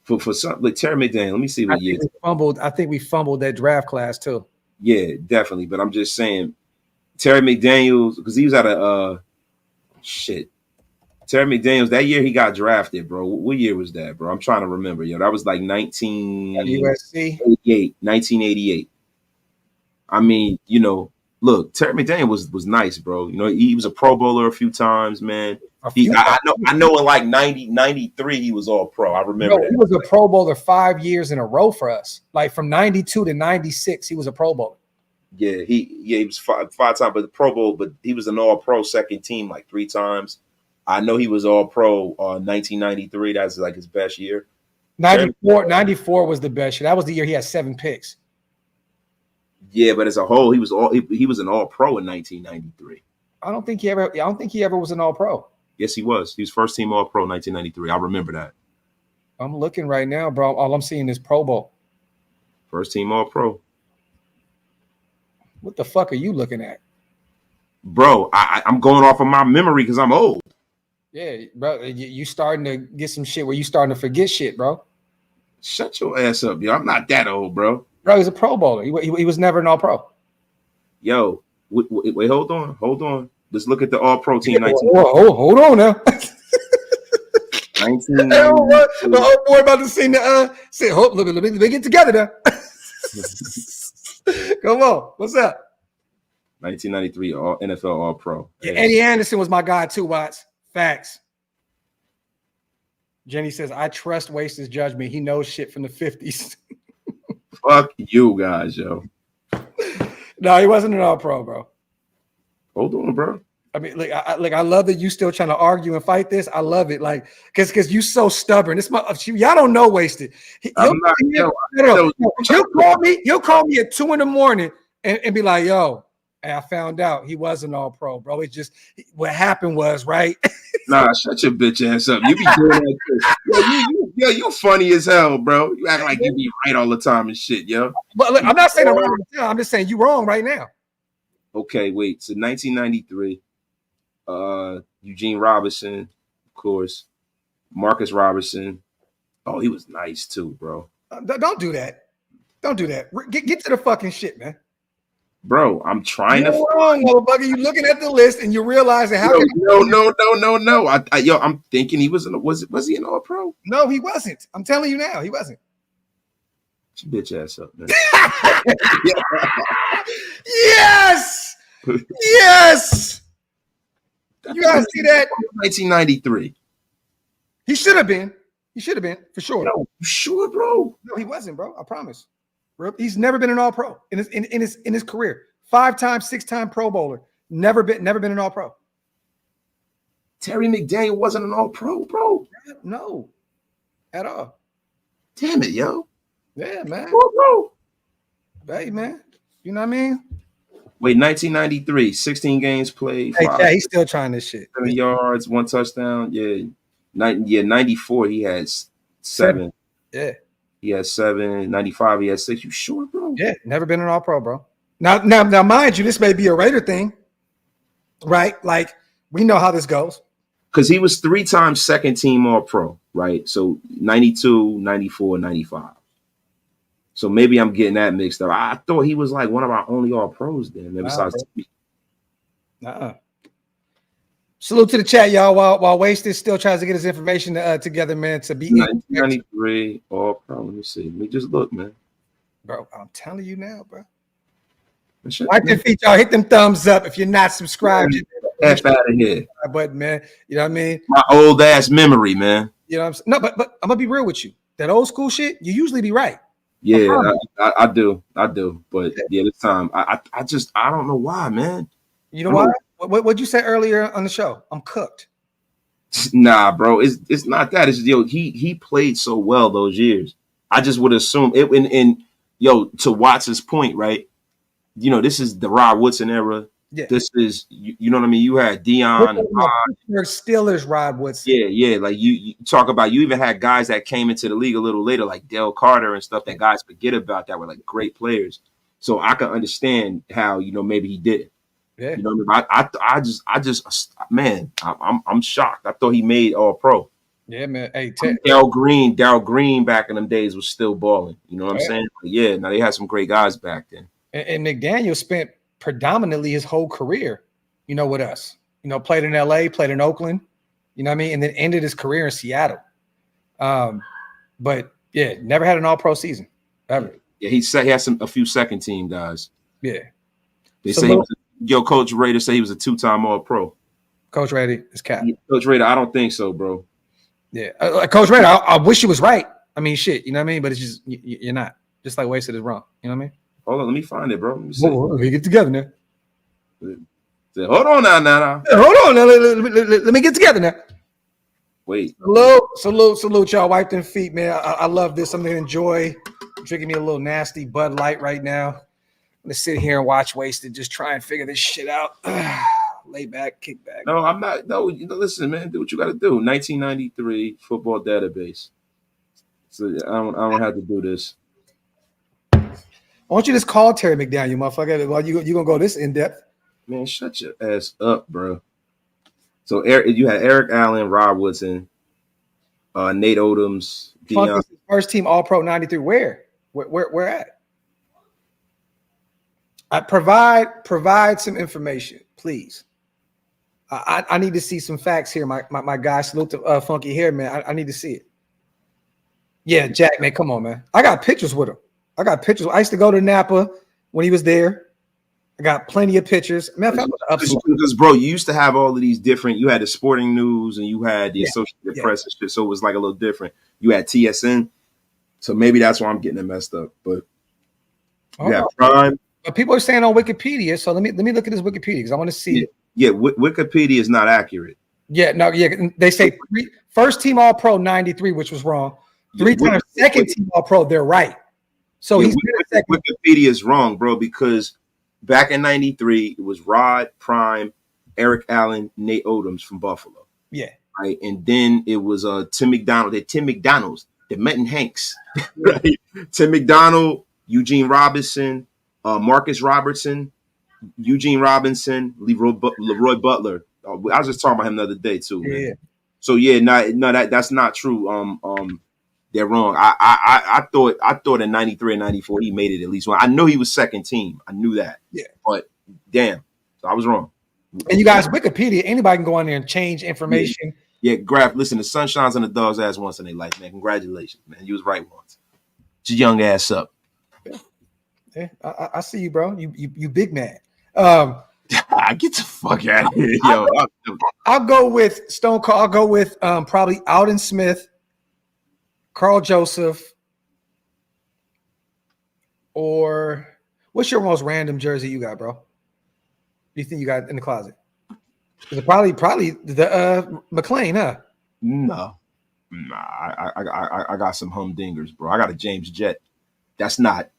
for something like Terry McDaniel. Let me see what year. I think we fumbled that draft class too. Yeah, definitely. But I'm just saying, Terry McDaniels, because he was at Terry McDaniels, that year he got drafted, bro. What year was that, bro? I'm trying to remember. Yo, that was like 1988. I mean, look, Terry McDaniel was nice, bro. He was a Pro Bowler a few times, man. I know in like 93 he was all pro. I remember that. He was a Pro Bowler 5 years in a row for us. Like from 92 to 96, he was a Pro Bowler. Yeah, he was five times, but the Pro Bowl, but he was an all pro second team like 3 times. I know he was all pro 1993. That's like his best year. 94 was the best year. That was the year he had 7 picks. Yeah, but as a whole, he was an all pro in 1993. I don't think he ever was an all pro. Yes, he was. He was first team all pro 1993. I remember that. I'm looking right now, bro. All I'm seeing is Pro Bowl. First team all pro. What the fuck are you looking at? Bro, I'm going off of my memory because I'm old. Yeah, bro. You starting to get some shit where you starting to forget shit, bro. Shut your ass up, yo. I'm not that old, bro. Bro, he's a Pro Bowler. He was never an all pro. Yo, wait, hold on. Let's look at the all pro team. Hold on now. 19. The old boy about to sing say, let me get together now. Come on, what's up? 1993 NFL All Pro. Yeah, Eddie Anderson was my guy too, Watts. Facts. Jenny says, I trust Waste's judgment. He knows shit from the 50s. Fuck you guys, yo. No, he wasn't an all pro, bro. Hold on, bro. I mean, I love that you still trying to argue and fight this. I love it, like, because you so stubborn. Y'all don't know Wasted. He'll call me at 2 a.m. and be like, "Yo, hey, I found out he wasn't all pro, bro. It's just what happened was right." Nah, shut your bitch ass up. You be doing that. Yo, you funny as hell, bro. You act like you be right all the time and shit, yo. But look, I'm not saying I'm wrong. I'm just saying you wrong right now. Okay, wait. So 1993, Eugene Robinson, of course, Marcus Robinson. Oh, he was nice too, bro. Don't do that. Don't do that. Get to the fucking shit, man. Bro, I'm trying to. You're wrong, motherfucker. You looking at the list and you realizing how. No. I'm thinking he was he an all pro? No, he wasn't. I'm telling you now, he wasn't. Bitch ass up, man. Yes. Yes. You guys see that? 1993. He should have been. He should have been for sure. No, you sure, bro? No, he wasn't, bro. I promise. He's never been an all pro in his career. 5-time, 6-time Pro Bowler. Never been an all pro. Terry McDaniel wasn't an all pro, bro. No, at all. Damn it, yo. Yeah, man. Bro. Hey, man. You know what I mean? Wait, 1993, 16 games played. Hey, he's still trying this shit. 7 yards, 1 touchdown. Yeah. 94, he had 7. Yeah. He had 7. 95, he had 6. You sure, bro? Yeah, never been an all pro, bro. Now, mind you, this may be a Raider thing, right? Like, we know how this goes. Because he was 3 times second team all pro. right? So 92, 94, 95. So maybe I'm getting that mixed up. I thought he was like one of our only all pros then, man, besides Salute to the chat, y'all. While Wasted still tries to get his information together, man, to be 1993 all pro. Let me see. Let me just look, man. Bro, I'm telling you now, bro. Like the feet, y'all. Hit them thumbs up if you're not subscribed. F out of here. But man, you know what I mean? My old ass memory, man. You know what I'm saying? No, but I'm gonna be real with you. That old school shit, you usually be right. Yeah, I do. But yeah, this time I don't know why, man. You know why? What'd you say earlier on the show? I'm cooked. Nah, bro. It's not that. It's he played so well those years. I just would assume it to Watts's point, right? You know, this is the Rod Woodson era. Yeah. This is you know what I mean? You had Dion and Rod. Still is Rod Woodson. Yeah. Like you talk about, you even had guys that came into the league a little later, like Dale Carter and stuff that guys forget about that were like great players. So I can understand how, you know, maybe he did it. Yeah. You know what I mean? I just man, I'm shocked. I thought he made all pro. Yeah, man. Hey, Darryl Green back in them days was still balling. You know what I'm saying? But yeah, now they had some great guys back then. And McDaniel spent predominantly his whole career, you know, with us. You know, played in LA, played in Oakland, you know what I mean? And then ended his career in Seattle. But yeah, never had an all-pro season ever. Yeah, he had a few second team guys. Yeah. They say Coach Rader said he was a 2-time all-pro. Coach Rader is cap. Coach Rader, I don't think so, bro. Yeah. Coach Rader, I wish he was right. I mean, shit, you know what I mean? But it's just, you're not. Just like Wasted is wrong. You know what I mean? Hold on, let me find it, bro. Let me see. Let me get together now. Hold on now. Hold on now. Let me get together now. Wait. Salute, y'all. Wipe them feet, man. I love this. I'm going to enjoy drinking me a little nasty Bud Light right now. I'm going to sit here and watch Wasted, just try and figure this shit out. Lay back, kick back. No, I'm not. No, listen, man. Do what you got to do. 1993 football database. So I don't have to do this. Why don't you just call Terry McDaniel, you motherfucker? Well, you gonna go this in depth? Man, shut your ass up, bro. So you had Eric Allen, Rod Woodson, Nate Odoms, Dion. First team All Pro '93. Where at? Provide some information, please. I need to see some facts here. My guy, salute to Funky Hair, man. I need to see it. Yeah, Jack, man, come on, man. I got pictures with him. I got pictures. I used to go to Napa when he was there. I got plenty of pictures. Man, because bro, you used to have all of these different. You had the Sporting News and you had the Associated Press and shit. So it was like a little different. You had TSN, so maybe that's why I'm getting it messed up. But Prime. But people are saying on Wikipedia. So let me look at this Wikipedia because I want to see it. Yeah, Wikipedia is not accurate. Yeah, they say first team All Pro '93, which was wrong. 3 times second team All Pro, they're right. So Wikipedia is wrong, bro, because back in '93, it was Rod, Prime, Eric Allen, Nate Odoms from Buffalo. Yeah. Right. And then it was Tim McDonald, the Metten Hanks, right? Tim McDonald, Eugene Robinson, Marcus Robertson, Eugene Robinson, Leroy Butler. I was just talking about him the other day too, man. Yeah. So that's not true. They're wrong. I thought in '93 and '94 he made it at least one. I know he was second team. I knew that. Yeah. But damn, so I was wrong. And you guys, Wikipedia, anybody can go on there and change information. Yeah, Graphk, listen, the sun shines on the dog's ass once in their life, man. Congratulations, man. You was right once. Get your young ass up. Yeah, I see you, bro. You big man. Get the fuck out of here, yo. I'll go with Stone Cold. I'll go with probably Alden Smith, Carl Joseph, or what's your most random jersey you got, bro? You think you got in the closet? Is it probably the McLean, huh? No. Nah, I got some humdingers, bro. I got a James Jett. That's not.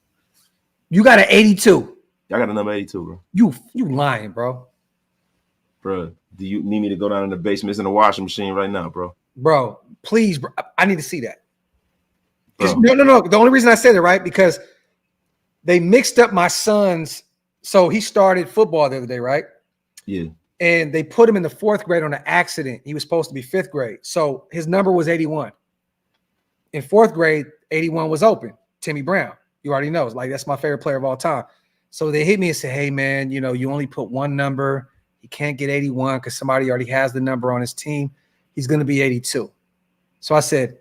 You got an 82. I got a number 82, bro. You lying, bro. Bro, do you need me to go down in the basement? It's in the washing machine right now, bro. Bro, please, bro. I need to see that. No. The only reason I said it, right, because they mixed up my son's. So he started football the other day, right? Yeah. And they put him in the 4th grade on an accident. He was supposed to be 5th grade. So his number was 81. in 4th grade, 81 was open. Timmy Brown. You already know. Like, that's my favorite player of all time. So they hit me and said, hey, man, you know, you only put one number. He can't get 81 because somebody already has the number on his team. He's going to be 82. So I said,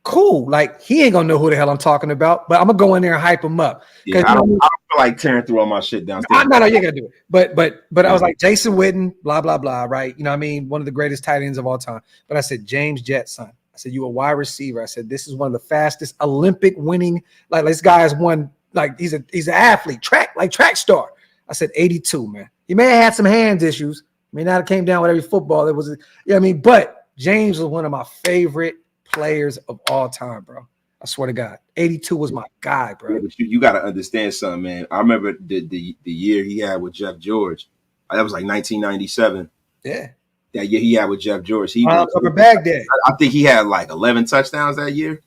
cool. Like, he ain't going to know who the hell I'm talking about, but I'm going to go in there and hype him up. Yeah, I don't feel like tearing through all my shit downstairs. No, you got to do it. But I was like, Jason Witten, blah, blah, blah, right? You know what I mean? One of the greatest tight ends of all time. But I said, James Jett, son. I said, you a wide receiver. I said, this is one of the fastest Olympic winning. Like, this guy has won. Like, he's an athlete, track star. I said, 82, man. He may have had some hands issues. May not have came down with every football. It was, you know what I mean? But James was one of my favorite players of all time, bro. I swear to God. 82 was my guy, bro. Yeah, but you got to understand something, man. I remember the year he had with Jeff George. That was like 1997. Yeah. That year he had with Jeff George. Over Baghdad. I think he had like 11 touchdowns that year.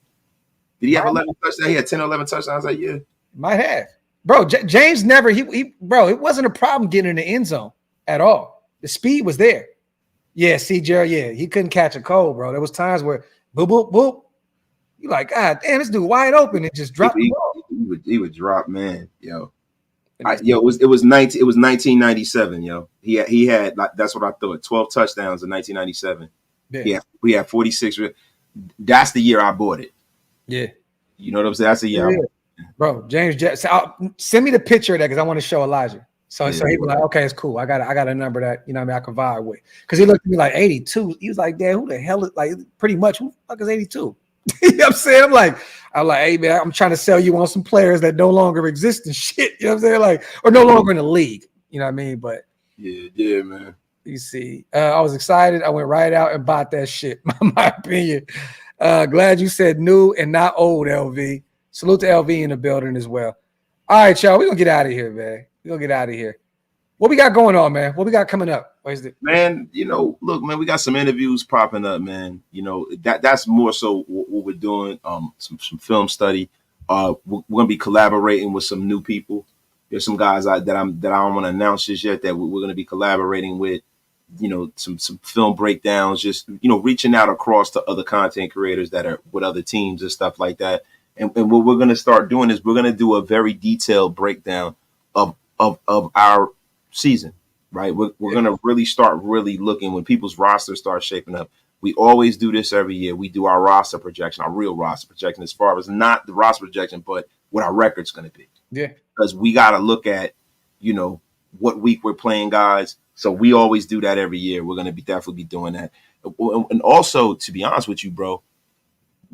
Did he have 11 touchdowns? He had 10 or 11 touchdowns that year. Might have. Bro, James never, bro, it wasn't a problem getting in the end zone at all. The speed was there. Yeah, see, Jerry, yeah, he couldn't catch a cold, bro. There was times where boop, boop, boop. You like, God damn, this dude wide open and just dropped the ball. He would drop, man. Yo. It was 1997, yo. He had like, that's what I thought. 12 touchdowns in 1997. Yeah, we had 46. That's the year I bought it. Yeah. You know what I'm saying? That's the year. Yeah. Bro, James Jett. Send me the picture of that because I want to show Elijah. So he was like, okay, it's cool. I got a number that, you know what I mean, I can vibe with. Because he looked at me like 82. He was like, Dad, who the hell is, like, pretty much, who the fuck is 82? You know what I'm saying? I'm like, hey, man, I'm trying to sell you on some players that no longer exist and shit. You know what I'm saying? Like, or no longer in the league. You know what I mean? But yeah, man. You see, I was excited. I went right out and bought that shit, my opinion. Glad you said new and not old, LV. Salute to LV in the building as well. All right, y'all. We're going to get out of here, man. We're going to get out of here. What we got going on, man? What we got coming up? Man, you know, look, man, we got some interviews popping up, man. You know, that's more so what we're doing. Some film study. We're going to be collaborating with some new people. There's some guys that I don't want to announce just yet that we're going to be collaborating with. You know, some film breakdowns, just, you know, reaching out across to other content creators that are with other teams and stuff like that. And what we're going to start doing is we're going to do a very detailed breakdown of our season, right? We're going to really start looking when people's rosters start shaping up. We always do this every year. We do our roster projection, our real roster projection, as far as not the roster projection, but what our record's going to be. Yeah. Because we got to look at, you know, what week we're playing guys. So we always do that every year. We're going to definitely be doing that. And also, to be honest with you, bro,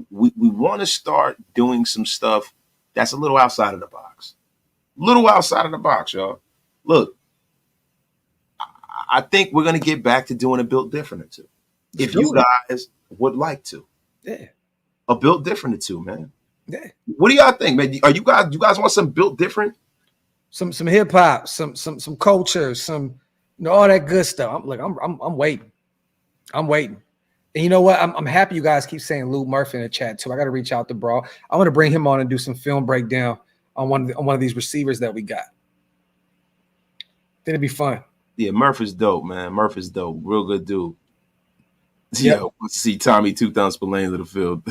we want to start doing some stuff that's a little outside of the box. Y'all. Look, I think we're going to get back to doing a Built Different or two. If you guys would like to. Yeah. A Built Different or two, man. Yeah. What do y'all think, man? You guys want some Built Different? Some hip hop, some culture, some, you know, all that good stuff. I'm waiting. And you know what? I'm happy you guys keep saying Lou Murphy in the chat too. I got to reach out to Bro. I want to bring him on and do some film breakdown on one of these receivers that we got. Think it'd be fun. Yeah, Murph is dope, man. Murph is dope. Real good dude. Yep. Yeah, let's see Tommy 2 Thumbs Spillane to the field.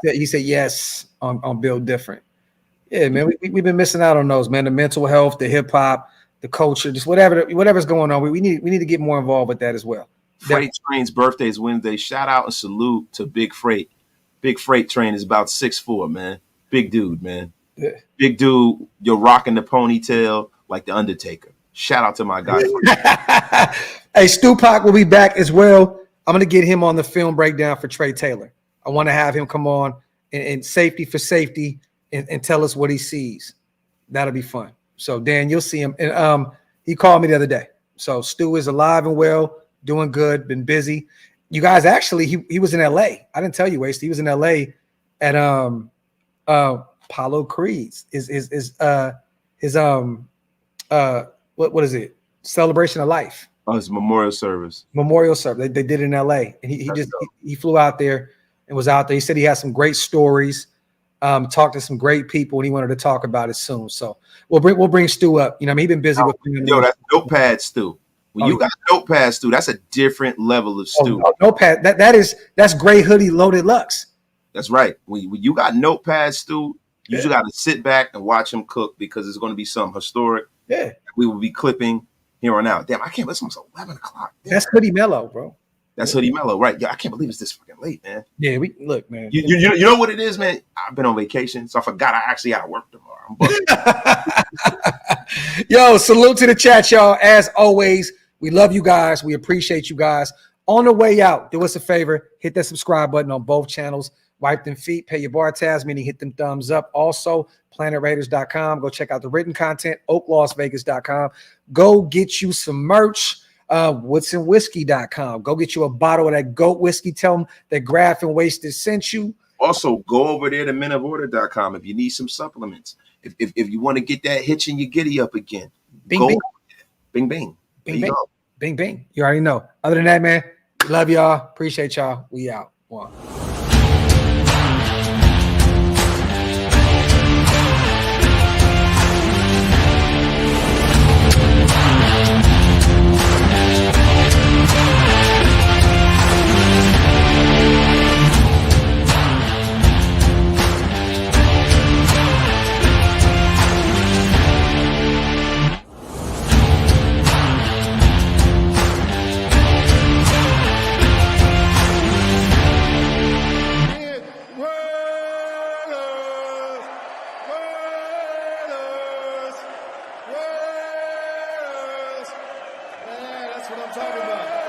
he said yes on Build Different. Yeah, man, we've been missing out on those, man. The mental health, the hip hop, the culture, just whatever's going on. We need to get more involved with that as well. Freight Train's birthday is Wednesday. Shout out and salute to Big Freight. Big Freight Train is about 6'4", man. Big dude, man. Yeah. Big dude, you're rocking the ponytail like the Undertaker. Shout out to my guy. Hey, Stu Pac will be back as well. I'm going to get him on the film breakdown for Trey Taylor. I want to have him come on and safety for safety and tell us what he sees. That'll be fun. So, Dan, you'll see him. And he called me the other day. So, Stu is alive and well, doing good, been busy. You guys, actually, he was in L.A. I didn't tell you, Waste. He was in L.A. at Apollo Creed's what is it? Celebration of Life. Oh, it's memorial service. They did it in L.A. And he flew out there and was out there. He said he had some great stories, talked to some great people, and he wanted to talk about it soon. So we'll bring Stu up. You know, I mean, he's been busy with him. Yo, that's Notepad Stu. When you got Notepad Stu, that's a different level of Stu. Notepad, that's gray hoodie loaded Lux. That's right. When you got notepads, Stu, you just got to sit back and watch him cook because it's going to be something historic. Yeah. We will be clipping here on out. Damn, I can't listen. It's 11 o'clock. Damn. That's Hoodie Mellow, bro. That's Hoodie Mellow, right? Yeah, I can't believe it's this fucking late, man. Yeah, we look, man. You know what it is, man? I've been on vacation, so I forgot I actually got to work tomorrow. Yo, salute to the chat, y'all. As always, we love you guys. We appreciate you guys. On the way out, do us a favor. Hit that subscribe button on both channels. Wipe them feet, pay your bar tabs, meaning hit them thumbs up. Also, planetraiders.com. Go check out the written content, OakLosVegas.com. Go get you some merch. Woodson.whiskey.com. Go get you a bottle of that goat whiskey. Tell them that Graphk and Wasted sent you. Also, go over there to menoforder.com if you need some supplements. If you want to get that hitch in your giddy up again. Bing, bing. Bing, bing. Bing, bing. Bing, bing. You already know. Other than that, man, love y'all. Appreciate y'all. We out. One. That's what I'm talking about.